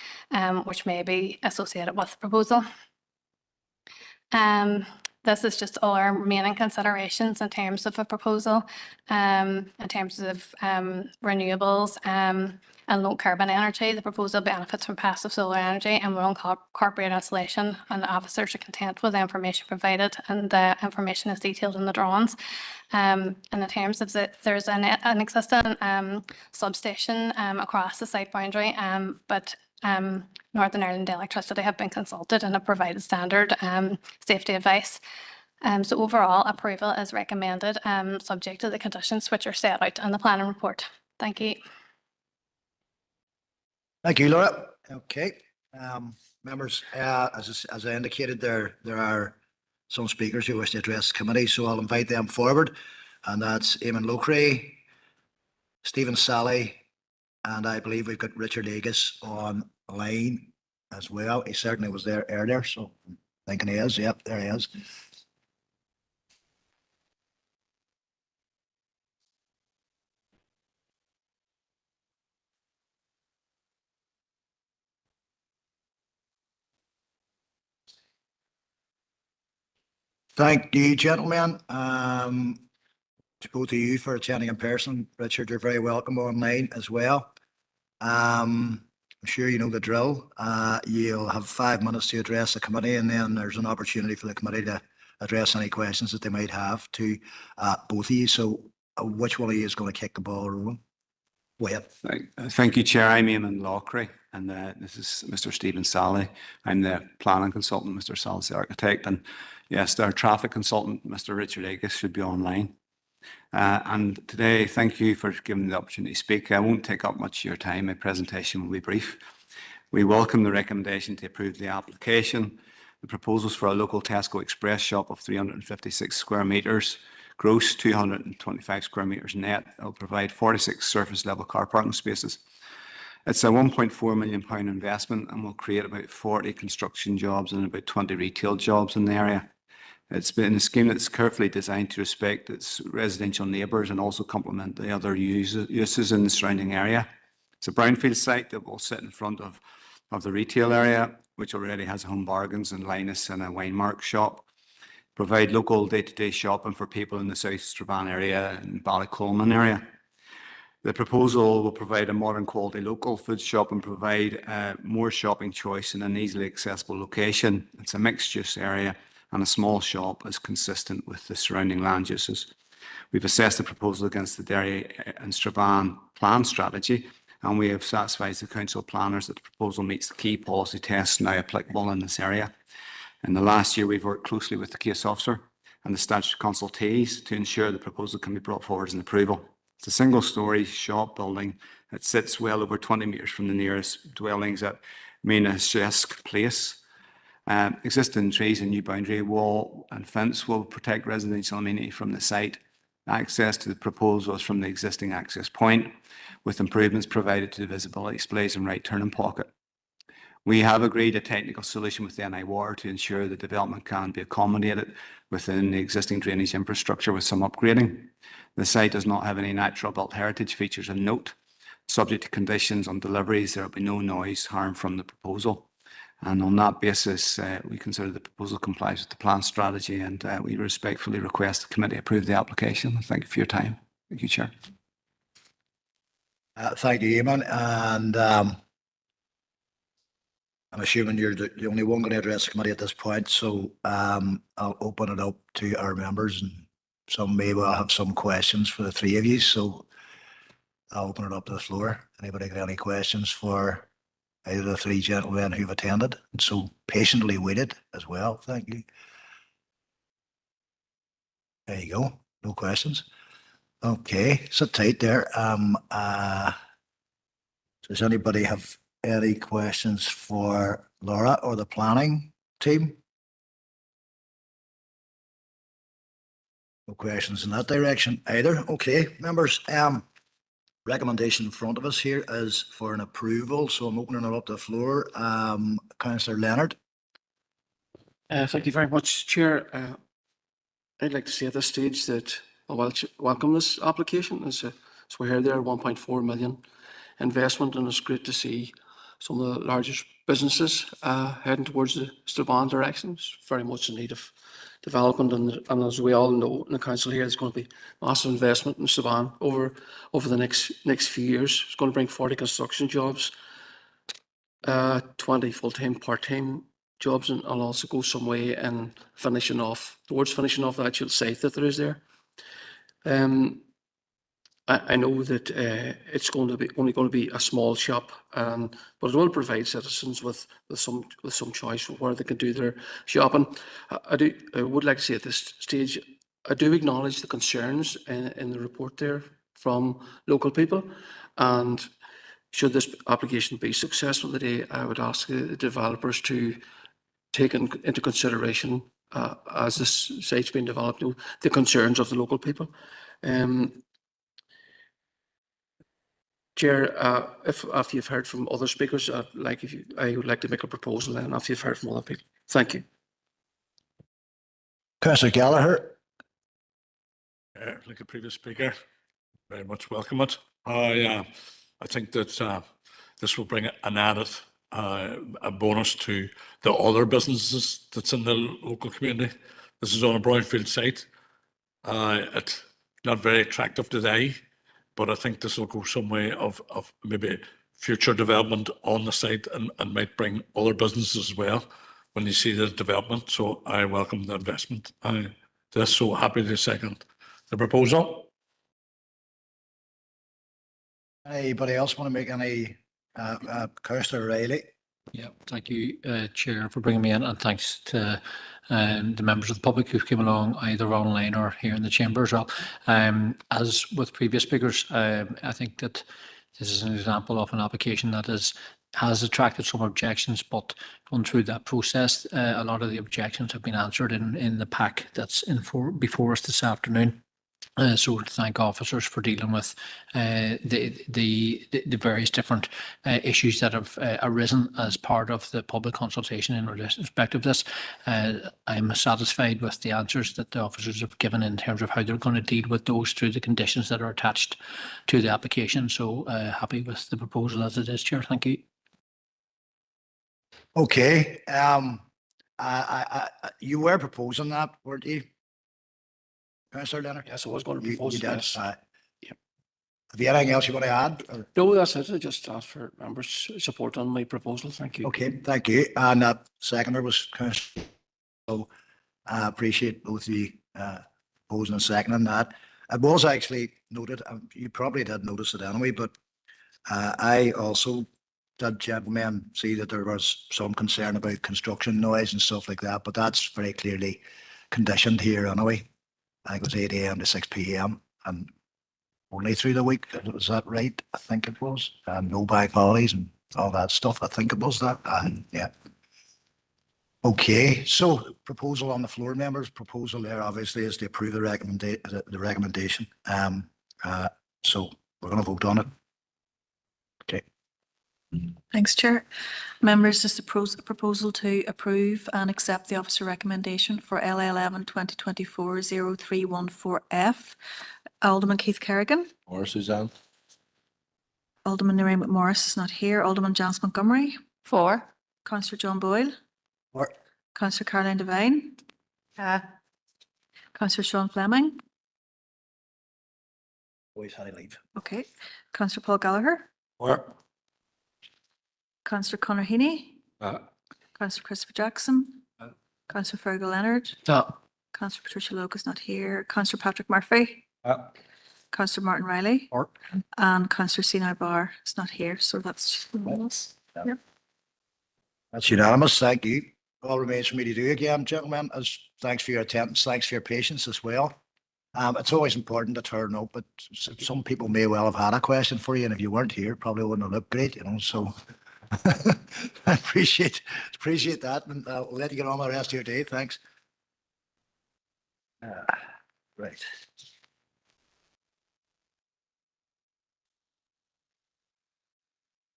which may be associated with the proposal. This is just all our remaining considerations in terms of a proposal, in terms of renewables and low carbon energy. The proposal benefits from passive solar energy and will incorporate installation, and the officers are content with the information provided, and the information is detailed in the drawings. And in terms of there's an existing substation across the site boundary, but Northern Ireland Electricity have been consulted and have provided standard safety advice. So overall, approval is recommended, subject to the conditions which are set out in the planning report. Thank you. Thank you, Laura. Okay, members, as I indicated, there are some speakers who wish to address the committee, so I'll invite them forward, and that's Eamon Lockery, Stephen Sally, and I believe we've got Richard Agus online as well. He certainly was there earlier, so I'm thinking he is. Yep, there he is. Thank you, gentlemen. To both of you for attending in person. Richard, you're very welcome online as well. I'm sure you know the drill. You'll have 5 minutes to address the committee, and then there's an opportunity for the committee to address any questions that they might have to both of you. So which one of you is going to kick the ball rolling? Go ahead. Thank you, Chair. I'm Eamon Lockery, and this is Mr. Stephen Sally. I'm the planning consultant, Mr. Sal's the architect, and yes, our traffic consultant, Mr. Richard Agus, should be online. And today, thank you for giving me the opportunity to speak. I won't take up much of your time. My presentation will be brief. We welcome the recommendation to approve the application. The proposals for a local Tesco Express shop of 356 square metres, gross 225 square metres net. It will provide 46 surface level car parking spaces. It's a £1.4 million investment and will create about 40 construction jobs and about 20 retail jobs in the area. It's been a scheme that's carefully designed to respect its residential neighbours and also complement the other uses in the surrounding area. It's a brownfield site that will sit in front of the retail area, which already has Home Bargains and Linus and a Winemark shop. Provide local day-to-day shopping for people in the South Strabane area and Ballycolman area. The proposal will provide a modern quality local food shop and provide more shopping choice in an easily accessible location. It's a mixed use area, and a small shop is consistent with the surrounding land uses. We've assessed the proposal against the Derry and Strabane plan strategy, and we have satisfied the council planners that the proposal meets the key policy tests now applicable in this area. In the last year, we've worked closely with the case officer and the statutory consultees to ensure the proposal can be brought forward as an approval. It's a single-storey shop building that sits well over 20 metres from the nearest dwellings at Menashesk Place. Existing trees and new boundary wall and fence will protect residential amenity from the site. Access to the proposal is from the existing access point, with improvements provided to the visibility displays and right turning pocket. We have agreed a technical solution with the NI Water to ensure the development can be accommodated within the existing drainage infrastructure with some upgrading. The site does not have any natural built heritage features of note. Subject to conditions on deliveries, there will be no noise harm from the proposal. And on that basis, we consider the proposal complies with the plan strategy, and we respectfully request the committee approve the application. Thank you for your time. Thank you, Chair. Thank you, Eamon. And I'm assuming you're the only one going to address the committee at this point, so I'll open it up to our members, and some may well have some questions for the three of you, so I'll open it up to the floor. Anybody got any questions for either of the three gentlemen who've attended and so patiently waited as well? Thank you. There you go. No questions. Okay, sit tight there. Does anybody have any questions for Laura or the planning team? No questions in that direction either. Okay, members. recommendation in front of us here is for an approval, so I'm opening it up to the floor. Councillor Leonard. Thank you very much, Chair. I'd like to say at this stage that I welcome this application. As we heard there, 1.4 million investment, and it's great to see some of the largest businesses heading towards the Strabane direction. It's very much in need of development, and as we all know in the council here, there's going to be massive investment in Strabane over the next few years. It's going to bring 40 construction jobs, 20 full-time, part-time jobs, and I'll also go some way in finishing off the actual site that there is there. I know that it's only going to be a small shop, but it will provide citizens with some choice of where they can do their shopping. I would like to say at this stage, I do acknowledge the concerns in the report there from local people, and should this application be successful today, I would ask the developers to take into consideration as this site's being developed, the concerns of the local people. Chair, if after you've heard from other speakers, I would like to make a proposal then after you've heard from other people. Thank you. Councillor Gallagher. Like a previous speaker, very much welcome it. I think that this will bring an added a bonus to the other businesses that's in the local community. This is on a brownfield site. It's not very attractive today, but I think this will go some way of maybe future development on the site and might bring other businesses as well when you see the development. So I welcome the investment. I'm just so happy to second the proposal. Anybody else want to make any? Councillor Riley. Yeah, thank you, Chair, for bringing me in, and thanks to the members of the public who came along either online or here in the chamber as well. As with previous speakers, I think that this is an example of an application that has attracted some objections, but going through that process, a lot of the objections have been answered in the pack that's before us this afternoon. So to thank officers for dealing with the various different issues that have arisen as part of the public consultation in respect of this. I'm satisfied with the answers that the officers have given in terms of how they're going to deal with those through the conditions that are attached to the application. So happy with the proposal as it is, Chair. Thank you. Okay. You were proposing that, weren't you? Councillor Leonard? Yes, I was going to propose this. Have you anything else you want to add? Or? No, that's it. I just asked for members' support on my proposal. Thank you. Okay, thank you. And that seconder was Councillor. So I appreciate both of you proposing and seconding that. It was actually noted, you probably did notice it anyway, but I also did, gentlemen, see that there was some concern about construction noise and stuff like that, but that's very clearly conditioned here anyway. I think it was 8 AM to 6 PM and only through the week. Was that right? I think it was. And no bank holidays and all that stuff. I think it was that. Yeah. Okay. So proposal on the floor, members. Proposal there obviously is to approve the recommendation. So we're going to vote on it. Okay. Thanks, Chair. Members, this is a proposal to approve and accept the officer recommendation for LA11 2024-0314F. Alderman Keith Kerrigan. Or Suzanne. Alderman Noreen McMorris is not here. Alderman Janice Montgomery. For. Councillor John Boyle. For. Councillor Caroline Devine. Councillor Sean Fleming. Always had to leave. Okay. Councillor Paul Gallagher. For. Councillor Conor Heaney. Councillor Christopher Jackson. Councillor Fergal Leonard. Councillor Patricia Loke is not here. Councillor Patrick Murphy. Councillor Martin Riley. And Councillor Sinai Barr is not here. So that's unanimous. Yep. That's unanimous. Thank you. All remains for me to do again, gentlemen, as thanks for your attendance, thanks for your patience as well. It's always important to turn up, but some people may well have had a question for you, and if you weren't here, probably wouldn't have looked great, you know, so I appreciate that, and we'll let you get on with the rest of your day. Thanks. Right.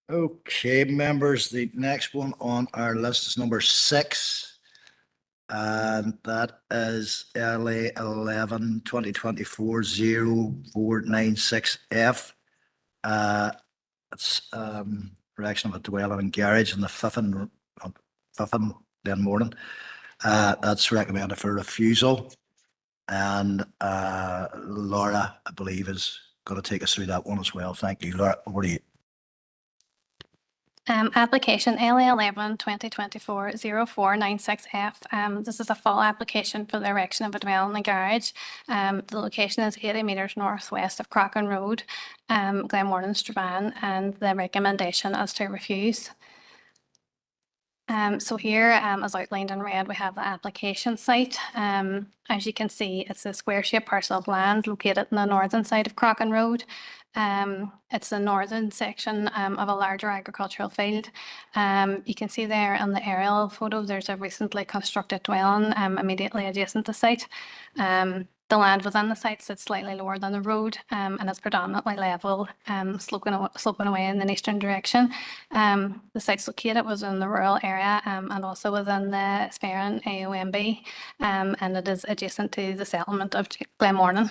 Okay, members, the next one on our list is number 6. And that is LA 11 2024 0496F. It's erection of a dwelling and garage in the Fiffin then morning. That's recommended for refusal. And Laura, I believe, is going to take us through that one as well. Thank you, Laura. Over to you. Application LA 11 2024 0496F. This is a full application for the erection of a dwelling and garage. The location is 80 metres northwest of Crockin Road, Glenmorton, Strabane, and the recommendation is to refuse. So here, as outlined in red, we have the application site. As you can see, it's a square-shaped parcel of land located on the northern side of Crockin Road. It's the northern section of a larger agricultural field. You can see there in the aerial photo, there's a recently constructed dwelling immediately adjacent to the site. The land within the site sits slightly lower than the road and is predominantly level, sloping away in the eastern direction. The site's located within the rural area and also within the Sperrin AOMB, and it is adjacent to the settlement of Glenmorton.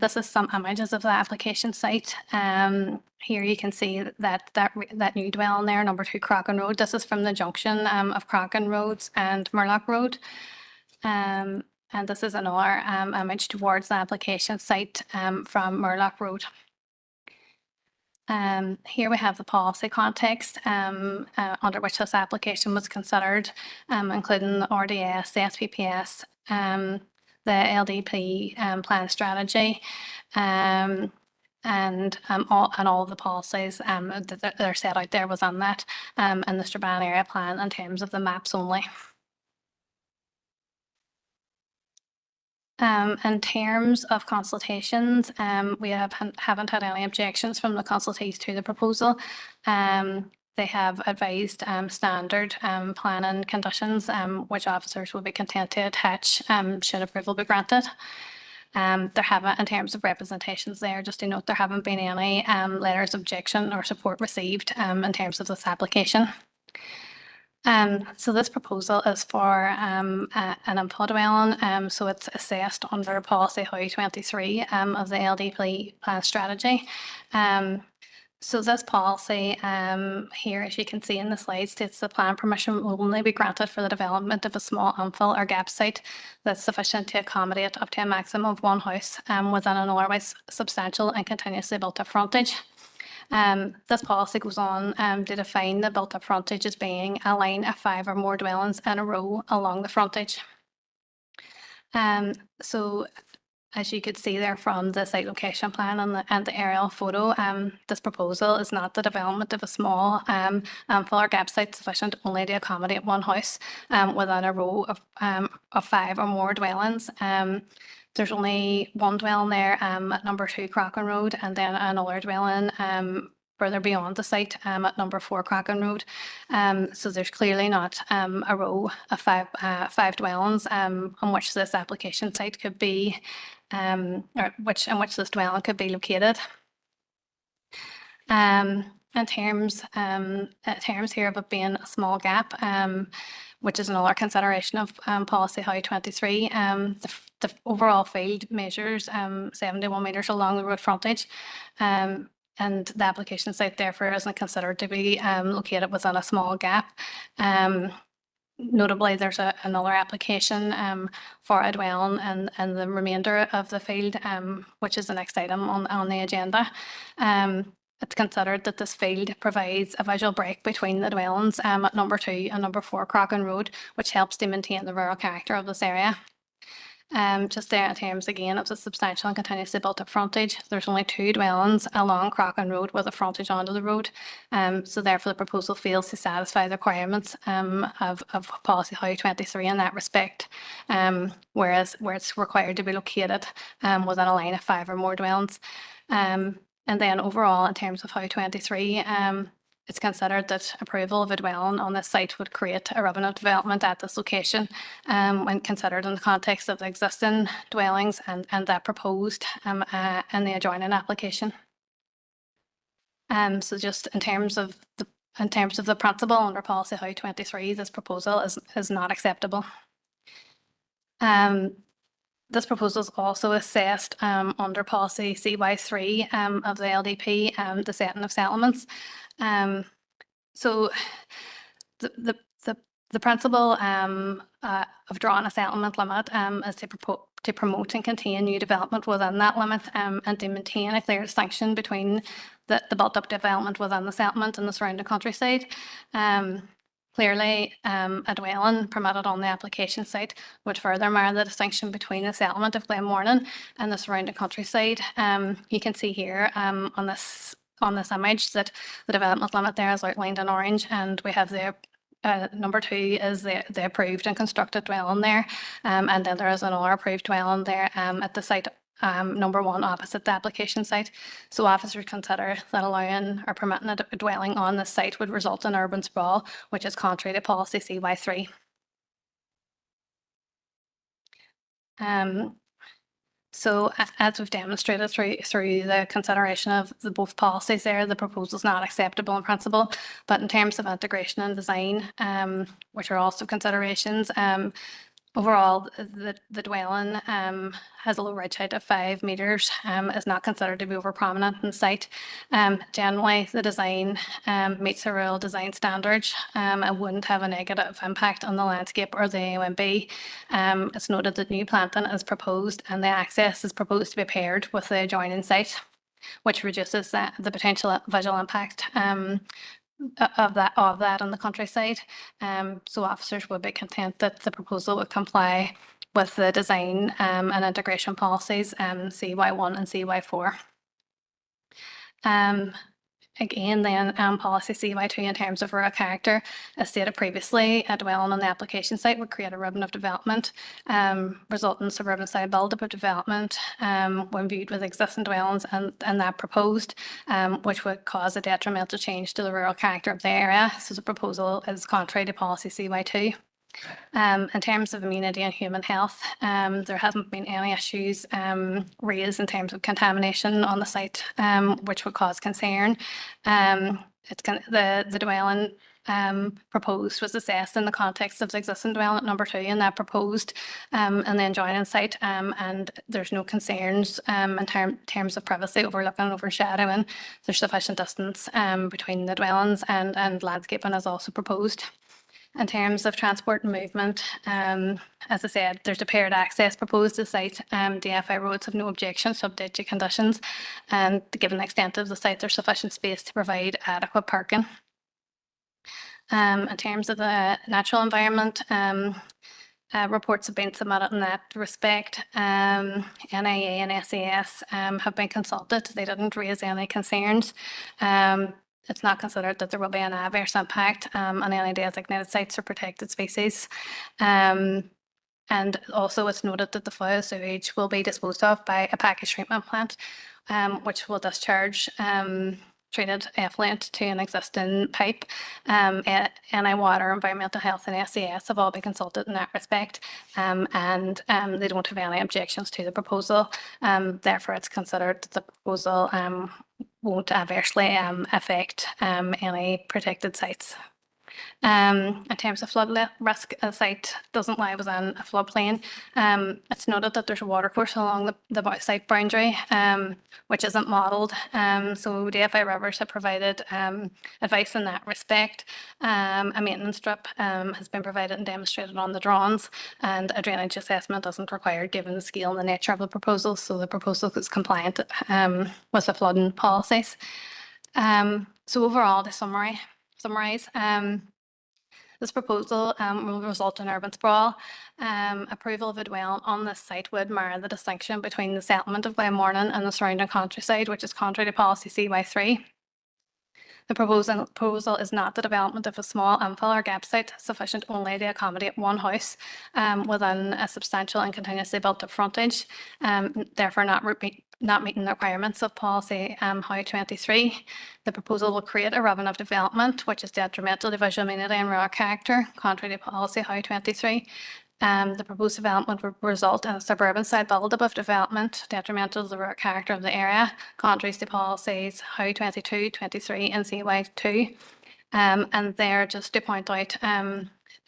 This is some images of the application site. Here you can see that new dwelling there, number 2 Crockin Road. This is from the junction of Crockin Roads and Murlock Road. And this is another image towards the application site from Murlock Road. Here we have the policy context under which this application was considered, including the RDS, the SPPS, the LDP plan strategy, and all of the policies that are set out there within that, and the Strabane area plan in terms of the maps only. In terms of consultations, we haven't had any objections from the consultees to the proposal. They have advised standard planning conditions, which officers will be content to attach should approval be granted. There haven't, in terms of representations there, just to note, there haven't been any letters of objection or support received in terms of this application. So this proposal is for an infill dwelling, so it's assessed under policy How 23 of the LDP plan strategy. So this policy here, as you can see in the slide, states the plan permission will only be granted for the development of a small infill or gap site that's sufficient to accommodate up to a maximum of 1 house within an otherwise substantial and continuously built up frontage. This policy goes on to define the built-up frontage as being a line of 5 or more dwellings in a row along the frontage. So as you could see there from the site location plan and the aerial photo, this proposal is not the development of a small infill or gap site sufficient only to accommodate 1 house within a row of 5 or more dwellings. There's only 1 dwelling there at number 2 Crockin Road, and then another dwelling further beyond the site at number 4 Crockin Road. So there's clearly not a row of 5 dwellings on which this application site could be, or in which this dwelling could be located. In terms here of it being a small gap, which is another consideration of policy How 23, the overall field measures 71 metres along the road frontage, and the application site therefore isn't considered to be located within a small gap. Notably, there's another application for a dwelling and the remainder of the field, which is the next item on the agenda. It's considered that this field provides a visual break between the dwellings at number 2 and number 4 Crockin Road, which helps to maintain the rural character of this area. Just there in terms again of the substantial and continuously built up frontage, there's only 2 dwellings along Crockin Road with a frontage onto the road. So therefore the proposal fails to satisfy the requirements of policy How 23 in that respect, whereas where it's required to be located within a line of 5 or more dwellings. And then overall, in terms of How 23, it's considered that approval of a dwelling on this site would create a revenue development at this location when considered in the context of the existing dwellings and that proposed in the adjoining application. So just in terms of the principle under policy How 23, this proposal is not acceptable. This proposal is also assessed under policy CY3 of the LDP, the setting of settlements. So the principle of drawing a settlement limit is to promote and contain new development within that limit and to maintain a clear distinction between the built-up development within the settlement and the surrounding countryside. Clearly, a dwelling permitted on the application site would further mar the distinction between the settlement of Glenmornan and the surrounding countryside. You can see here on this image that the development limit there is outlined in orange, and we have the number 2 is the approved and constructed dwelling there, and then there is another approved dwelling there at the site number 1 opposite the application site. So officers consider that allowing or permitting a dwelling on this site would result in urban sprawl, which is contrary to policy CY3. So as we've demonstrated through the consideration of both policies there, the proposal is not acceptable in principle, but in terms of integration and design, which are also considerations, overall, the dwelling has a low ridge height of 5 metres, is not considered to be over prominent in the site. Generally, the design meets the rural design standards and wouldn't have a negative impact on the landscape or the AONB. It's noted that new planting is proposed and the access is proposed to be paired with the adjoining site, which reduces the potential visual impact of that on the countryside. So officers would be content that the proposal would comply with the design and integration policies CY1 and CY4. Again, then policy CY2 in terms of rural character, as stated previously, a dwelling on the application site would create a ribbon of development, resulting in suburban style build-up of development when viewed with existing dwellings and that proposed, which would cause a detrimental change to the rural character of the area. So the proposal is contrary to policy CY2. In terms of immunity and human health, there hasn't been any issues raised in terms of contamination on the site, which would cause concern. The dwelling proposed was assessed in the context of the existing dwelling at number 2 and that proposed and then adjoining site, and there's no concerns in terms of privacy, overlooking, overshadowing. There's sufficient distance between the dwellings and landscaping is also proposed. In terms of transport and movement, as I said, there's a paired access proposed to the site. DFI roads have no objection subject to conditions, and given the extent of the site, there's sufficient space to provide adequate parking. In terms of the natural environment, reports have been submitted in that respect. NIA and SAS have been consulted. They didn't raise any concerns. It's not considered that there will be an adverse impact on any designated sites or protected species. And also it's noted that the flue sewage will be disposed of by a package treatment plant, which will discharge treated effluent to an existing pipe. NI Water, Environmental Health and SAS have all been consulted in that respect, and they don't have any objections to the proposal. Therefore, it's considered that the proposal won't adversely affect any protected sites. In terms of flood risk, a site doesn't lie within a floodplain. It's noted that there's a watercourse along the site boundary, which isn't modelled. So DFI Rivers have provided advice in that respect. A maintenance strip has been provided and demonstrated on the drawings, and a drainage assessment isn't required given the scale and the nature of the proposal. So the proposal is compliant with the flooding policies. So overall, to summarise, this proposal will result in urban sprawl. Approval of a dwelling on this site would mar the distinction between the settlement of Glenmornan and the surrounding countryside, which is contrary to policy CY3. The proposal is not the development of a small infill or gap site sufficient only to accommodate one house within a substantial and continuously built up frontage, therefore not meeting the requirements of policy How 23. The proposal will create a ribbon of development which is detrimental to visual amenity and rural character, contrary to policy How 23. The proposed development would result in a suburban side build-up development detrimental to the rural character of the area, contrary to policies How 22, 23 and CY2. And there, just to point out,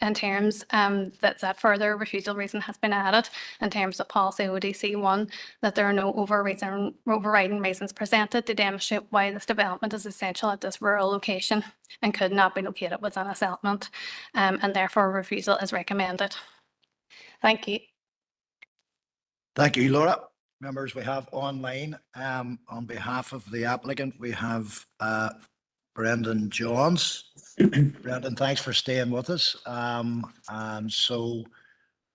in terms that further refusal reason has been added in terms of policy ODC1, that there are no overriding reasons presented to demonstrate why this development is essential at this rural location and could not be located within a settlement, and therefore refusal is recommended. Thank you. Thank you, Laura. Members, we have online, on behalf of the applicant, we have Brendan Johns. Brendan, thanks for staying with us. And so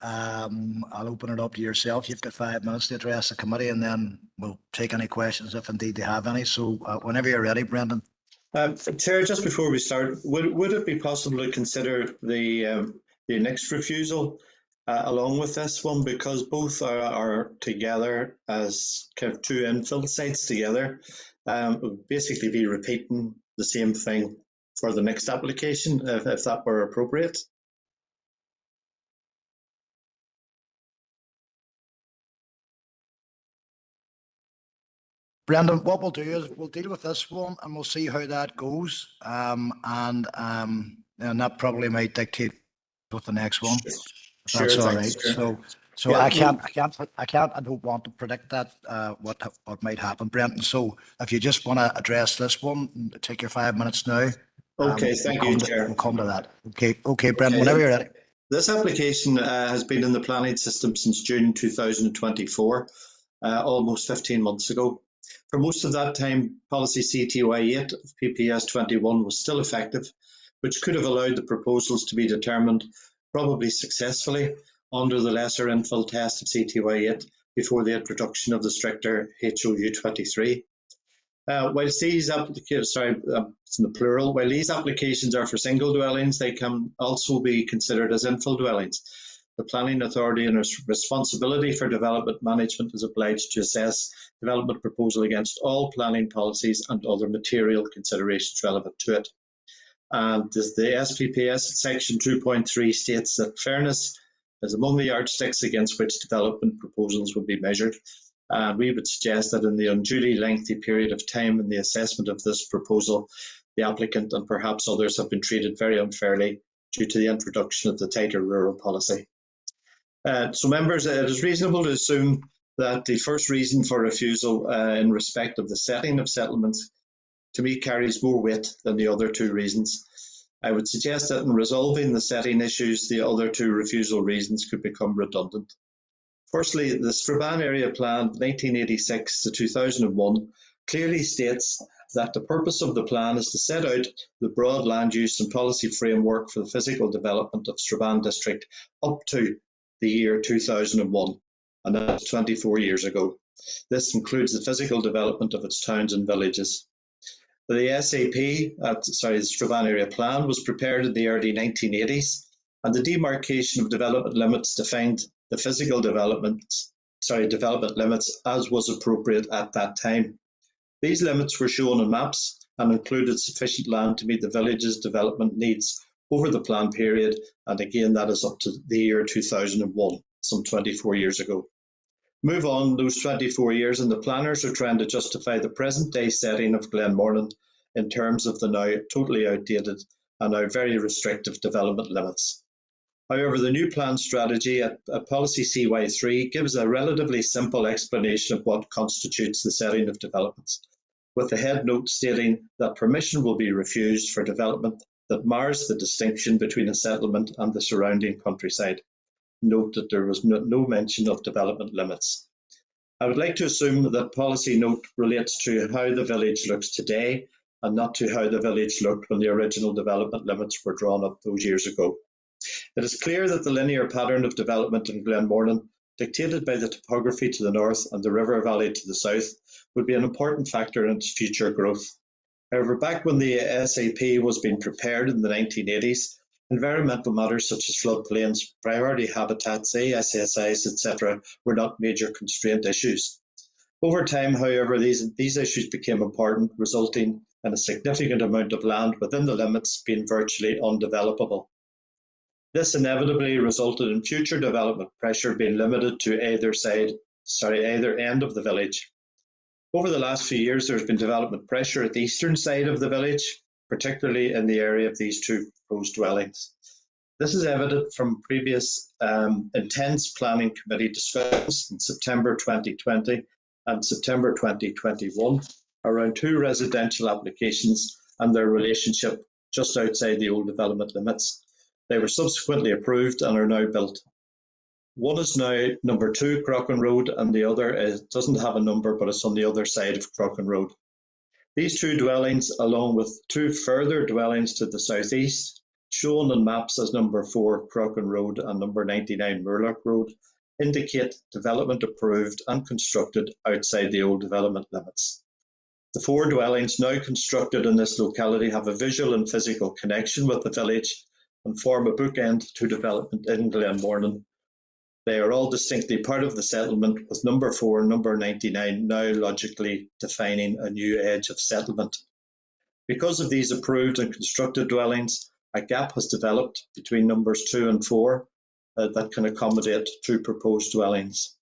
I'll open it up to yourself. You've got 5 minutes to address the committee, and then we'll take any questions if indeed they have any. So whenever you're ready, Brendan. Chair, just before we start, would it be possible to consider the next refusal along with this one, because both are together as kind of two infill sites together? Would basically be repeating the same thing for the next application, if that were appropriate. Brendan, what we'll do is we'll deal with this one and we'll see how that goes. And that probably might dictate with the next one. If that's all right. So yeah, I don't want to predict that what might happen, Brendan. So if you just want to address this one, take your 5 minutes now. Okay, thank you, Chair. We'll come to that. Okay, Brendan, whenever you're ready. This application has been in the planning system since June 2024, almost 15 months ago. For most of that time, policy CTY8 of PPS 21 was still effective, which could have allowed the proposals to be determined, probably successfully, under the lesser infill test of CTY8 before the introduction of the stricter HOU 23. Whilst these applications, it's in the plural, while these applications are for single dwellings, they can also be considered as infill dwellings. The planning authority in its responsibility for development management is obliged to assess development proposal against all planning policies and other material considerations relevant to it. And the SPPS section 2.3 states that fairness is among the yardsticks against which development proposals will be measured. And we would suggest that in the unduly lengthy period of time in the assessment of this proposal, the applicant and perhaps others have been treated very unfairly due to the introduction of the tighter rural policy. So members, it is reasonable to assume that the first reason for refusal in respect of the setting of settlements to me carries more weight than the other two reasons. I would suggest that in resolving the setting issues, the other two refusal reasons could become redundant. Firstly, the Strabane Area Plan 1986 to 2001 clearly states that the purpose of the plan is to set out the broad land use and policy framework for the physical development of Strabane District up to the year 2001, and that's 24 years ago. This includes the physical development of its towns and villages. The SAP, the Strabane Area Plan, was prepared in the early 1980s, and the demarcation of development limits defined the physical development limits as was appropriate at that time. These limits were shown on maps and included sufficient land to meet the village's development needs over the plan period, and again that is up to the year 2001, some 24 years ago. Move on those 24 years and the planners are trying to justify the present day setting of Glenmorland in terms of the now totally outdated and now very restrictive development limits. However, the new plan strategy at policy CY3 gives a relatively simple explanation of what constitutes the setting of developments, with the head note stating that permission will be refused for development that mars the distinction between a settlement and the surrounding countryside. Note that there was no mention of development limits. I would like to assume that policy note relates to how the village looks today and not to how the village looked when the original development limits were drawn up those years ago. It is clear that the linear pattern of development in Glenmorland, dictated by the topography to the north and the river valley to the south, would be an important factor in its future growth. However, back when the SAP was being prepared in the 1980s, environmental matters such as floodplains, priority habitats, ASSIs, etc. were not major constraint issues. Over time, however, these issues became important, resulting in a significant amount of land within the limits being virtually undevelopable. This inevitably resulted in future development pressure being limited to either end of the village. Over the last few years, there's been development pressure at the eastern side of the village, particularly in the area of these two proposed dwellings. This is evident from previous intense planning committee discussions in September 2020 and September 2021 around two residential applications and their relationship just outside the old development limits. They were subsequently approved and are now built. One is now number 2 Crochan Road and the other doesn't have a number, but it's on the other side of Crochan Road. These two dwellings, along with two further dwellings to the southeast, shown on maps as number 4 Crochan Road and number 99 Murlock Road, indicate development approved and constructed outside the old development limits. The 4 dwellings now constructed in this locality have a visual and physical connection with the village and form a bookend to development in Glenmornan. They are all distinctly part of the settlement, with number 4 and number 99 now logically defining a new edge of settlement. Because of these approved and constructed dwellings, a gap has developed between numbers 2 and 4 that can accommodate 2 proposed dwellings.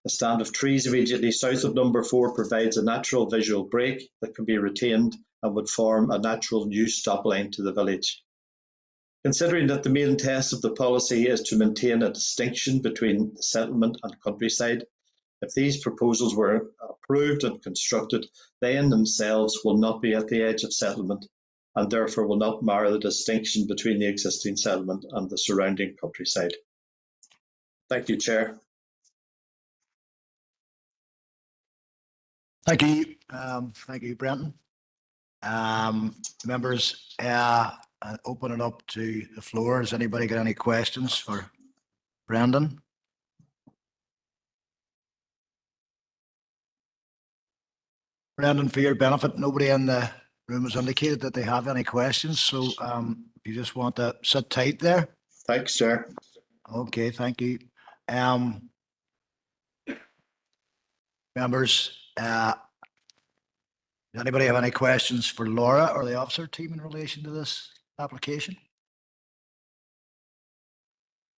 A stand of trees immediately south of number 4 provides a natural visual break that can be retained and would form a natural new stop line to the village. Considering that the main test of the policy is to maintain a distinction between the settlement and countryside, if these proposals were approved and constructed, they in themselves will not be at the edge of settlement and therefore will not mar the distinction between the existing settlement and the surrounding countryside. Thank you, Chair. Thank you, Brenton. Members, open it up to the floor. Has anybody got any questions for Brendan? Brendan, for your benefit, nobody in the room has indicated that they have any questions, so you just want to sit tight there. Thanks, Chair. Okay, thank you. Members, does anybody have any questions for Laura or the officer team in relation to this application?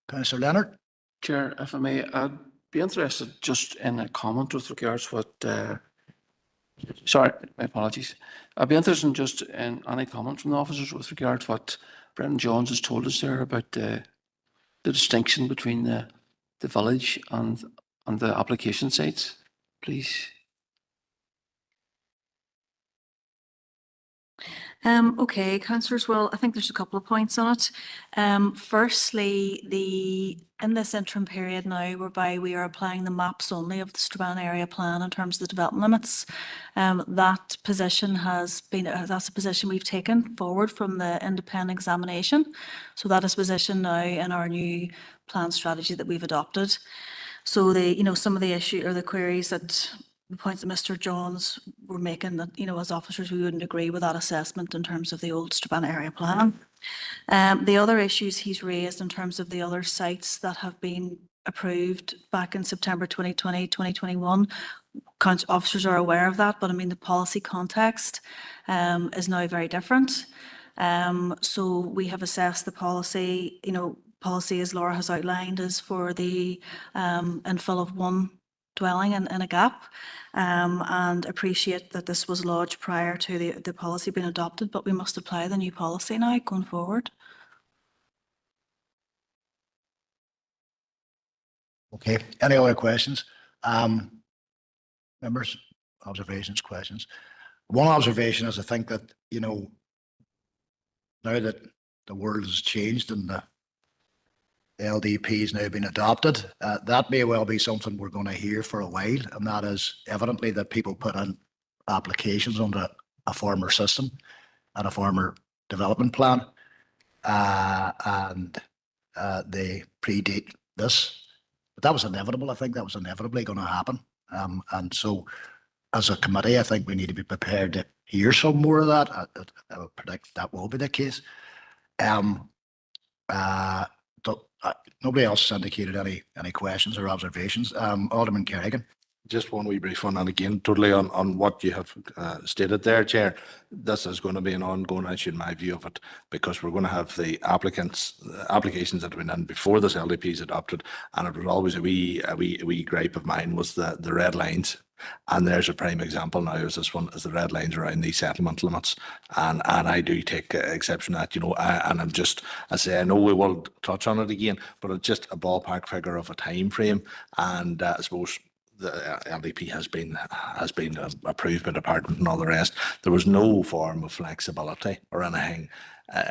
Councillor Leonard? Chair, if I may, I'd be interested just in a comment with regards what, sorry, my apologies. I'd be interested just in any comment from the officers with regard to what Brendan Johns has told us there about the distinction between the village and the application sites, please. Okay, councillors, well, I think there's a couple of points on it. Firstly, in this interim period now, whereby we are applying the maps only of the Strabane area plan in terms of the development limits, that position that's a position we've taken forward from the independent examination. So that is a position now in our new plan strategy that we've adopted. So some of the issue or the queries that the points that Mr. Johns were making, that, as officers, we wouldn't agree with that assessment in terms of the old Strabane area plan. The other issues he's raised in terms of the other sites that have been approved back in September 2020, 2021, officers are aware of that, but I mean, the policy context is now very different. So we have assessed the policy, policy as Laura has outlined is for the infill of one dwelling in a gap, and appreciate that this was lodged prior to the policy being adopted, but we must apply the new policy now going forward. Okay, any other questions? Members, observations, questions? One observation is I think that, now that the world has changed and the LDP has now been adopted, that may well be something we're going to hear for a while, and that is evidently that people put in applications under a former system and a former development plan, and they predate this. But that was inevitable. I think that was inevitably going to happen. And so as a committee, I think we need to be prepared to hear some more of that. I would predict that will be the case. Nobody else has indicated any questions or observations. Alderman Kerrigan. Just one wee brief one, and again, totally on what you have stated there, Chair. This is going to be an ongoing issue in my view of it, because we're going to have the applications that have been in before this LDP is adopted, and it was always a wee gripe of mine was the red lines. And there's a prime example now is this one, is the red lines around these settlement limits. And I do take exception to that, you know, and I'm just, I say, I know we will touch on it again, but it's just a ballpark figure of a time frame. And I suppose the LDP has been approved by the Department and all the rest. There was no form of flexibility or anything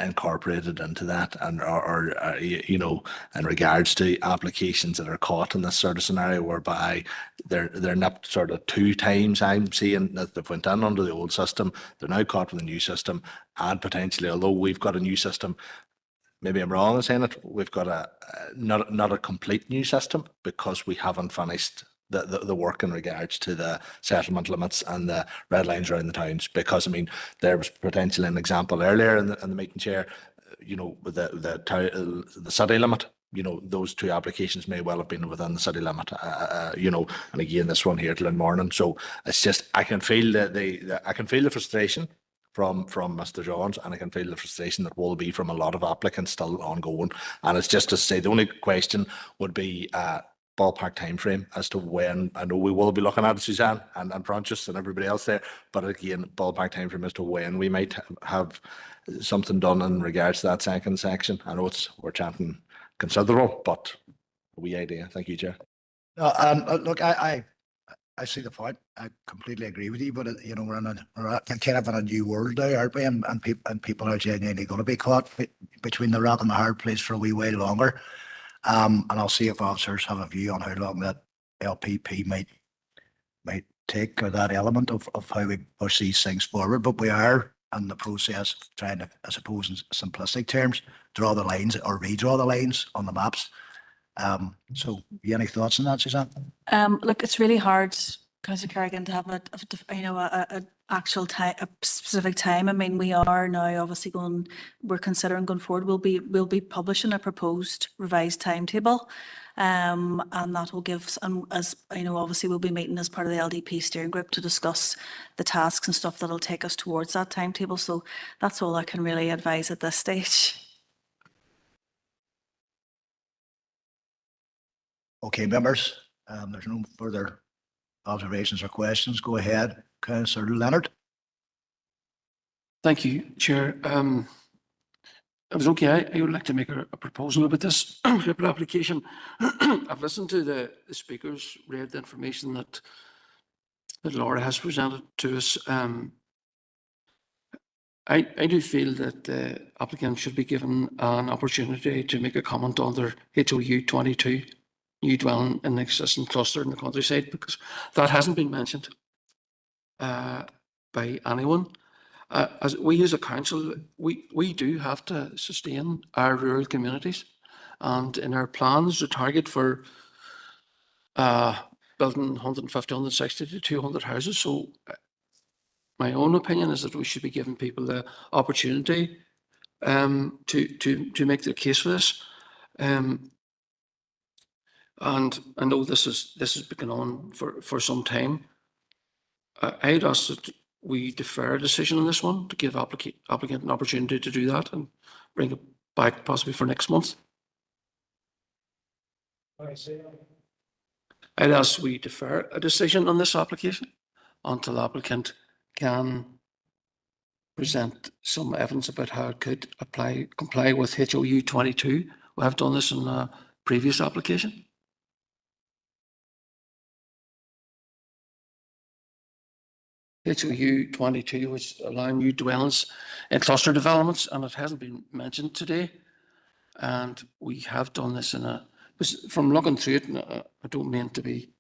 incorporated into that, and or you know, in regards to applications that are caught in this sort of scenario whereby they're nipped sort of 2 times. I'm seeing that they've went in under the old system, they're now caught with a new system, and potentially, although we've got a new system, maybe I'm wrong in saying it, we've got a not a complete new system because we haven't finished the work in regards to the settlement limits and the red lines around the towns. Because I mean, there was potentially an example earlier in the meeting, Chair, you know, with the city limit. You know, those 2 applications may well have been within the city limit. You know, and again, this one here till in morning. So it's just I can feel the frustration from Mr. Johns, and I can feel the frustration that will be from a lot of applicants still ongoing. And it's just to say the only question would be ballpark time frame as to when. I know we will be looking at it, Suzanne and Francis and everybody else there, but again, ballpark time frame as to when we might have something done in regards to that second section. I know we're chatting considerable, but a wee idea. Thank you, Chair. Look, I see the point. I completely agree with you, but you know, we're kind of in a new world now, aren't we? And people are genuinely going to be caught between the rock and the hard place for a wee while longer. And I'll see if officers have a view on how long that LPP might take, or that element of how we push these things forward. But we are in the process of trying to, I suppose, in simplistic terms, draw the lines or redraw the lines on the maps. So, any thoughts on that, Suzanne? Look, it's really hard, Councillor Kerrigan, to have a actual time, a specific time. I mean, we are now obviously we're considering going forward. We'll be publishing a proposed revised timetable, and that will give, as I know, obviously we'll be meeting as part of the LDP steering group to discuss the tasks and stuff that'll take us towards that timetable. So that's all I can really advise at this stage. Okay, members, there's no further observations or questions. Go ahead, Councillor Leonard. Thank you, Chair. If it's okay, I would like to make a proposal about this application. I've listened to the speakers, read the information that Laura has presented to us. I do feel that the applicant should be given an opportunity to make a comment on their HOU 22, new dwelling in the existing cluster in the countryside, because that hasn't been mentioned by anyone. As we as a council, we do have to sustain our rural communities, and in our plans to target for building 150, 160 to 200 houses. So my own opinion is that we should be giving people the opportunity to make their case for this. And I know this has been on for some time. I'd ask that we defer a decision on this one to give applicant an opportunity to do that and bring it back possibly for next month. I'd ask we defer a decision on this application until the applicant can present some evidence about how it could comply with HOU 22. We have done this in a previous application. HOU 22, which allow new dwellings in cluster developments, and it hasn't been mentioned today. And we have done this from looking through it, and I don't mean to be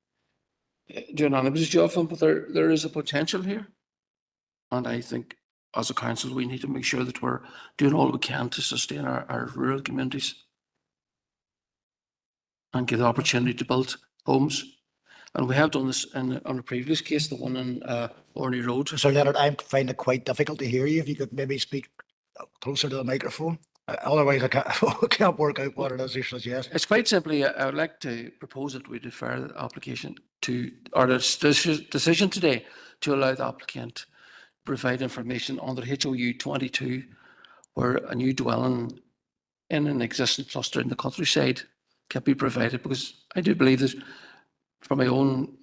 doing anybody's job, but there is a potential here. And I think as a council, we need to make sure that we're doing all we can to sustain our rural communities and give the opportunity to build homes. And we have done this on a previous case, the one in Orney Road. So Leonard, I find it quite difficult to hear you. If you could maybe speak closer to the microphone. Otherwise, I can't work out what it is you suggest. It's quite simply, I would like to propose that we defer the application to, or the decision today to allow the applicant to provide information under HOU 22, where a new dwelling in an existing cluster in the countryside can be provided, because I do believe that, from my own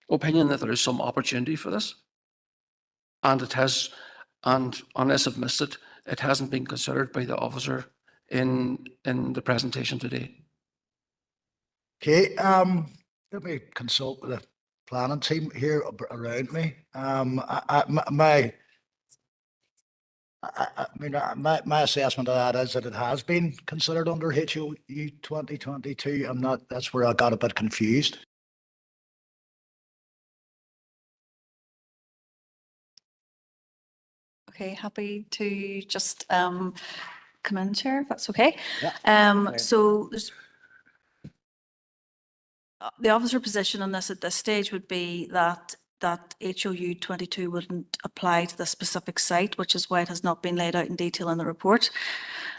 opinion, that there is some opportunity for this. And it has, and unless I've missed it, it hasn't been considered by the officer in the presentation today. Okay, let me consult with the planning team here around me. My assessment of that is that it has been considered under HOU 2022. That's where I got a bit confused. Okay, happy to just come in, Chair, if that's okay. Yeah. So there's the officer position on this at this stage would be that HOU 22 wouldn't apply to the specific site, which is why it has not been laid out in detail in the report.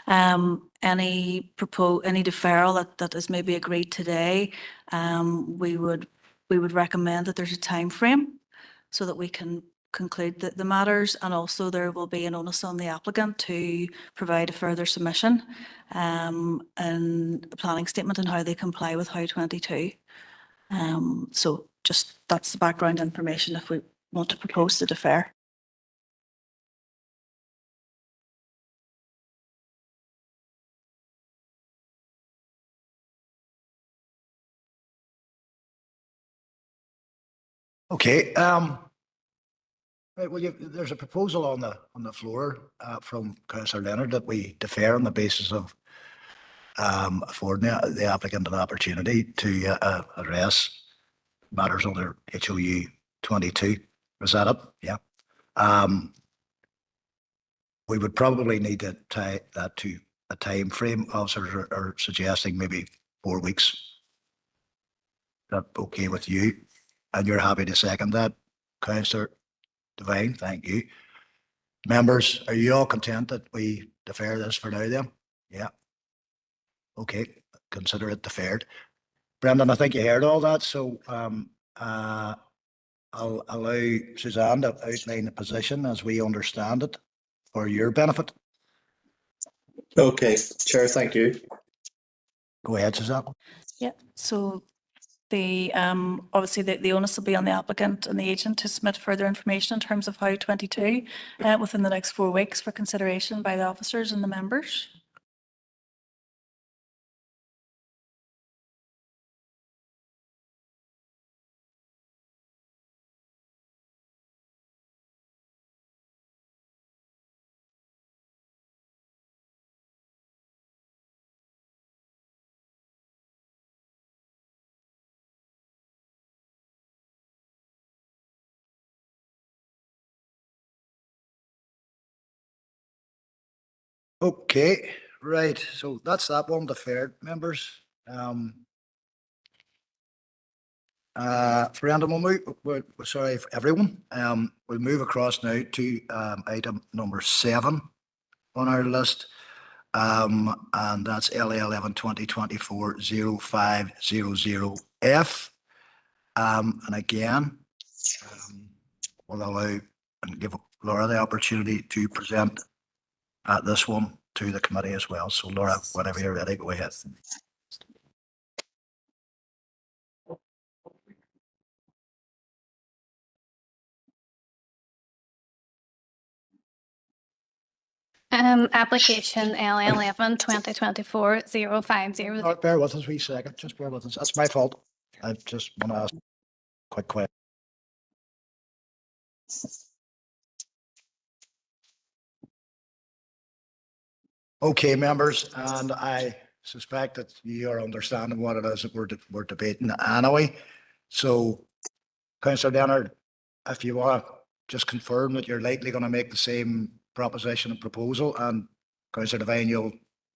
Any deferral that is maybe agreed today, we would recommend that there's a time frame so that we can conclude the matters, and also there will be an onus on the applicant to provide a further submission and a planning statement on how they comply with HOU 22. So just that's the background information if we want to propose to defer. Okay. Right, well, there's a proposal on the floor from Councillor Leonard that we defer on the basis of affording the applicant an opportunity to address matters under HOU 22. Was that up? Yeah. We would probably need to tie that to a time frame. Officers are suggesting maybe 4 weeks. Is that okay with you? And you're happy to second that, Councillor Devine? Thank you. Members, are you all content that we defer this for now then? Yeah. Okay, consider it deferred. Brendan, I think you heard all that, so I'll allow Suzanne to outline the position as we understand it for your benefit. Okay, Chair, thank you. Go ahead, Suzanne. Yeah, so the obviously the onus will be on the applicant and the agent to submit further information in terms of HOU 22 within the next 4 weeks for consideration by the officers and the members. Okay, right. So that's that one deferred, members. Brandon, sorry, everyone. We'll move across now to item number 7 on our list. And that's LA 11 2024-0500F. And again, we'll allow and give Laura the opportunity to present this one to the committee as well. So Laura, whenever you're ready, go ahead. Application LA 11 2024-0500. Bear with us a wee second. Just bear with us. That's my fault. I just want to ask quick. Okay, members, and I suspect that you are understanding what it is that we're debating anyway. So, Councillor Leonard, if you want to just confirm that you're likely going to make the same proposition and proposal, and Councillor Devine, you'll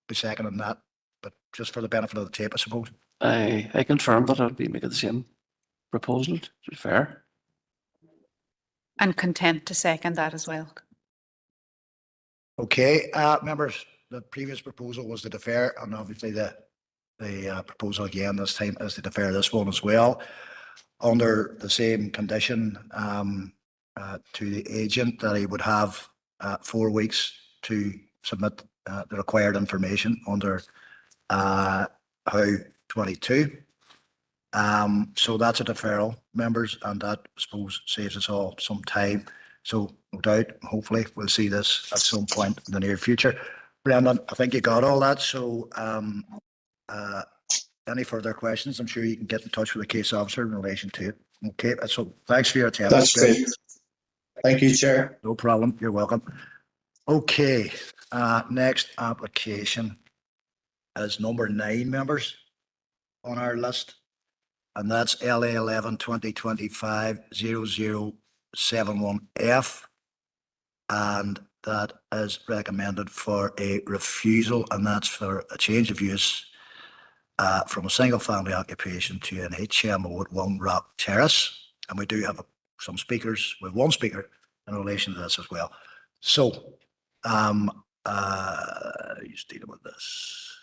be seconding that, but just for the benefit of the tape, I suppose. I confirm that I'll be making the same proposal, to be fair. And content to second that as well. Okay, members, the previous proposal was to defer, and obviously the proposal again this time is to defer this one as well, under the same condition to the agent that he would have 4 weeks to submit the required information under how 22. So that's a deferral, members, and that, I suppose, saves us all some time. So no doubt, hopefully, we'll see this at some point in the near future. Brendan, I think you got all that. So any further questions, I'm sure you can get in touch with the case officer in relation to it. Okay, so thanks for your attendance. That's great. Thank you, Chair. No problem. You're welcome. Okay, next application is number 9, members, on our list. And that's LA 11-2025-0071F. And that is recommended for a refusal, and that's for a change of use from a single family occupation to an HMO at 1 Rock Terrace. And we do have some speakers, with one speaker in relation to this as well. So, who's dealing with this?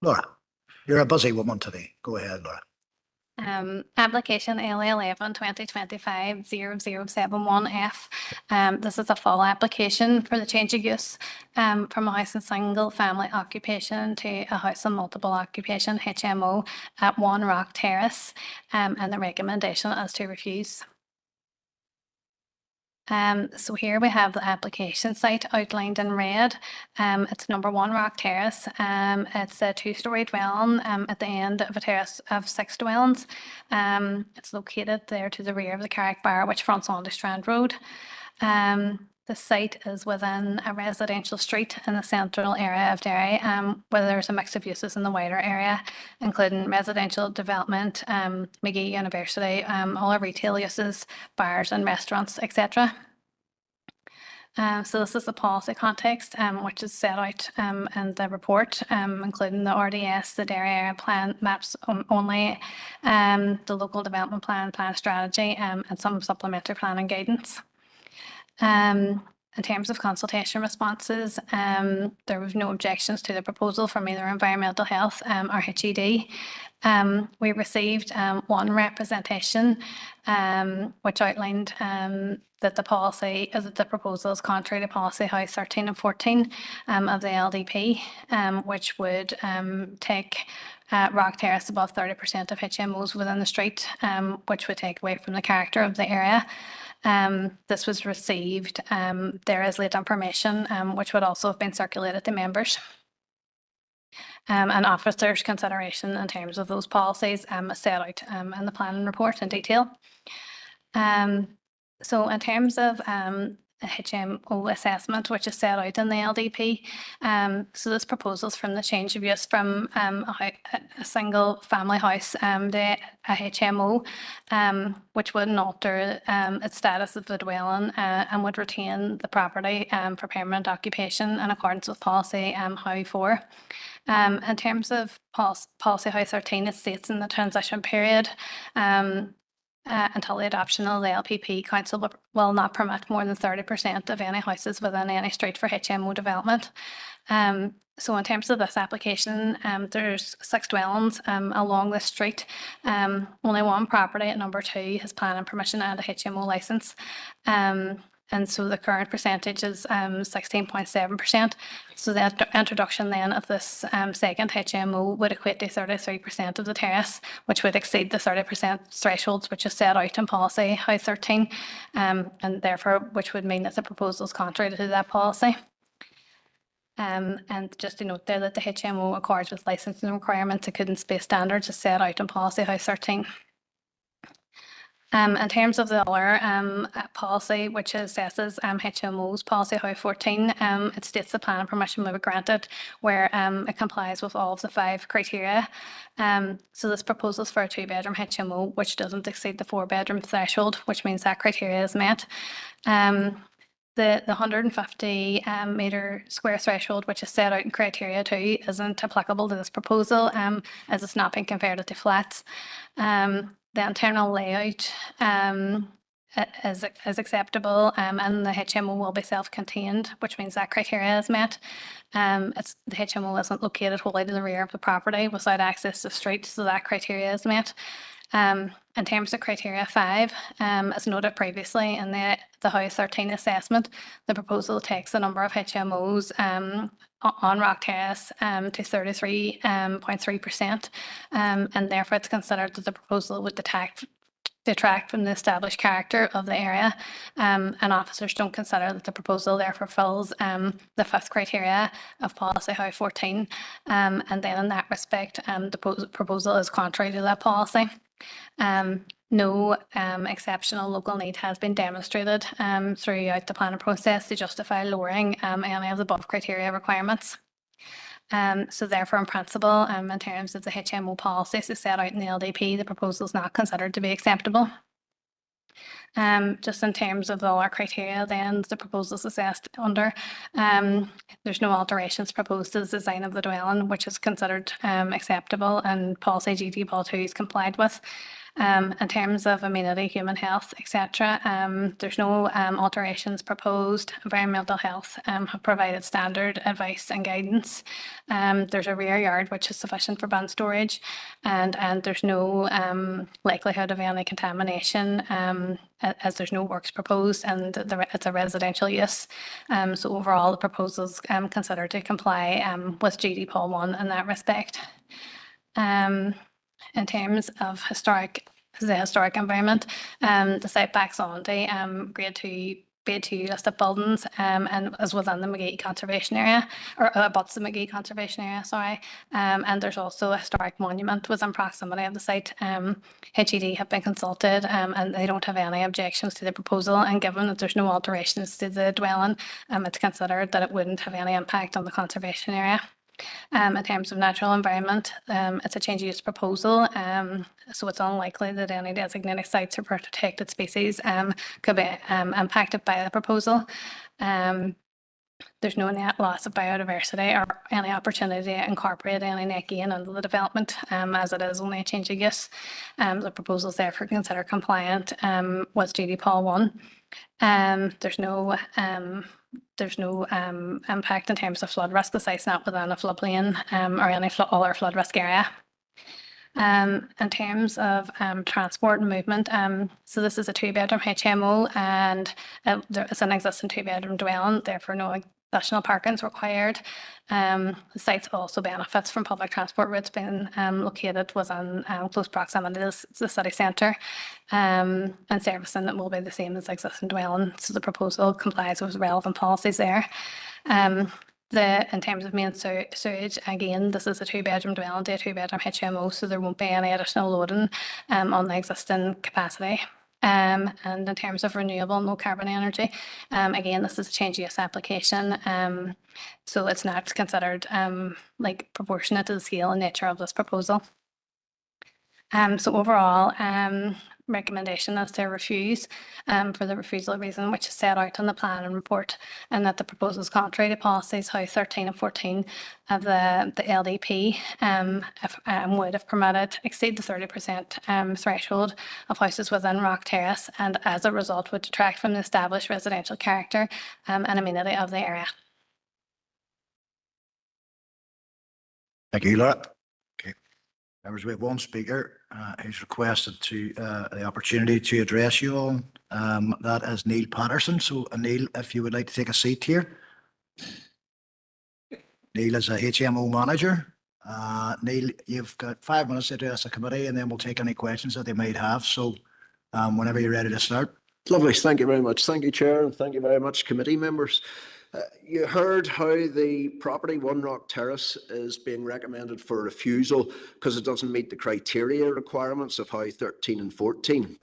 Laura, you're a busy woman today. Go ahead, Laura. Application LA 11-2025-0071F. This is a full application for the change of use from a house and single family occupation to a house and multiple occupation HMO at 1 Rock Terrace, and the recommendation is to refuse. So here we have the application site outlined in red. It's number 1 Rock Terrace. It's a 2-story dwelling at the end of a terrace of 6 dwellings. It's located there to the rear of the Carrick Bar, which fronts onto Strand Road. The site is within a residential street in the central area of Derry, where there's a mix of uses in the wider area, including residential development, McGee University, all our retail uses, bars and restaurants, etc. So this is the policy context, which is set out in the report, including the RDS, the Derry area plan maps only, the local development plan, plan strategy, and some supplementary planning guidance. In terms of consultation responses, there was no objections to the proposal from either Environmental Health or HED. We received one representation which outlined that the policy, that the proposal is contrary to policy House 13 and 14 of the LDP, which would take Rock Terrace above 30% of HMOs within the street, which would take away from the character of the area. This was received. There is late information, which would also have been circulated to members. And officers' consideration in terms of those policies is set out in the planning report in detail. So in terms of HMO assessment, which is set out in the LDP. So this proposal is from the change of use from a single family house to a HMO, which wouldn't alter its status of the dwelling and would retain the property for permanent occupation in accordance with policy Howe 4. In terms of policy House 13, it states in the transition period until the adoption of the LPP, Council will not permit more than 30% of any houses within any street for HMO development. So in terms of this application, there's 6 dwellings along this street. Only one property at number 2 has planning permission and a HMO licence. And so the current percentage is 16.7%. So the introduction then of this second HMO would equate to 33% of the terrace, which would exceed the 30% thresholds which is set out in policy House 13, and therefore which would mean that the proposal is contrary to that policy. And just to note there that the HMO accords with licensing requirements, including space standards, is set out in policy House 13. In terms of the other policy, which assesses HMOs, policy House 14, it states the planning permission will be granted where it complies with all of the 5 criteria. So this proposal is for a 2-bedroom HMO, which doesn't exceed the 4-bedroom threshold, which means that criteria is met. The 150 metre square threshold, which is set out in criteria 2, isn't applicable to this proposal, as it's not being converted to flats. The internal layout is acceptable, and the HMO will be self-contained, which means that criteria is met. The HMO isn't located wholly to the rear of the property without access to streets, so that criteria is met. In terms of criteria 5, as noted previously in the House 13 assessment, the proposal takes the number of HMOs on Rock Terrace to 33.3%, and therefore it's considered that the proposal would detract from the established character of the area, and officers don't consider that the proposal therefore fills the 5th criteria of Policy House 14, and then in that respect the proposal is contrary to that policy. No exceptional local need has been demonstrated throughout the planning process to justify lowering any of the above criteria requirements. So therefore, in principle, in terms of the HMO policies as set out in the LDP, the proposal is not considered to be acceptable. Just in terms of all our criteria, then the proposal is assessed under. There's no alterations proposed to the design of the dwelling, which is considered acceptable, and policy GD Pol 2 is complied with. In terms of amenity, human health, etc., there's no alterations proposed. Environmental health have provided standard advice and guidance. There's a rear yard which is sufficient for bin storage, and there's no likelihood of any contamination, as there's no works proposed, and it's a residential use. So overall, the proposal is considered to comply with GD Pol 1 in that respect. In terms of the historic environment, the site backs on to grade 2 listed buildings, and is within the McGee Conservation Area, or abuts the McGee Conservation Area, sorry. And there's also a historic monument within proximity of the site. HED have been consulted, and they don't have any objections to the proposal, and given that there's no alterations to the dwelling, it's considered that it wouldn't have any impact on the conservation area. In terms of natural environment, it's a change of use proposal, so it's unlikely that any designated sites or protected species could be impacted by the proposal. There's no net loss of biodiversity or any opportunity to incorporate any net gain into the development, as it is only a change of use. The proposal is therefore considered compliant with GD Pol 1. There's no impact in terms of flood risk. The site's not within a floodplain or any other flood risk area. In terms of transport and movement, so this is a 2-bedroom HMO, and it's an existing 2-bedroom dwelling, therefore no additional parking is required. The site also benefits from public transport routes being located within close proximity to the city centre, and servicing that will be the same as existing dwelling, so the proposal complies with relevant policies there. In terms of main sewage, again, this is a 2-bedroom dwelling to a 2-bedroom HMO, so there won't be any additional loading on the existing capacity. And in terms of renewable no carbon energy, again, this is a change of use application, so it's not considered like proportionate to the scale and nature of this proposal. So overall, recommendation is to refuse for the refusal reason which is set out in the plan and report, and that the proposal is contrary to policies House 13 and 14 of the LDP, would, if permitted, exceed the 30% threshold of houses within Rock Terrace, and as a result would detract from the established residential character and amenity of the area. Thank you, Laura. Okay. Members, we have one speaker who's requested the opportunity to address you all. That is Neil Patterson. So, Neil, if you would like to take a seat here. Neil is a HMO manager. Neil, you've got 5 minutes to address the committee, and then we'll take any questions that they might have. So, whenever you're ready to start. Lovely. Thank you very much. Thank you, Chair, and thank you very much, committee members. You heard how the property 1 Rock Terrace is being recommended for refusal because it doesn't meet the criteria requirements of House 13 and 14.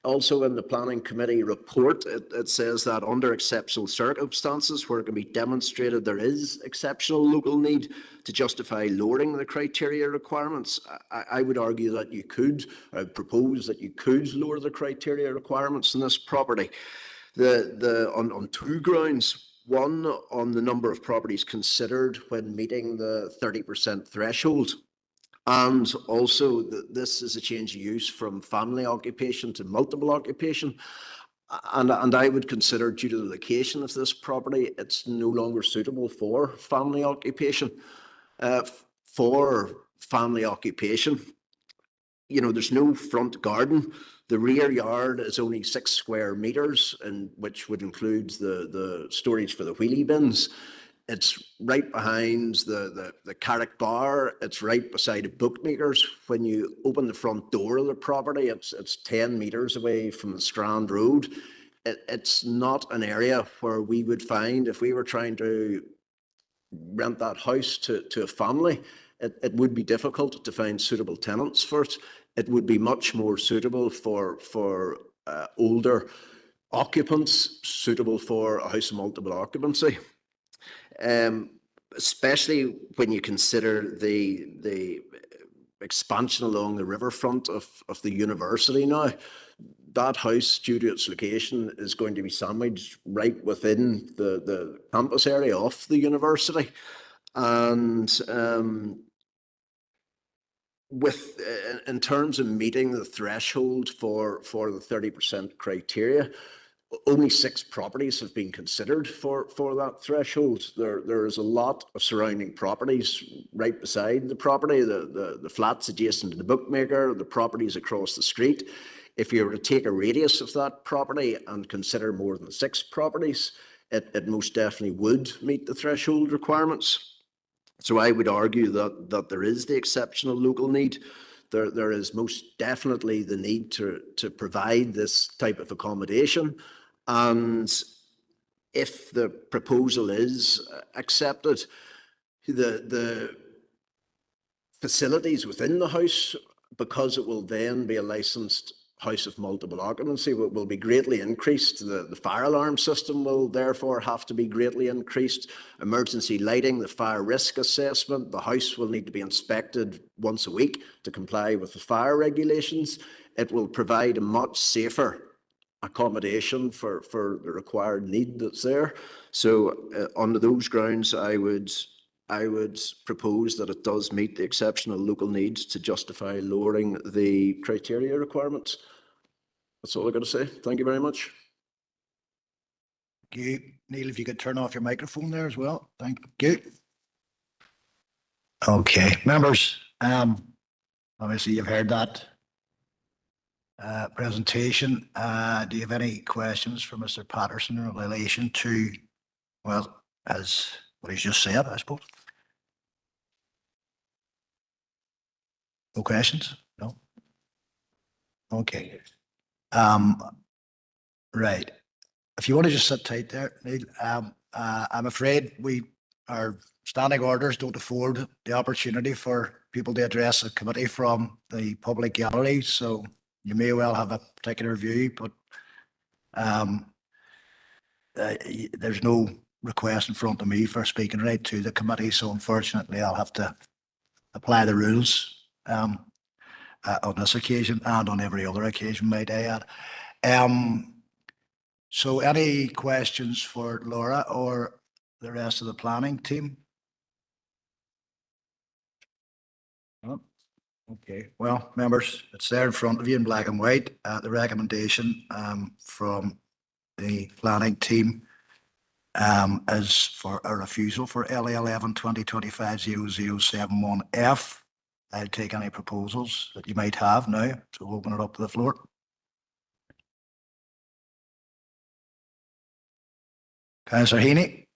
Also in the Planning Committee report, it says that under exceptional circumstances where it can be demonstrated there is exceptional local need to justify lowering the criteria requirements, I would argue that you could, I would propose that you could lower the criteria requirements in this property. On 2 grounds. One, on the number of properties considered when meeting the 30% threshold, And also this is a change of use from family occupation to multiple occupation. And I would consider, due to the location of this property, it's no longer suitable for family occupation. For family occupation, you know, there's no front garden. The rear yard is only 6 square meters, and which would include the storage for the wheelie bins. It's right behind the Carrick Bar. It's right beside a bookmakers. When you open the front door of the property, it's 10 meters away from the Strand Road. It's not an area where we would find, if we were trying to rent that house to a family, it would be difficult to find suitable tenants for it. It would be much more suitable for older occupants, suitable for a house of multiple occupancy. Especially when you consider the expansion along the riverfront of the university now. That house, due to its location, is going to be sandwiched right within the campus area of the university. And in terms of meeting the threshold for the 30% criteria, only 6 properties have been considered for that threshold. There is a lot of surrounding properties right beside the property, the flats adjacent to the bookmaker, the properties across the street. If you were to take a radius of that property and consider more than 6 properties, it most definitely would meet the threshold requirements. So I would argue that there is the exceptional local need. There is most definitely the need to provide this type of accommodation. And if the proposal is accepted, the facilities within the house, because it will then be a licensed house of multiple occupancy, will be greatly increased. The fire alarm system will therefore have to be greatly increased. Emergency lighting, the fire risk assessment, the house will need to be inspected once a week to comply with the fire regulations. It will provide a much safer accommodation for the required need that's there. So under those grounds, I would propose that it does meet the exceptional local needs to justify lowering the criteria requirements. That's all I've got to say. Thank you very much. Thank you. Neil, if you could turn off your microphone there as well. Thank you. Okay, members, obviously you've heard that presentation. Do you have any questions for Mr. Patterson in relation to, well, as what he's just said, I suppose? No questions? No? Okay. Right. If you want to just sit tight there, Neil, I'm afraid our standing orders don't afford the opportunity for people to address the committee from the public gallery, so you may well have a particular view, but there's no request in front of me for speaking right to the committee, so unfortunately I'll have to apply the rules on this occasion and on every other occasion, might I add. So any questions for Laura or the rest of the planning team? No? Okay, well, members, it's there in front of you in black and white. The recommendation from the planning team is for a refusal for LA 11 2025-0071F. I'll take any proposals that you might have now, so we'll open it up to the floor. Councillor Heaney.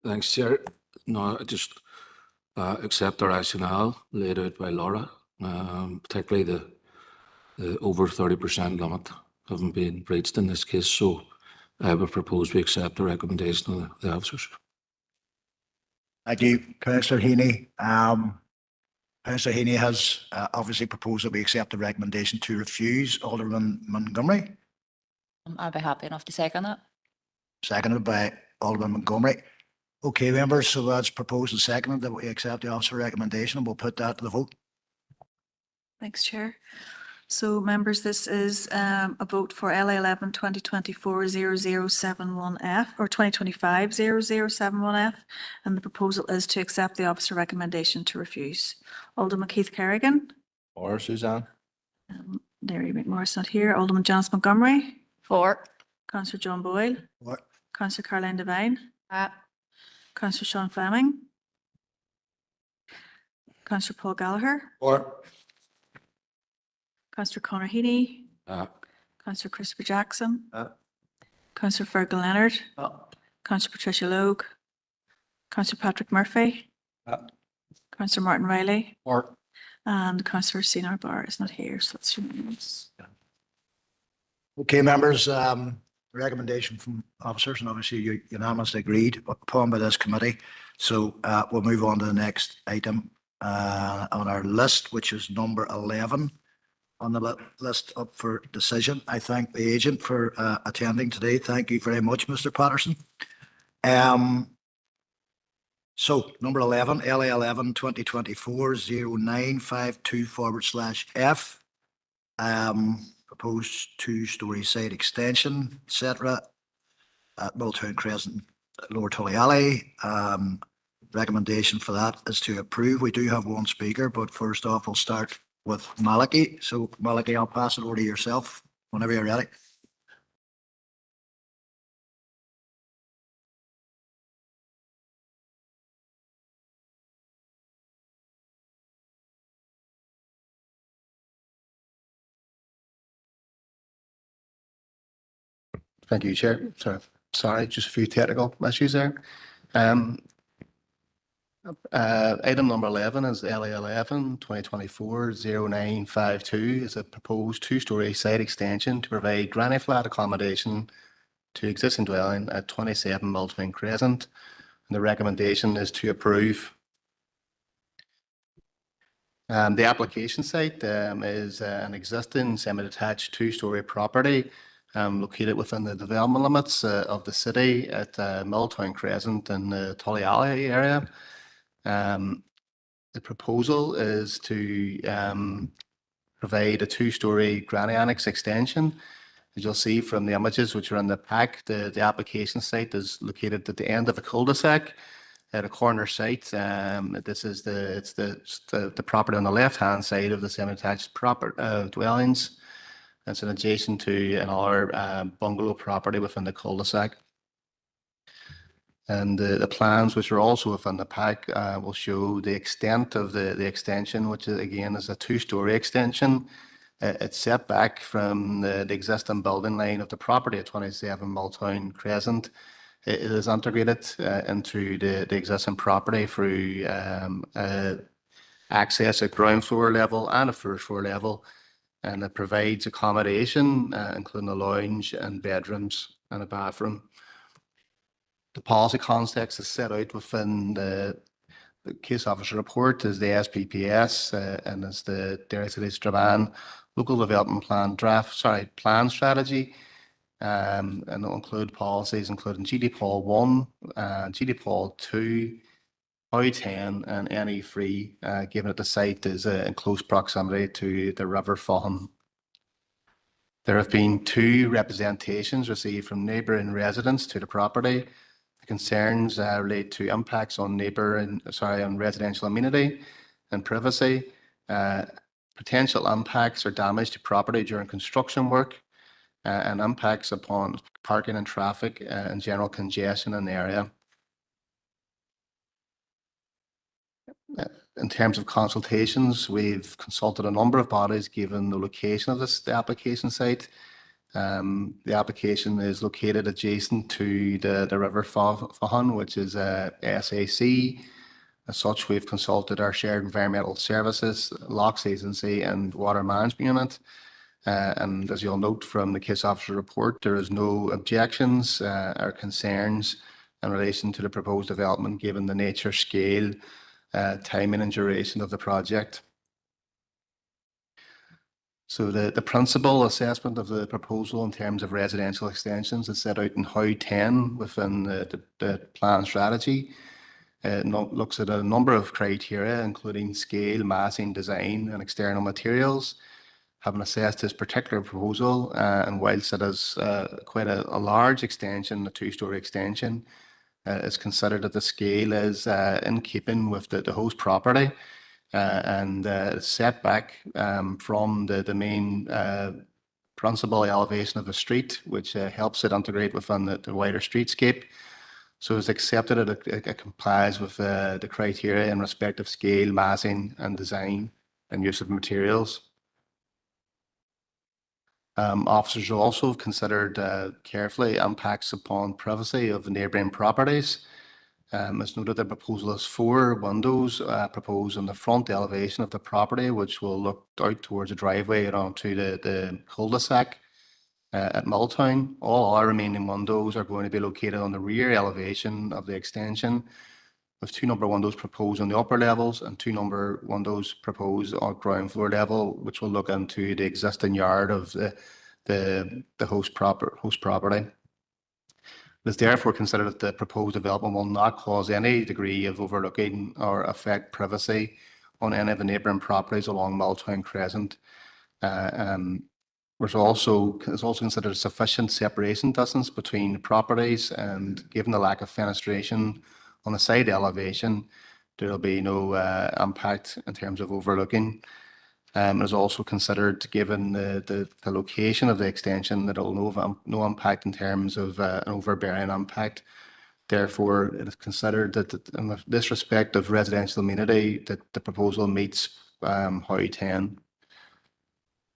Thanks, Chair. No, I just accept the rationale laid out by Laura, particularly the over 30% limit having been breached in this case. So I would propose we accept the recommendation of the officers. Thank you, Councillor Heaney. Councillor Heaney has obviously proposed that we accept the recommendation to refuse. Alderman Montgomery. I'd be happy enough to second that. Seconded by Alderman Montgomery. Okay, members, so that's proposed and seconded that we accept the officer recommendation, and we'll put that to the vote. Thanks, Chair. So members, this is a vote for LA 11 2024-0071F or 2025-0071F. And the proposal is to accept the officer recommendation to refuse. Alderman Keith Kerrigan. Or Suzanne? Larry McMorris not here. Alderman Janice Montgomery. For. Councillor John Boyle. For. Councillor Caroline Devine. Councillor Sean Fleming. Councillor Paul Gallagher. Or. Councillor Conor Heaney. Councillor Christopher Jackson. Councillor Fergal Leonard. Councillor Patricia Logue. Councillor Patrick Murphy. Councillor Martin Riley. Or. And Councillor Sinar Barr is not here, so that's unanimous. Okay, members, recommendation from officers, and obviously you unanimously agreed upon by this committee. So we'll move on to the next item on our list, which is number 11 on the list up for decision. I thank the agent for attending today. Thank you very much, Mr. Patterson. So number 11, LA 11 2024-0952/F. Proposed two-storey site extension, etc. at Milltown Crescent, Lower Tully Alley. Recommendation for that is to approve. We do have one speaker, but first off, we'll start with Malachy. So Malachy, I'll pass it over to yourself whenever you're ready. Thank you, Chair. Sorry, just a few technical issues there. Item number 11 is LA 11 2024-0952 is a proposed two-storey site extension to provide granny flat accommodation to existing dwelling at 27 Milltown Crescent. And the recommendation is to approve. The application site is an existing semi-detached two-storey property located within the development limits of the city at Milltown Crescent in the Tully Alley area. The proposal is to provide a two-storey granny annex extension. As you'll see from the images which are in the pack, the application site is located at the end of a cul-de-sac at a corner site. This is the property on the left-hand side of the semi-detached dwellings. It's an adjacent to another bungalow property within the cul-de-sac. And the plans, which are also within the pack, will show the extent of the extension, which again is a two-storey extension. It's set back from the existing building line of the property at 27 Milltown Crescent. It is integrated into the existing property through access at ground floor level and a first floor level. And it provides accommodation, including a lounge and bedrooms and a bathroom. The policy context is set out within the case officer report as the SPPS and as the Derry City Strabane local development plan plan strategy. And it will include policies including GDPOL 1, GDPOL 2, I-10 and NE3, given that the site is in close proximity to the River Faughan. There have been 2 representations received from neighbouring residents to the property. The concerns relate to impacts on on residential amenity and privacy, potential impacts or damage to property during construction work, and impacts upon parking and traffic and general congestion in the area. In terms of consultations, we've consulted a number of bodies given the location of the application site. The application is located adjacent to the River Faughan, which is a SAC. As such, we've consulted our Shared Environmental Services, Locks Agency and Water Management Unit. And as you'll note from the case officer report, there is no objections or concerns in relation to the proposed development given the nature, scale, timing and duration of the project. So the principal assessment of the proposal in terms of residential extensions is set out in How 10 within the plan strategy. It looks at a number of criteria, including scale, massing, design, and external materials. having assessed this particular proposal, and whilst it is quite a large extension, a two-storey extension, is considered that the scale is in keeping with the host property and setback from the main principal elevation of the street, which helps it integrate within the wider streetscape. So it's accepted that it complies with the criteria in respect of scale, massing, and design and use of materials. Officers also have considered carefully impacts upon privacy of the neighbouring properties. It's noted the proposal has 4 windows proposed on the front elevation of the property, which will look out towards the driveway and onto the cul-de-sac at Milltown. All our remaining windows are going to be located on the rear elevation of the extension, with 2 number windows proposed on the upper levels and 2 number windows proposed on ground floor level, which will look into the existing yard of the host property. It is therefore considered that the proposed development will not cause any degree of overlooking or affect privacy on any of the neighbouring properties along Milltown Crescent. It's also considered a sufficient separation distance between properties, and given the lack of fenestration on the side elevation, there will be no impact in terms of overlooking. It is also considered, given the location of the extension, that it will have no impact in terms of an overbearing impact. Therefore, it is considered that in this respect of residential amenity, that the proposal meets Howe 10.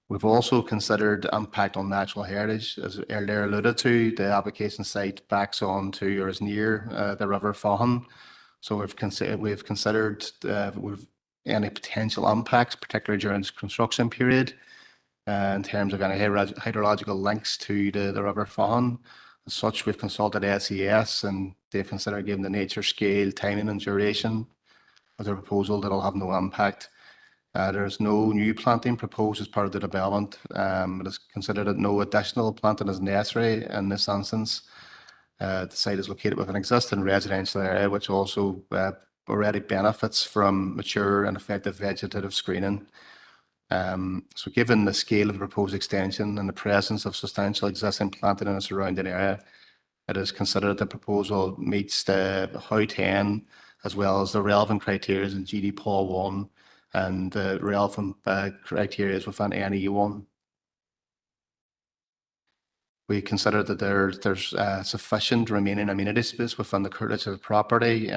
We've also considered impact on natural heritage. As earlier alluded to, the application site backs on to or is near the River Faughan. So we've considered any potential impacts, particularly during the construction period, in terms of any hydrological links to the River Faughan. As such, we've consulted SES, and they've considered, given the nature, scale, timing and duration of the proposal, that it'll have no impact. There is no new planting proposed as part of the development. It is considered that no additional planting is necessary in this instance. The site is located within an existing residential area, which also already benefits from mature and effective vegetative screening. So given the scale of the proposed extension and the presence of substantial existing planting in the surrounding area, it is considered the proposal meets the Howe 10 as well as the relevant criteria in GD Paul 1 and the relevant criteria within NE1. We consider that there's sufficient remaining amenity space within the curtilage of the property.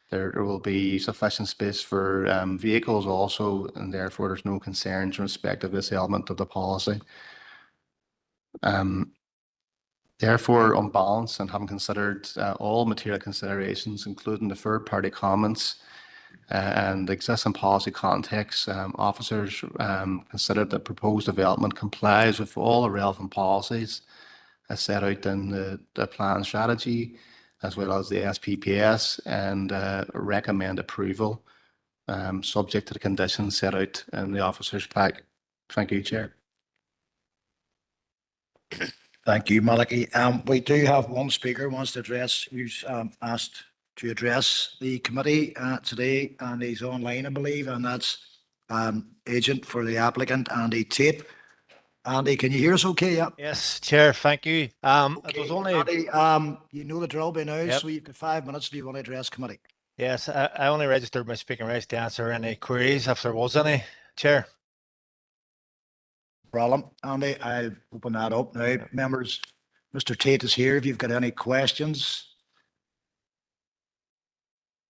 There will be sufficient space for vehicles also, and therefore there's no concerns in respect of this element of the policy. Therefore, on balance, and having considered all material considerations, including the third-party comments and the existing policy context, officers considered that proposed development complies with all the relevant policies as set out in the plan strategy, as well as the SPPS, and recommend approval subject to the conditions set out in the officer's pack. Thank you, Chair. Thank you, Malachy. We do have one speaker who's asked to address the committee today, and he's online, I believe, and that's agent for the applicant, Andy Tate. Andy, can you hear us okay? Yeah. Yes, Chair, thank you. Okay, It was only... Andy, you know the drill by now, Yep. so you've got 5 minutes if you want to address committee. Yes, I only registered my speaking rights to answer any queries if there was any, Chair. Problem, Andy, I'll open that up now. Members, Mr. Tate is here if you've got any questions.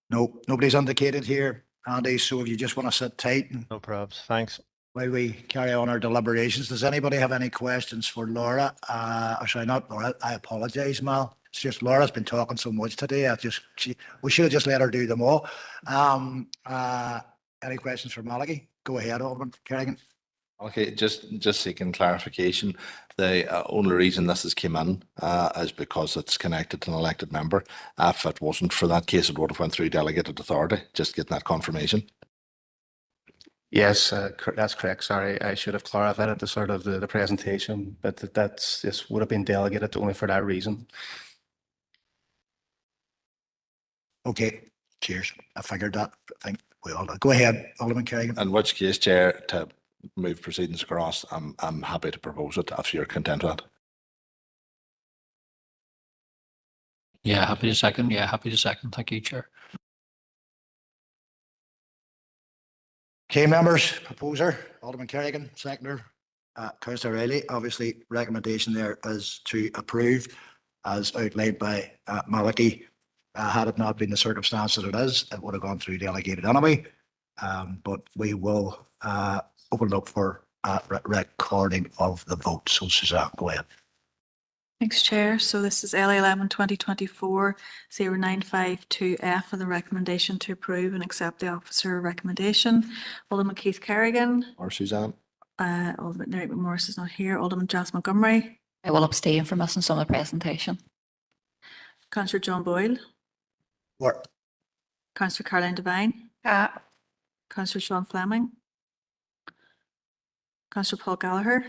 No, nobody's indicated here, Andy, so if you just want to sit tight. No probs, thanks. While we carry on our deliberations, does anybody have any questions for Laura? Or sorry, not Laura, I apologise, Mal. It's just Laura's been talking so much today. We should have just let her do them all. Any questions for Malachy? Go ahead, Alderman Kerrigan. Okay, just seeking clarification. The only reason this has came in is because it's connected to an elected member. If it wasn't for that case, it would have went through delegated authority. Just getting that confirmation. Yes, that's correct. Sorry, I should have clarified at the start of the presentation, but this would have been delegated only for that reason. Okay, cheers. I figured that. I think we all go ahead, Alderman Kerrigan. In which case, Chair, move proceedings across, I'm happy to propose it if you're content with that. Yeah, happy to second. Yeah, happy to second. Thank you, Chair. Okay, members, proposer, Alderman Kerrigan, seconder, Councillor Riley. Obviously, recommendation there is to approve as outlined by Malachy. Had it not been the circumstance that it is, it would have gone through delegated anyway. But we will open it up for recording of the vote. So Suzanne, go ahead. Thanks, Chair. So this is LA 11 2024-0952F for the recommendation to approve and accept the officer recommendation. Alderman Keith Kerrigan. Or Suzanne. Alderman Eric McMorris is not here. Alderman Jas Montgomery. I will abstain from missing some of the presentation. Councillor John Boyle. Or Councillor Caroline Devine. Councillor Sean Fleming. Councillor Paul Gallagher.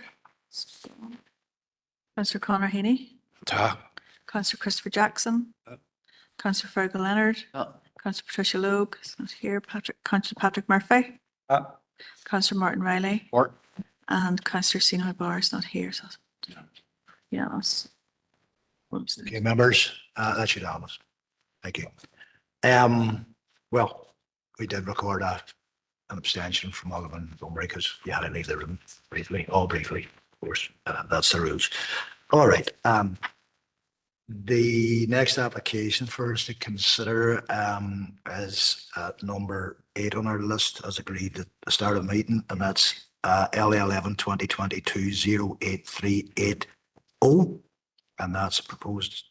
Councillor Conor Heaney. Councillor Christopher Jackson. Councillor Fergal Leonard. Councillor Patricia Logue is not here. Councillor Patrick Murphy. Councillor Martin Riley. And Councillor Sino Barr is not here. So yeah, that's okay, members, that's unanimous. Thank you. Well, we did record an abstention from Alderman Montgomery because you had to leave the room briefly, briefly, of course. That's the rules. All right. The next application for us to consider is number 8 on our list, as agreed at the start of the meeting, and that's LA 11 2022-08380, and that's a proposed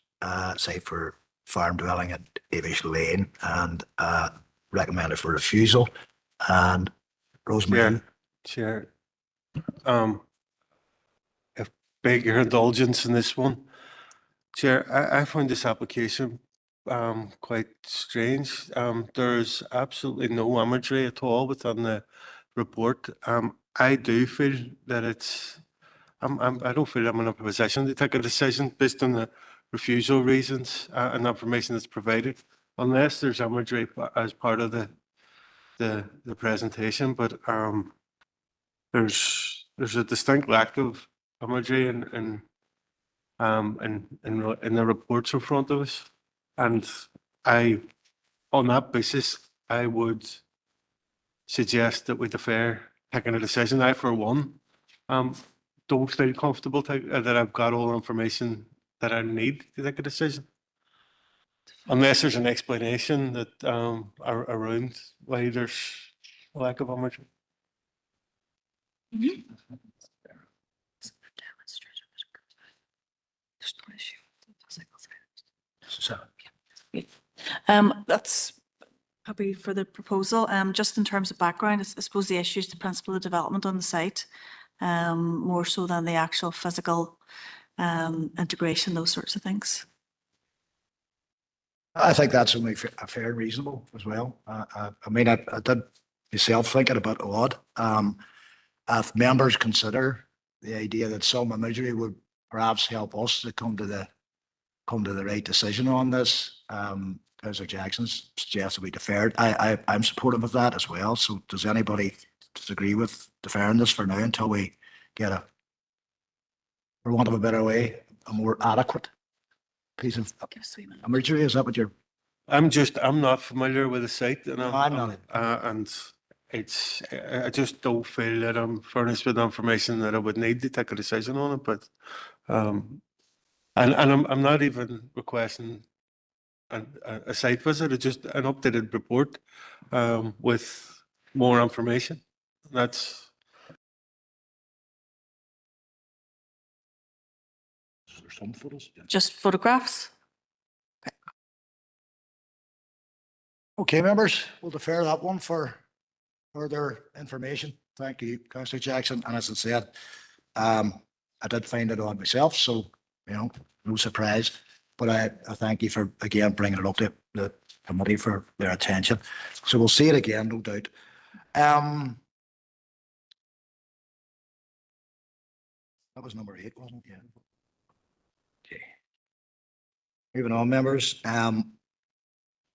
site for farm dwelling at Avish Lane, and recommended for refusal. And Rosemary. Chair, I beg your indulgence in this one. Chair, I find this application quite strange. There's absolutely no imagery at all within the report. I do feel that I don't feel I'm in a position to take a decision based on the refusal reasons and the information that's provided, unless there's imagery as part of the presentation. But there's a distinct lack of imagery in the reports in front of us, and on that basis, I would suggest that we defer taking a decision. I, for one, don't feel comfortable that I've got all the information that I need to take a decision, unless there's an explanation that around why there's a lack of imagery. That's happy for the proposal. Just in terms of background, I suppose the issue is the principle of development on the site, more so than the actual physical integration, those sorts of things. I think that's only fair and reasonable as well. I mean, I did myself think it a bit odd. If members consider the idea that some imagery would perhaps help us to come to the right decision on this, Councillor Jackson suggested we deferred. I'm supportive of that as well. So does anybody disagree with deferring this for now until we get for want of a better way, a more adequate piece of imagery? Is that what you're? I'm not familiar with the site, and I'm not. And I just don't feel that I'm furnished with information that I would need to take a decision on it. But and I'm not even requesting a site visit, it's just an updated report with more information. That's. Some photos? Just photographs? Okay, members, we'll defer that one for further information. Thank you, Councillor Jackson. And as I said, I did find it on myself, so, no surprise. But I thank you for, again, bringing it up to the committee for their attention. So we'll see it again, no doubt. That was number 8, wasn't it? Yeah. Okay. Moving on, members.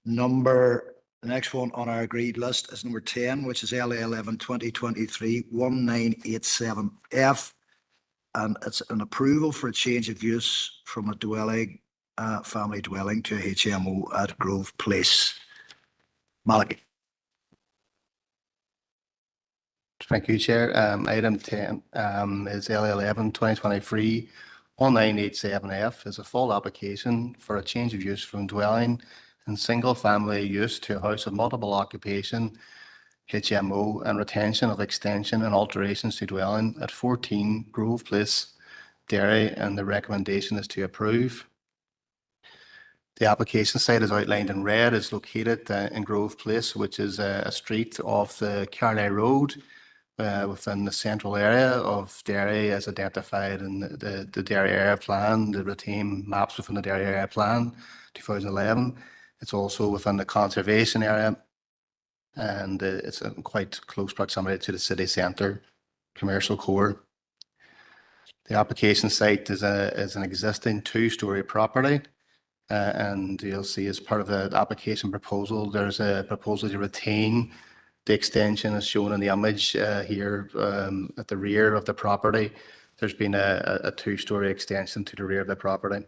Number The next one on our agreed list is number 10, which is LA 11 2023 1987F. And it's an approval for a change of use from a dwelling, family dwelling to a HMO at Grove Place. Malachy. Thank you, Chair. Item 10 is LA 11 2023 1987F is a full application for a change of use from dwelling and single family use to a house of multiple occupation, HMO, and retention of extension and alterations to dwelling at 14 Grove Place, Derry, and the recommendation is to approve. The application site is outlined in red, is located in Grove Place, which is a street off the Carlisle Road within the central area of Derry as identified in the Derry Area Plan, the retained maps within the Derry Area Plan 2011. It's also within the conservation area, and it's in quite close proximity to the city centre commercial core. The application site is an existing two-storey property, and you'll see as part of the application proposal, there's a proposal to retain the extension as shown in the image here at the rear of the property. There's been a two-storey extension to the rear of the property.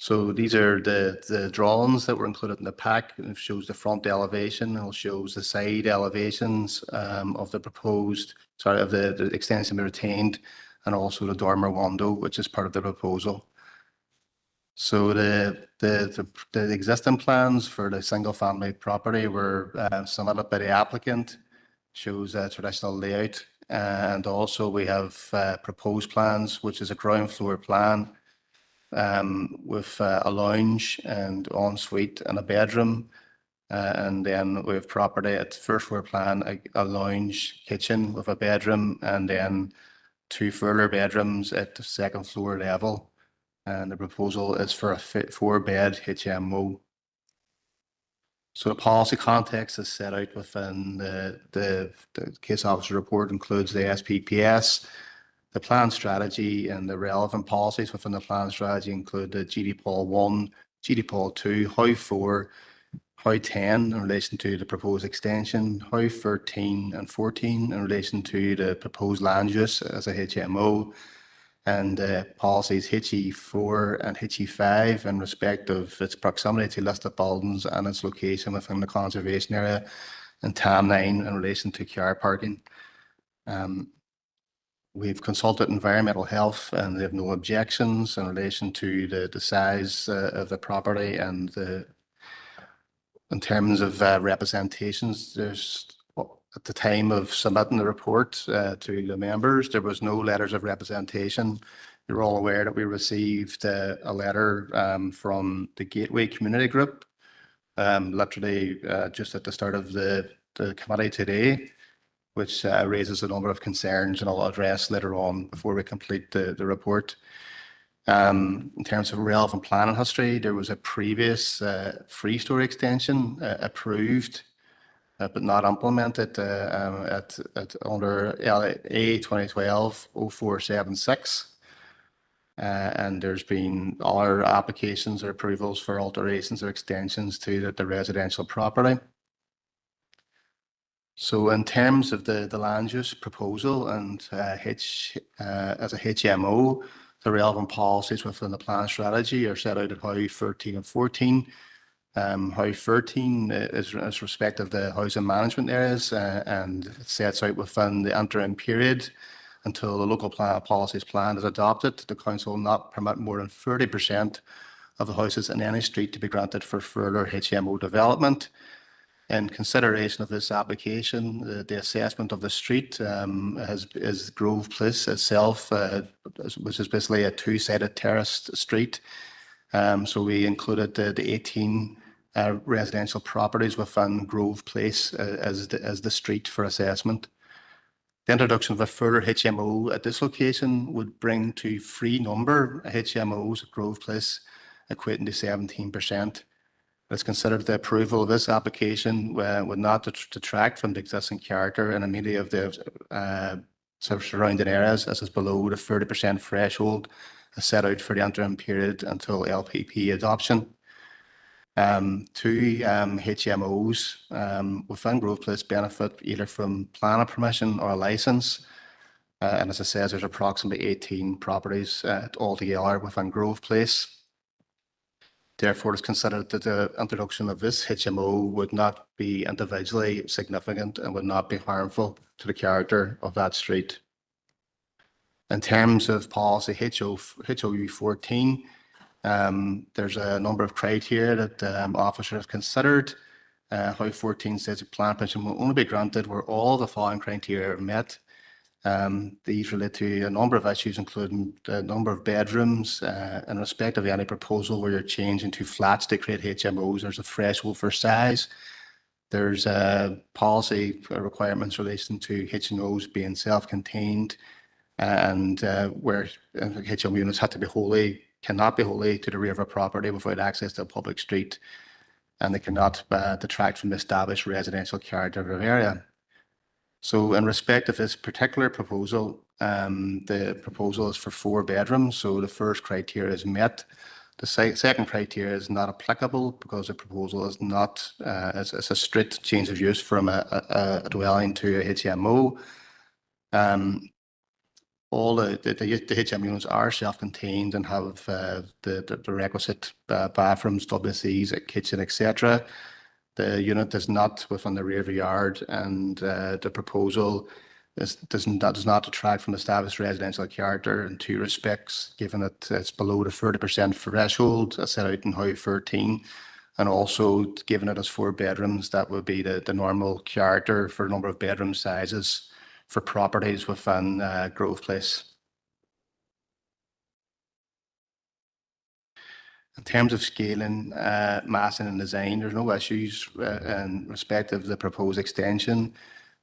So these are the drawings that were included in the pack. It shows the front elevation, it shows the side elevations of the proposed, of the extension retained, and also the dormer window, which is part of the proposal. So the existing plans for the single family property were submitted by the applicant, shows a traditional layout, and also we have proposed plans, which is a ground floor plan with a lounge and ensuite and a bedroom. And then we have property at first floor plan, a lounge kitchen with a bedroom, and then 2 further bedrooms at the second floor level. And the proposal is for a 4-bed HMO. So the policy context is set out within the case officer report, includes the SPPS. The plan strategy and the relevant policies within the plan strategy include the GDPOL 1, GDPOL 2, HOW 4, HOW 10 in relation to the proposed extension, HOW 13 and 14 in relation to the proposed land use as a HMO, and policies HE4 and HE5 in respect of its proximity to listed buildings and its location within the conservation area, and TAM 9 in relation to car parking. We've consulted environmental health and they have no objections in relation to the size of the property, and in terms of representations, there's at the time of submitting the report to the members, there was no letters of representation. You're all aware that we received a letter from the Gateway Community Group, literally just at the start of the committee today, which raises a number of concerns, and I'll address later on before we complete the report. In terms of relevant planning history, there was a previous 3-storey extension approved but not implemented under LA 2012-0476. And there's been other applications or approvals for alterations or extensions to the residential property. So in terms of the land use proposal and as a HMO, the relevant policies within the plan strategy are set out at HOW 13 and 14. HOW 13 is respect of the housing management areas, and it sets out within the interim period until the local policies plan is adopted, the council will not permit more than 30% of the houses in any street to be granted for further HMO development. In consideration of this application, the assessment of the street is Grove Place itself, which is basically a 2-sided terraced street. So we included the 18 residential properties within Grove Place as the street for assessment. The introduction of a further HMO at this location would bring to 3 number HMOs at Grove Place, equating to 17%. It's considered the approval of this application would not detract from the existing character and amenity of the surrounding areas, as is below the 30% threshold set out for the interim period until LPP adoption. Two HMOs within Grove Place benefit either from planning permission or a license. And as I said, there's approximately 18 properties altogether within Grove Place. Therefore, it's considered that the introduction of this HMO would not be individually significant and would not be harmful to the character of that street. In terms of policy HOU 14, there's a number of criteria that officers have considered. HOU 14 says that plan permission will only be granted where all the following criteria are met. These relate to a number of issues, including the number of bedrooms. In respect of any proposal where you're changing to flats to create HMOs, there's a threshold for size. There's policy requirements relating to HMOs being self-contained, and where HMO units have to be cannot be wholly to the rear of a property without access to a public street, and they cannot detract from the established residential character of an area. So in respect of this particular proposal, the proposal is for 4 bedrooms. So the first criteria is met. The second criteria is not applicable because the proposal is not it's a strict change of use from a dwelling to a HMO. All the HMO units are self-contained and have the requisite bathrooms, WCs, kitchen, etc. The unit is not within the rear of the yard, and the proposal does not detract from established residential character in 2 respects, given that it's below the 30% threshold set out in HOU 13, and also given it as 4 bedrooms, that would be the normal character for number of bedroom sizes for properties within Grove Place. In terms of scaling, massing and design, there's no issues in respect of the proposed extension.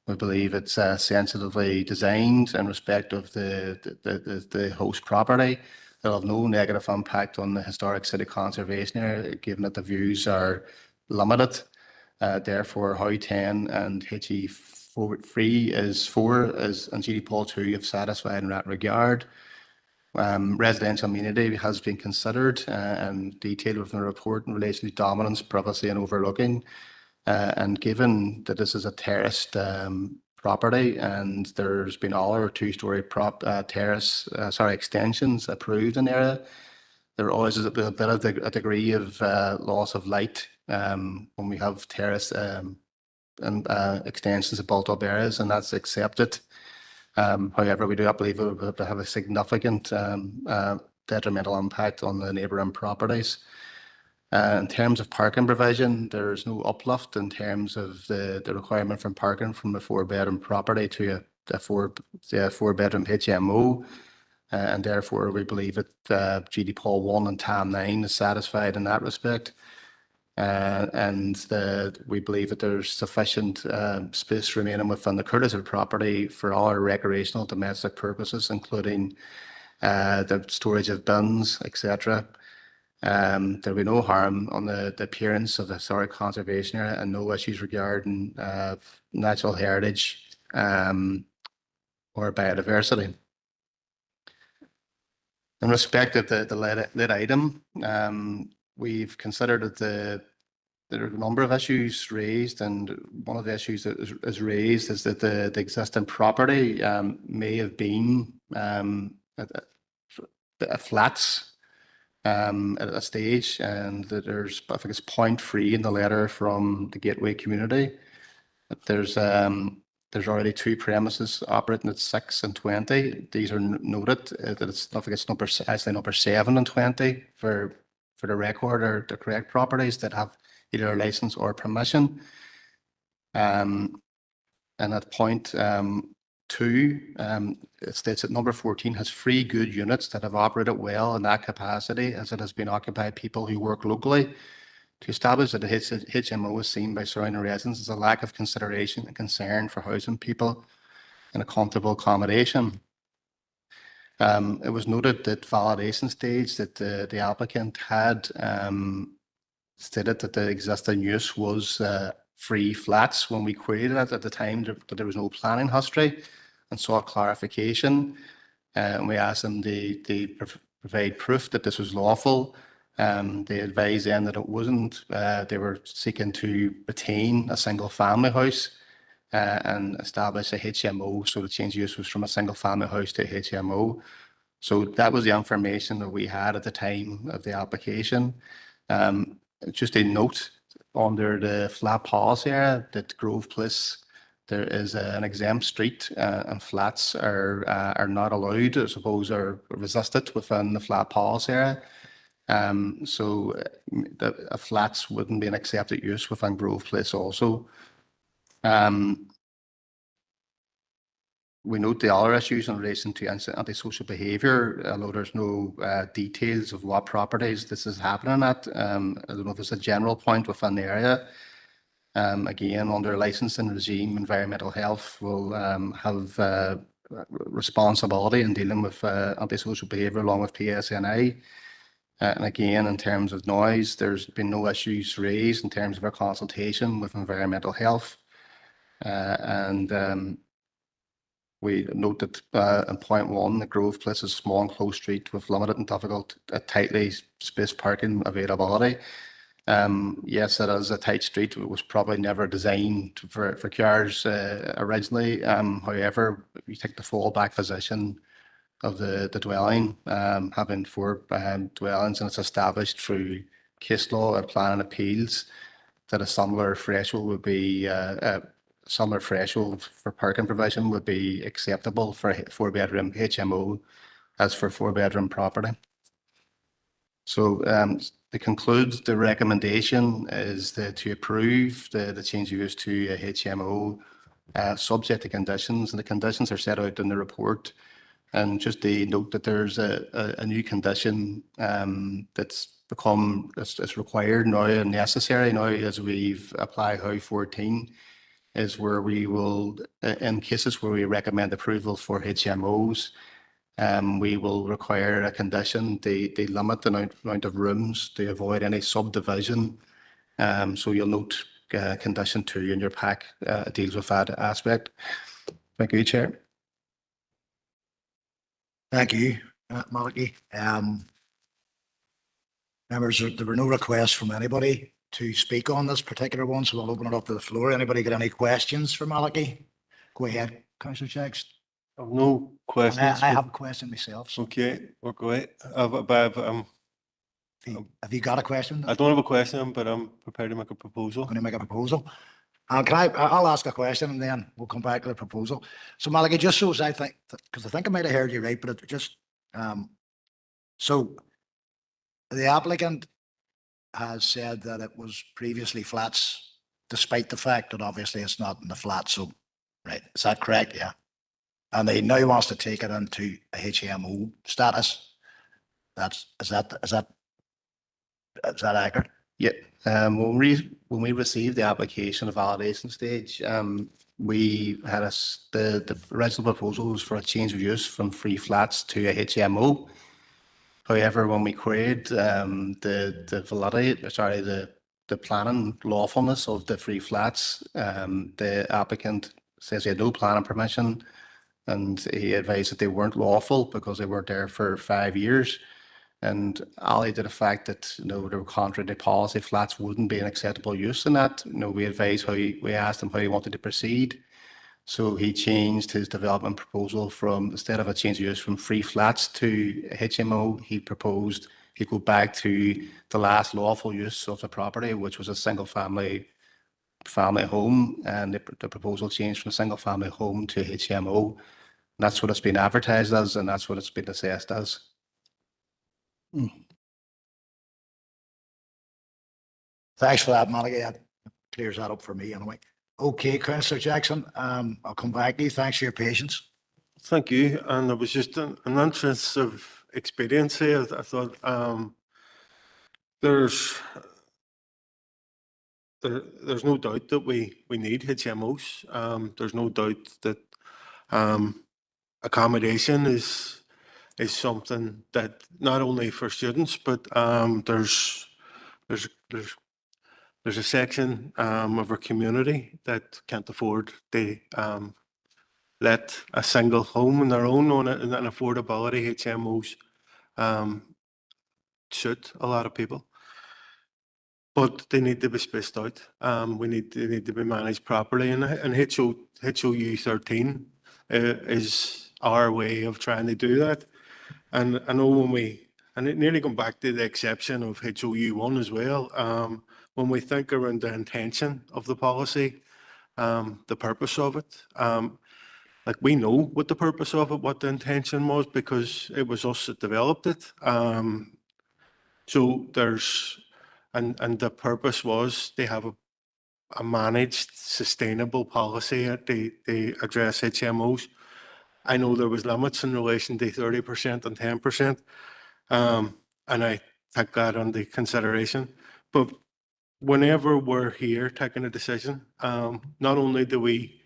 We believe it's sensitively designed in respect of the host property. It'll have no negative impact on the historic city conservation area, given that the views are limited. Therefore, HOU 10 and HE 3 and GD Paul 2 have satisfied in that regard. Residential amenity has been considered and detailed within the report in relation to dominance, privacy and overlooking. And given that this is a terraced property and there's been all or 2-story extensions approved in the area, there always is a bit of a degree of loss of light when we have terrace and extensions of built-up areas, and that's accepted. However, we do not believe it will have a significant detrimental impact on the neighbouring properties. In terms of parking provision, there is no uplift in terms of the requirement for parking from a 4-bedroom property to a 4-bedroom HMO. And therefore, we believe that GD Paul 1 and TAM 9 is satisfied in that respect. And we believe that there's sufficient space remaining within the courtesy of property for all our recreational domestic purposes, including the storage of bins, etc. There'll be no harm on the appearance of the historic conservation area and no issues regarding natural heritage or biodiversity. In respect of the lead item, we've considered that there are a number of issues raised, and one of the issues that is raised is that the existing property may have been flats at a stage, and that there's, I think it's point 3 in the letter from the Gateway community. There's already 2 premises operating at 6 and 20. These are noted that it's, I think it's actually number 7 and 20 for the record, or the correct properties that have either a license or permission. And at point 2, it states that number 14 has 3 good units that have operated well in that capacity, as it has been occupied people who work locally. To establish that the HMO is seen by surrounding residents is a lack of consideration and concern for housing people in a comfortable accommodation. It was noted that validation stage that the applicant had stated that the existing use was 3 flats when we queried it at the time, that there was no planning history, and sought clarification. And we asked them to provide proof that this was lawful. They advised then that it wasn't, they were seeking to retain a single family house and establish a HMO. So the change of use was from a single family house to a HMO. So that was the information that we had at the time of the application. Just a note under the flat policy area that Grove Place, there is an exempt street and flats are not allowed, I suppose, or resisted within the flat policy area. So the flats wouldn't be an accepted use within Grove Place also. We note the other issues in relation to antisocial behaviour, although there's no details of what properties this is happening at. I don't know if there's a general point within the area. Again, under licensing regime, environmental health will have responsibility in dealing with antisocial behaviour along with PSNI. And again, in terms of noise, there's been no issues raised in terms of our consultation with environmental health. We note that in point 1, the Grove Place is a small and close street with limited and difficult, tightly spaced parking availability. Yes, it is a tight street. It was probably never designed for cars originally. However, if you take the fallback position of the dwelling, having 4 dwellings, and it's established through case law and planning appeals that a similar threshold would be similar threshold for parking provision would be acceptable for a 4-bedroom HMO as for 4-bedroom property. So to conclude, the recommendation is to approve the change of use to a HMO subject to conditions, and the conditions are set out in the report. And just to note that there's a new condition that's become it's required now and necessary now as we've applied How 14, is where we will, in cases where we recommend approval for HMOs, we will require a condition to limit the amount of rooms to avoid any subdivision. So you'll note condition 2 in your pack deals with that aspect. Thank you, Chair. Thank you, Malachy. Members, there were no requests from anybody to speak on this particular one, so I'll open it up to the floor. Anybody got any questions for Malachy? Go ahead, Councillor Jacks. I've no questions. I have a question myself. So. Okay, we're great. Have you got a question? I don't have a question, but I'm prepared to make a proposal. Going to make a proposal? I'll ask a question and then we'll come back to the proposal. So Malachy, just so as I think, because I think I might have heard you right, but it just, so the applicant has said that it was previously flats, despite the fact that obviously it's not in the flat. So, right, is that correct? Yeah. And he now wants to take it into a HMO status. Is that accurate? Yeah. When we received the application, the validation stage, we had the original proposal was for a change of use from 3 flats to a HMO. However, when we queried the validity, sorry, the planning lawfulness of the 3 flats, the applicant says he had no planning permission, and he advised that they weren't lawful because they weren't there for 5 years. And allied to the fact that they were contrary to policy, flats wouldn't be an acceptable use in that. We asked him how he wanted to proceed. So he changed his development proposal from, instead of a change of use from 3 flats to HMO, he proposed he go back to the last lawful use of the property, which was a single family home, and the proposal changed from a single family home to HMO. And that's what it's been advertised as, and that's what it's been assessed as. Thanks for that, Malachy. That clears that up for me anyway. Okay, Councillor Jackson, I'll come back to you. Thanks for your patience. Thank you. And it was just an interest of experience here. I thought there's no doubt that we need HMOs. There's no doubt that accommodation is something that not only for students, but there's a section of our community that can't afford to let a single home on their own on an affordability. HMOs suit a lot of people. But they need to be spaced out. They need to be managed properly. And HOU 13 is our way of trying to do that. And I know and it nearly going back to the exception of HOU 1 as well, when we think around the intention of the policy, the purpose of it, like we know what the purpose of it, what the intention was, because it was us that developed it. So there's, and the purpose was they have a managed, sustainable policy that they address HMOs. I know there was limits in relation to 30% and 10%, and I take that under consideration. But whenever we're here taking a decision, not only do we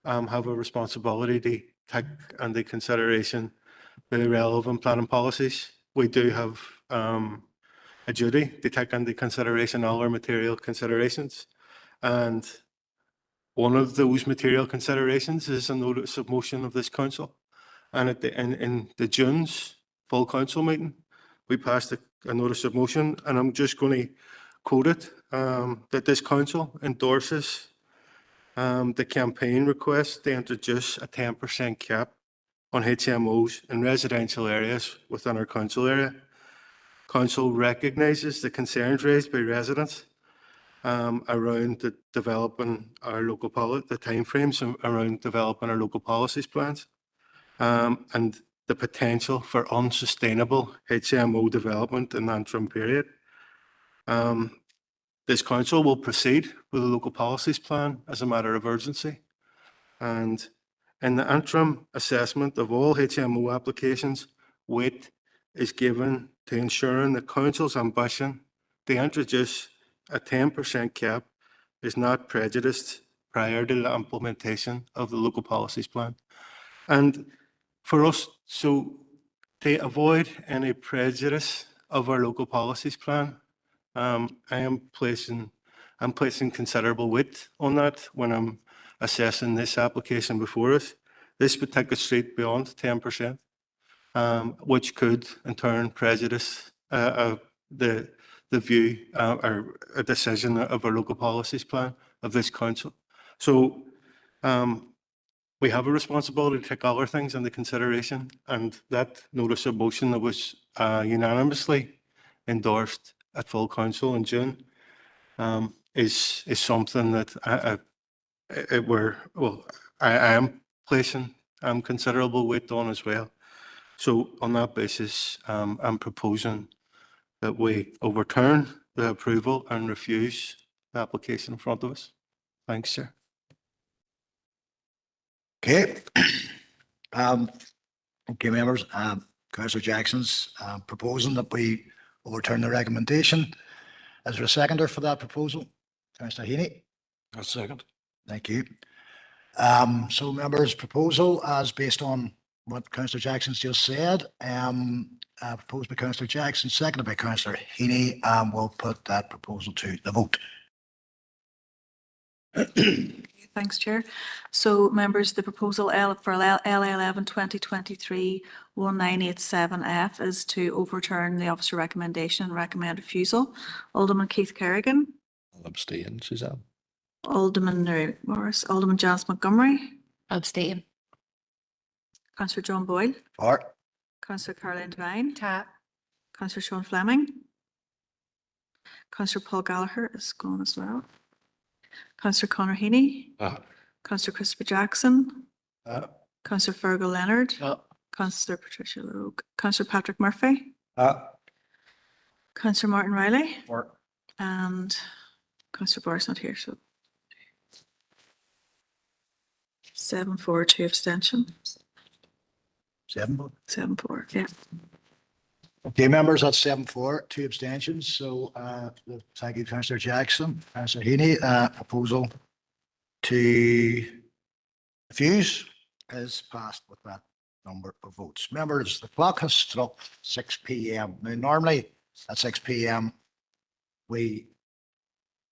have a responsibility to take into consideration the relevant planning policies, we do have a duty to take into consideration all our material considerations. And one of those material considerations is a notice of motion of this council. And in the June's full council meeting, we passed a notice of motion, and I'm just going to quote it, that this council endorses the campaign request to introduce a 10% cap on HMOs in residential areas within our council area. Council recognises the concerns raised by residents around developing our local the timeframes around developing our local policies plans, and the potential for unsustainable HMO development in the interim period. This council will proceed with the local policies plan as a matter of urgency. And in the interim assessment of all HMO applications, weight is given to ensuring the council's ambition to introduce a 10% cap is not prejudiced prior to the implementation of the local policies plan. And for us, so to avoid any prejudice of our local policies plan, I'm placing considerable weight on that when I'm assessing this application before us. This would take us straight beyond 10%, which could in turn prejudice the view or a decision of our local policies plan of this council. So we have a responsibility to take all our things into consideration, and that notice of motion that was unanimously endorsed at full council in June is something that I am placing considerable weight on as well. So on that basis, I'm proposing that we overturn the approval and refuse the application in front of us. Thanks, Chair. Okay. Okay, members. Councillor Jackson's proposing that we overturn the recommendation. Is there a seconder for that proposal? Councillor Heaney? A second. Thank you. So members' proposal as based on what Councillor Jackson's just said, proposed by Councillor Jackson, seconded by Councillor Heaney, we'll put that proposal to the vote. Thanks, Chair. So members, the proposal for LA11 2023-1987F is to overturn the officer recommendation and recommend refusal. Alderman Keith Kerrigan. I'll abstain, Suzanne. Alderman Morris. Alderman Janice Montgomery. Abstain. Councillor John Boyle. For. Councillor Caroline Devine. Tap. Councillor Sean Fleming. Councillor Paul Gallagher is gone as well. Councillor Conor Heaney. Councillor Christopher Jackson. Councillor Fergal Leonard. Councillor Patricia Logue. Councillor Patrick Murphy. Councillor Martin Riley. And Councillor Barr's not here, so 7-4, 2 abstentions. 7-4. 7-4, yeah. Okay, members, that's 7-4, 2 abstentions. So thank you, Councillor Jackson. Councillor Heaney, proposal to refuse is passed with that number of votes. Members, the clock has struck 6 p.m. Now, normally at 6 p.m. we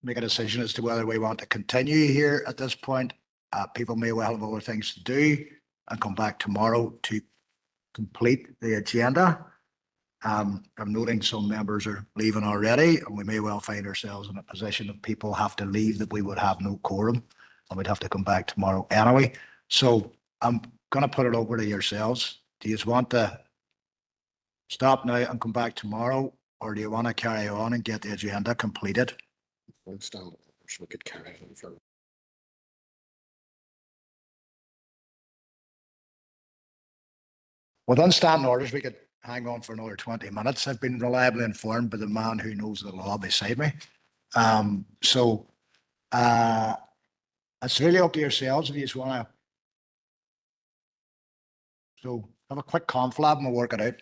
make a decision as to whether we want to continue here at this point. People may well have other things to do and come back tomorrow to complete the agenda. I'm noting some members are leaving already, and we may well find ourselves in a position if people have to leave that we would have no quorum and we'd have to come back tomorrow anyway. So I'm going to put it over to yourselves. Do you want to stop now and come back tomorrow, or do you want to carry on and get the agenda completed? We could carry on for. Within standing orders, we could hang on for another 20 minutes. I've been reliably informed by the man who knows the law beside me. So it's really up to yourselves if you just want to. So have a quick conflab and we'll work it out.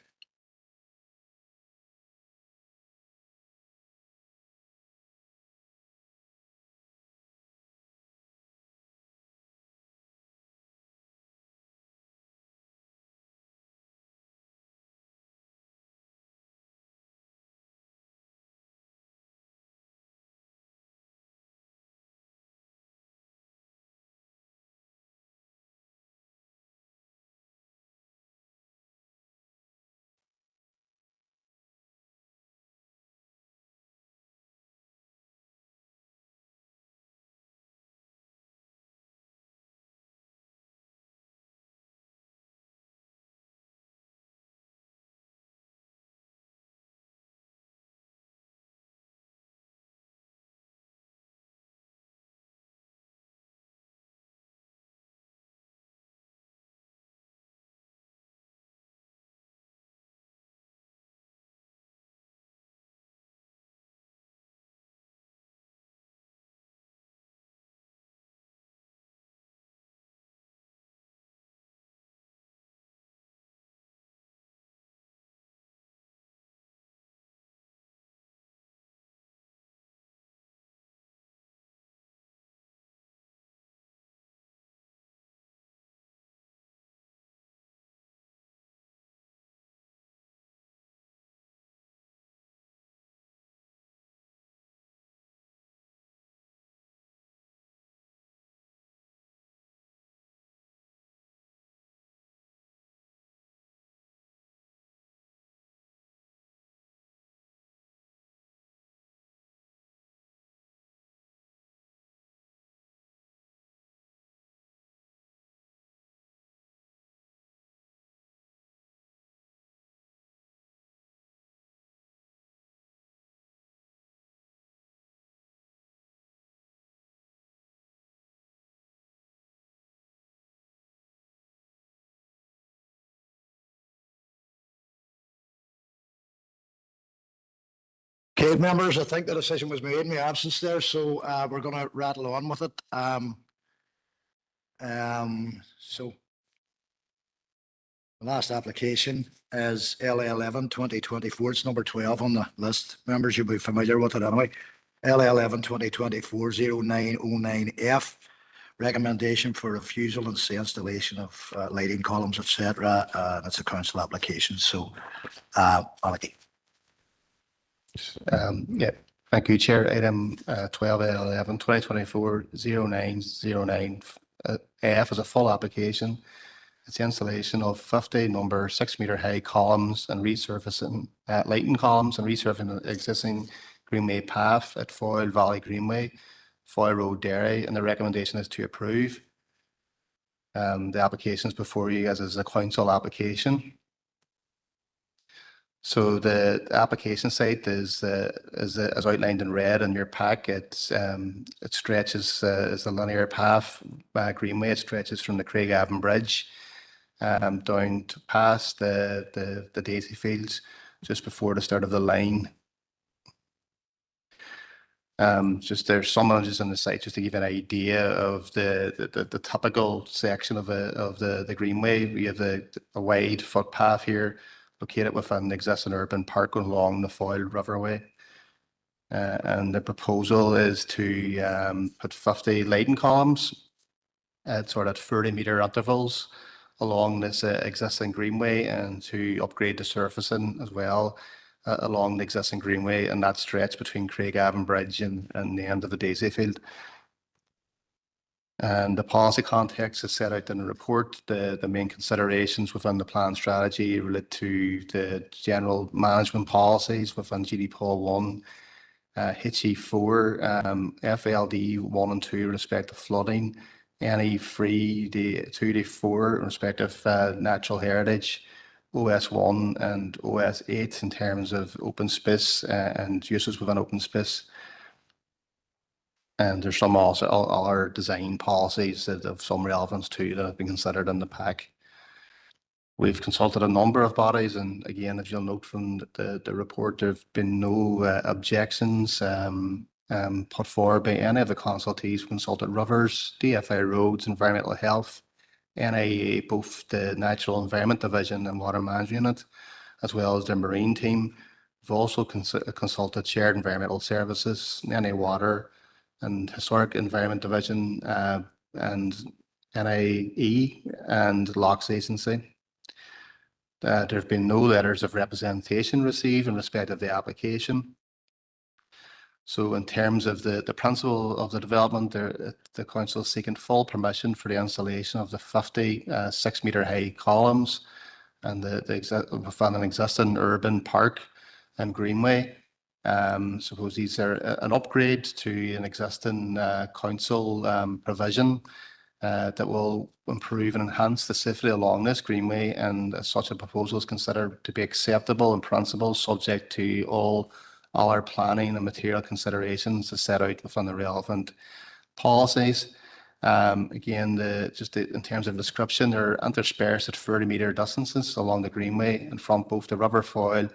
Okay, members, I think the decision was made in my absence there, so we're going to rattle on with it. So the last application is LA 11/2024. It's number 12 on the list. Members, you'll be familiar with it anyway. LA 11/2024-0909F. Recommendation for refusal and say installation of lighting columns, etc. That's a council application. So, Malachy. Yeah, thank you, Chair. Item 12L11/2024-0909F is a full application. It's the installation of 50 number 6-metre high columns and resurfacing lighting columns and resurfacing existing Greenway path at Foyle Valley Greenway, Foyle Road, Derry, and the recommendation is to approve. The application is before you as is a council application. So the application site is as outlined in red in your pack. It stretches as a linear path Greenway. It stretches from the Craigavon Bridge down to past the daisy fields just before the start of the line. Just there's some images on the site just to give you an idea of the typical section of the Greenway. We have a wide footpath here located with an existing urban park going along the Foyle Riverway. And the proposal is to put 50 lighting columns at sort of 30-metre intervals along this existing Greenway, and to upgrade the surfacing as well along the existing Greenway and that stretch between Craigavon Bridge and the end of the daisy field. And the policy context is set out in the report. The main considerations within the plan strategy relate to the general management policies within GDPOL 1, HE4, FLD 1 and 2 respective flooding, NE 3 to 2 to 4 respective natural heritage, OS 1 and OS 8 in terms of open space and uses within open space. And there's some also other design policies that have some relevance too that have been considered in the pack. We've consulted a number of bodies, and again, if you'll note from the report, there have been no objections put forward by any of the consultees. We consulted Rivers, DFI Roads, Environmental Health, NIA, both the Natural Environment Division and Water Management Unit, as well as their Marine team. We've also consulted Shared Environmental Services, NIA Water, and Historic Environment Division, and NIE and Locks Agency. There have been no letters of representation received in respect of the application. So in terms of the principle of the development, the council is seeking full permission for the installation of the 50 6-metre high columns and within an existing urban park and greenway. Suppose these are an upgrade to an existing council provision that will improve and enhance the safety along this greenway, and such a proposal is considered to be acceptable in principle, subject to all our planning and material considerations as set out within the relevant policies. Again, in terms of description, they're interspersed at 30-metre distances along the greenway and from both the river foil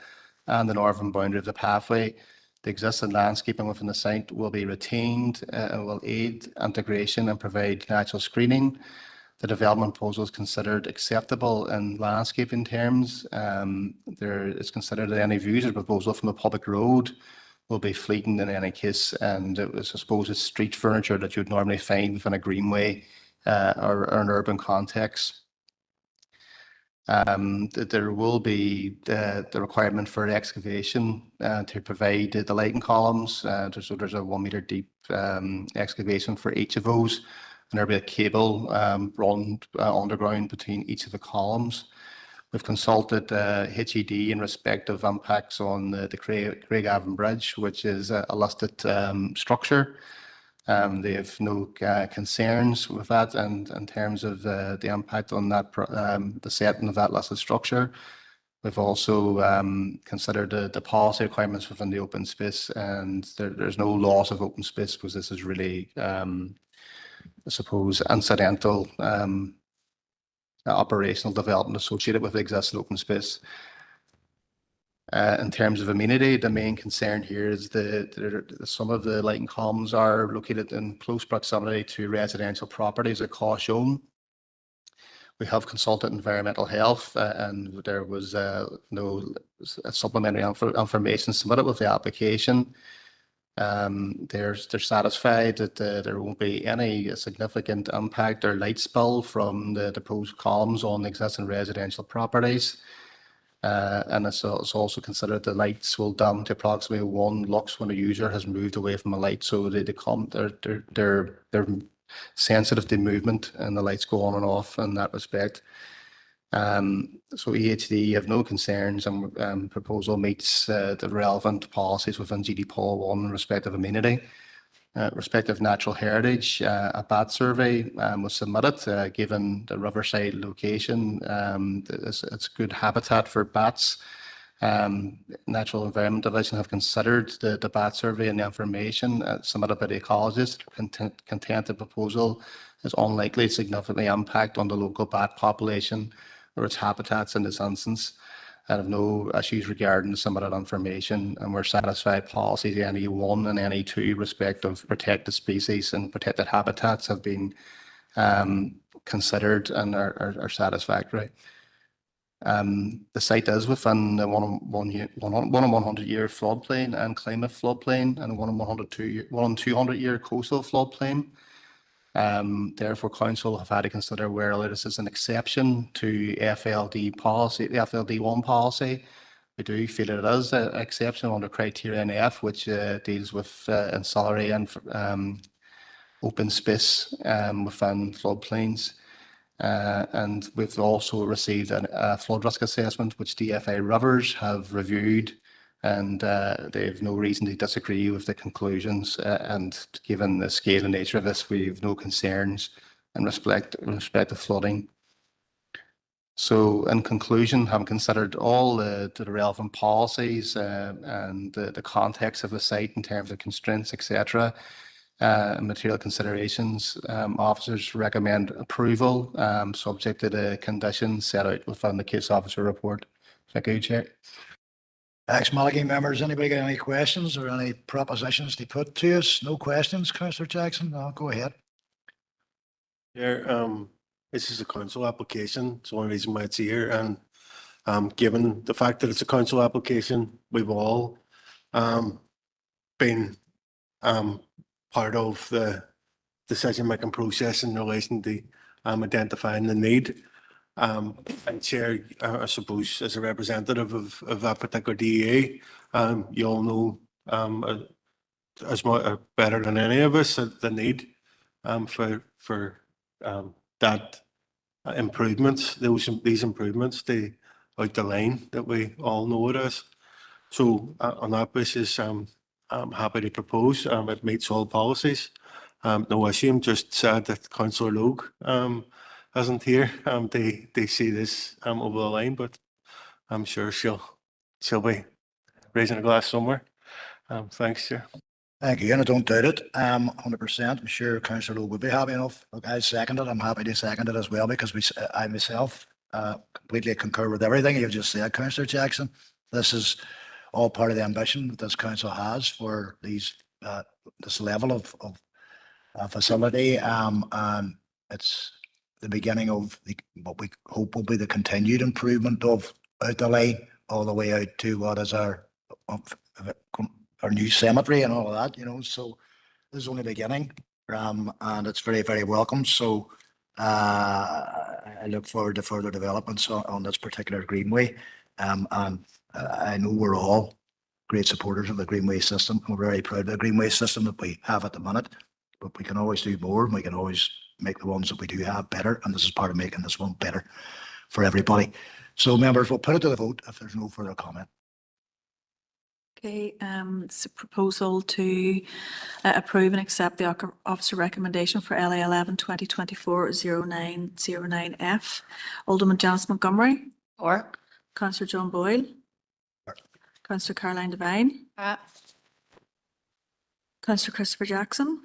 and the northern boundary of the pathway. The existing landscaping within the site will be retained and will aid integration and provide natural screening. The development proposal is considered acceptable in landscaping terms. There is considered that any views or proposal from a public road will be fleeting in any case, and it was, I suppose, it's street furniture that you would normally find within a greenway or an urban context. There will be the requirement for excavation to provide the lighting columns. So there's a 1 metre deep excavation for each of those, and there'll be a cable run underground between each of the columns. We've consulted HED in respect of impacts on the Craigavon Bridge, which is a listed structure. They have no concerns with that, and in terms of the impact on that, the setting of that listed structure. We've also considered the policy requirements within the open space, and there's no loss of open space because this is really, I suppose, incidental operational development associated with the existing open space. In terms of amenity, the main concern here is that some of the lighting columns are located in close proximity to residential properties at Caution. We have consulted environmental health, and there was no supplementary information submitted with the application. They're satisfied that there won't be any significant impact or light spill from the proposed columns on existing residential properties. And it's also considered the lights will dim to approximately 1 lux when a user has moved away from a light. So they're sensitive to movement, and the lights go on and off in that respect. So EHD have no concerns, and proposal meets the relevant policies within GDPOL 1 in respect of amenity. Respect of natural heritage, a bat survey was submitted given the riverside location. It's good habitat for bats. Natural Environment Division have considered the bat survey and the information submitted by the ecologists, content the proposal is unlikely to significantly impact on the local bat population or its habitats in this instance, and have no issues regarding the submitted information, and we're satisfied policies NE1 and NE2 respect of protected species and protected habitats have been considered and are satisfactory. The site is within the 1 in 100 year floodplain and climate floodplain, and 1 in 200 year coastal floodplain. Therefore, council have had to consider whether this is an exception to FLD policy, the FLD1 policy. We do feel it is an exception under criteria F, which deals with ancillary and open space within floodplains. And we've also received a flood risk assessment, which DFA Rivers have reviewed, and they have no reason to disagree with the conclusions. And given the scale and nature of this, we have no concerns in respect to flooding. So in conclusion, having considered all the relevant policies and the context of the site in terms of constraints, etc., material considerations, officers recommend approval subject to the conditions set out within the case officer report. Thank you, Chair. Thanks, Mulligan. Members, anybody got any questions or any propositions to put to us? No questions, Councillor Jackson? No, go ahead. Yeah, this is a council application. It's the only reason why it's here. And given the fact that it's a council application, we've all been part of the decision-making process in relation to identifying the need. And Chair, I suppose, as a representative of that particular DEA, you all know as much better than any of us the need for that improvements, these improvements to out the line that we all know it is. So on that basis, I'm happy to propose. It meets all policies. No issue. I'm just sad that Councillor Logue isn't here. They see this over the line, but I'm sure she'll be raising a glass somewhere. Thanks, Chair. Thank you, and I don't doubt it. 100%. I'm sure Councillor Logue would be happy enough. Look, I second it. I'm happy to second it as well because I myself completely concur with everything you've just said, Councillor Jackson. This is all part of the ambition that this council has for these this level of facility, and it's the beginning of what we hope will be the continued improvement of out the line all the way out to what is our new cemetery and all of that, you know. So this is only the beginning, and it's very, very welcome. So I look forward to further developments on this particular greenway, and I know we're all great supporters of the greenway system. We're very proud of the greenway system that we have at the minute, but we can always do more, and we can always make the ones that we do have better, and this is part of making this one better for everybody. So members, we'll put it to the vote if there's no further comment. Okay, it's a proposal to approve and accept the officer recommendation for LA 11 2024 0909F. Alderman Janice Montgomery. Or. Councillor John Boyle. Councillor Caroline Devine. Councillor Christopher Jackson.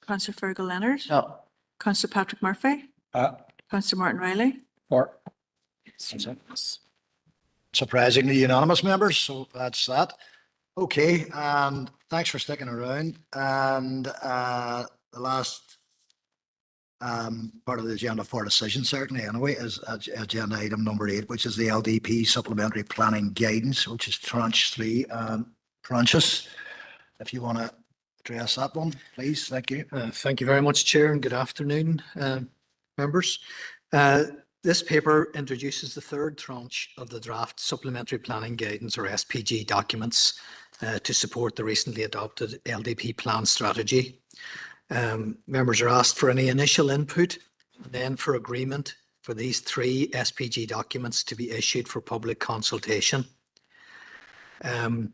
Councillor Fergal Leonard. No. Councillor Patrick Murphy. Councillor Martin Riley. Or. That's it. Surprisingly unanimous, members, so that's that. Okay, and thanks for sticking around. And the last part of the agenda for decision, certainly anyway, is agenda item number 8, which is the LDP supplementary planning guidance, which is tranche 3 and tranches. If you want to address that one, please. Thank you. Thank you very much, Chair, and good afternoon, members. This paper introduces the third tranche of the draft supplementary planning guidance, or SPG documents, to support the recently adopted LDP plan strategy. Members are asked for any initial input, and then for agreement for these 3 SPG documents to be issued for public consultation. The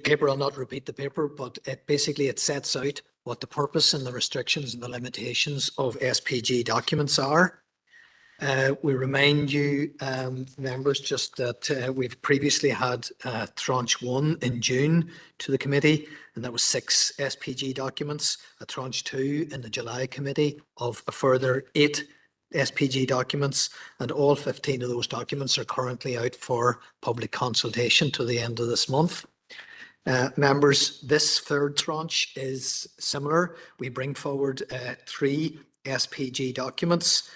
paper, I'll not repeat the paper, but it sets out what the purpose and the restrictions and the limitations of SPG documents are. We remind you, members, just that we've previously had tranche 1 in June to the committee, and that was 6 SPG documents, a tranche 2 in the July committee of a further 8 SPG documents, and all 15 of those documents are currently out for public consultation to the end of this month. Members, this third tranche is similar. We bring forward 3 SPG documents,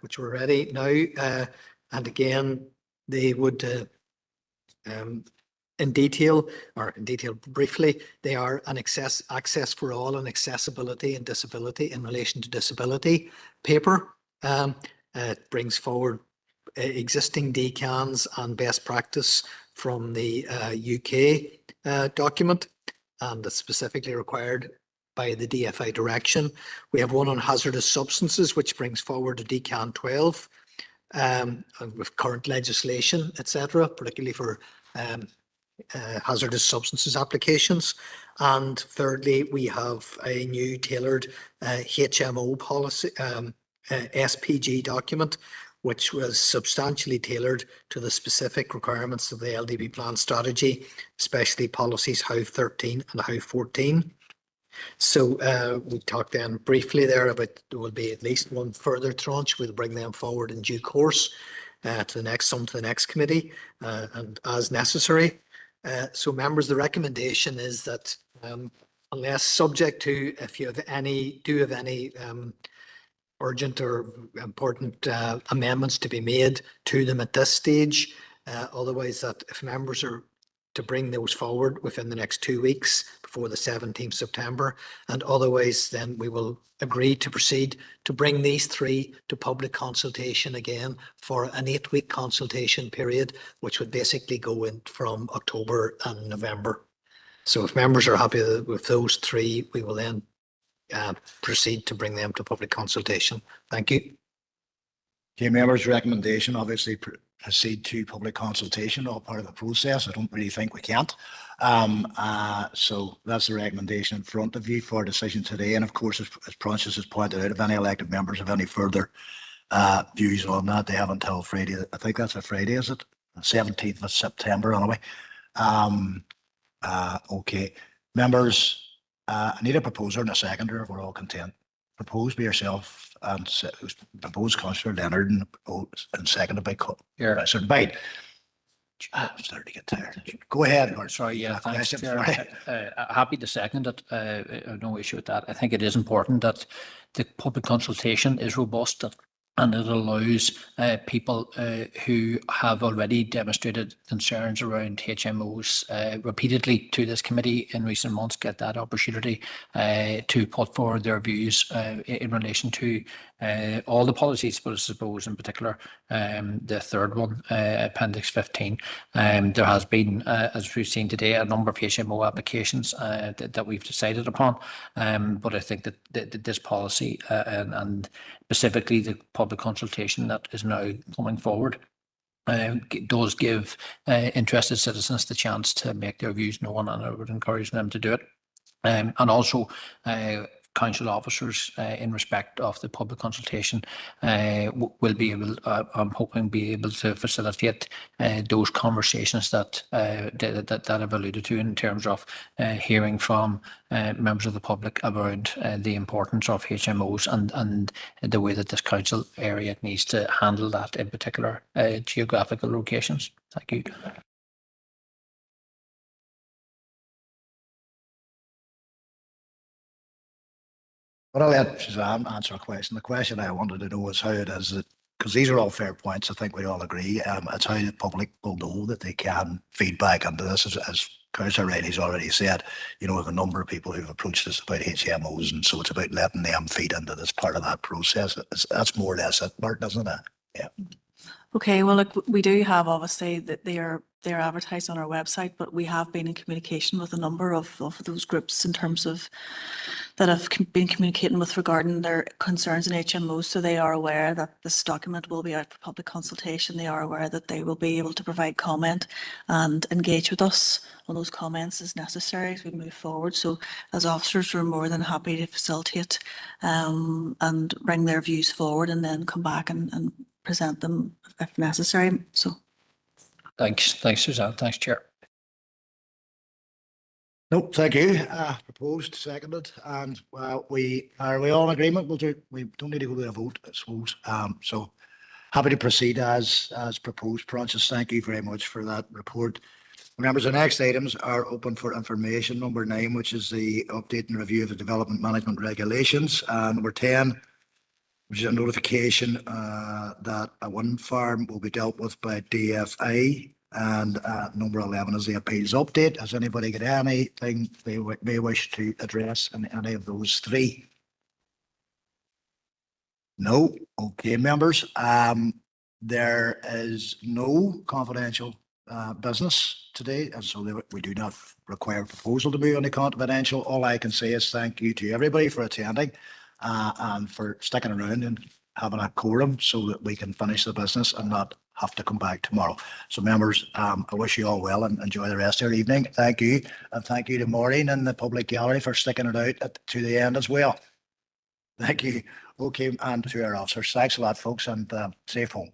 which we're ready now, and again, they would in detail briefly, they are an access for all and accessibility and disability in relation to disability paper. It brings forward existing DCANs and best practice from the UK document. and it's specifically required by the DFI direction. We have one on hazardous substances, which brings forward a DCAN 12 and with current legislation, etc., particularly for hazardous substances applications. And thirdly, we have a new tailored HMO policy, SPG document, which was substantially tailored to the specific requirements of the LDP plan strategy, especially policies HOW 13 and HOW 14. So we talked then briefly there about there will be at least one further tranche. We'll bring them forward in due course to the next committee and as necessary. So members, the recommendation is that unless subject to, if you have any urgent or important amendments to be made to them at this stage, otherwise that if members are to bring those forward within the next 2 weeks before the 17th September, and otherwise then we will agree to proceed to bring these three to public consultation again for an 8-week consultation period, which would basically go in from October and November. So if members are happy with those three, we will then proceed to bring them to public consultation. Thank you. Okay, members' recommendation obviously proceed to public consultation, all part of the process. I don't really think we can't. So that's the recommendation in front of you for decision today. And of course, as Francis has pointed out, if any elected members have any further views on that, they have until Friday. I think that's a Friday, is it? 17th of September, anyway. Okay, members, I need a proposer and a seconder if we're all content. Proposed by yourself and proposed Councillor Leonard and seconded by Councillor Bide. I'm starting to get tired. Go ahead, Lord. Sorry, yeah, thanks, Chair. Happy to second it. No issue with that. I think it is important that the public consultation is robust and it allows people who have already demonstrated concerns around HMOs repeatedly to this committee in recent months get that opportunity to put forward their views in relation to all the policies, but I suppose in particular the third one, Appendix 15. There has been, as we've seen today, a number of HMO applications that we've decided upon, but I think that this policy and specifically the public consultation that is now coming forward does give interested citizens the chance to make their views known, and I would encourage them to do it. And also council officers in respect of the public consultation will be able, I'm hoping, be able to facilitate those conversations that I've alluded to in terms of hearing from members of the public about the importance of HMOs and the way that this council area needs to handle that in particular geographical locations. Thank you. But I'll let Suzanne answer a question. The question I wanted to know is how it is that, because these are all fair points, I think we all agree, it's how the public will know that they can feedback into this. As Councillor Riley's already said, you know, we have a number of people who've approached us about HMOs, and so it's about letting them feed into this part of that process. That's more or less it, Martin, isn't it? Yeah. Okay, well, look, we do have obviously that they're advertised on our website, but we have been in communication with a number of those groups in terms of that have been communicating with regarding their concerns in HMOs. So they are aware that this document will be out for public consultation. They are aware that they will be able to provide comment and engage with us on those comments as necessary as we move forward. So as officers, we're more than happy to facilitate and bring their views forward and then come back and present them if necessary. So thanks, Suzanne. Thanks, Chair. Nope, thank you. Proposed, seconded, and are we all in agreement? We don't need to go to a vote, I suppose. So happy to proceed as proposed. Francis, thank you very much for that report. Members, the next items are open for information. Number 9, which is the update and review of the development management regulations. Number 10, which is a notification that a wind farm will be dealt with by DFI. And number 11 is the appeals update. Has anybody got anything they may wish to address in any of those three? No? Okay, members. There is no confidential business today, and so we do not require a proposal to move on the confidential. All I can say is thank you to everybody for attending and for sticking around and having a quorum so that we can finish the business and not have to come back tomorrow. So members, I wish you all well and enjoy the rest of your evening. Thank you. And thank you to Maureen and the public gallery for sticking it out to the end as well. Thank you. Okay, and to our officers. Thanks a lot, folks, and safe home.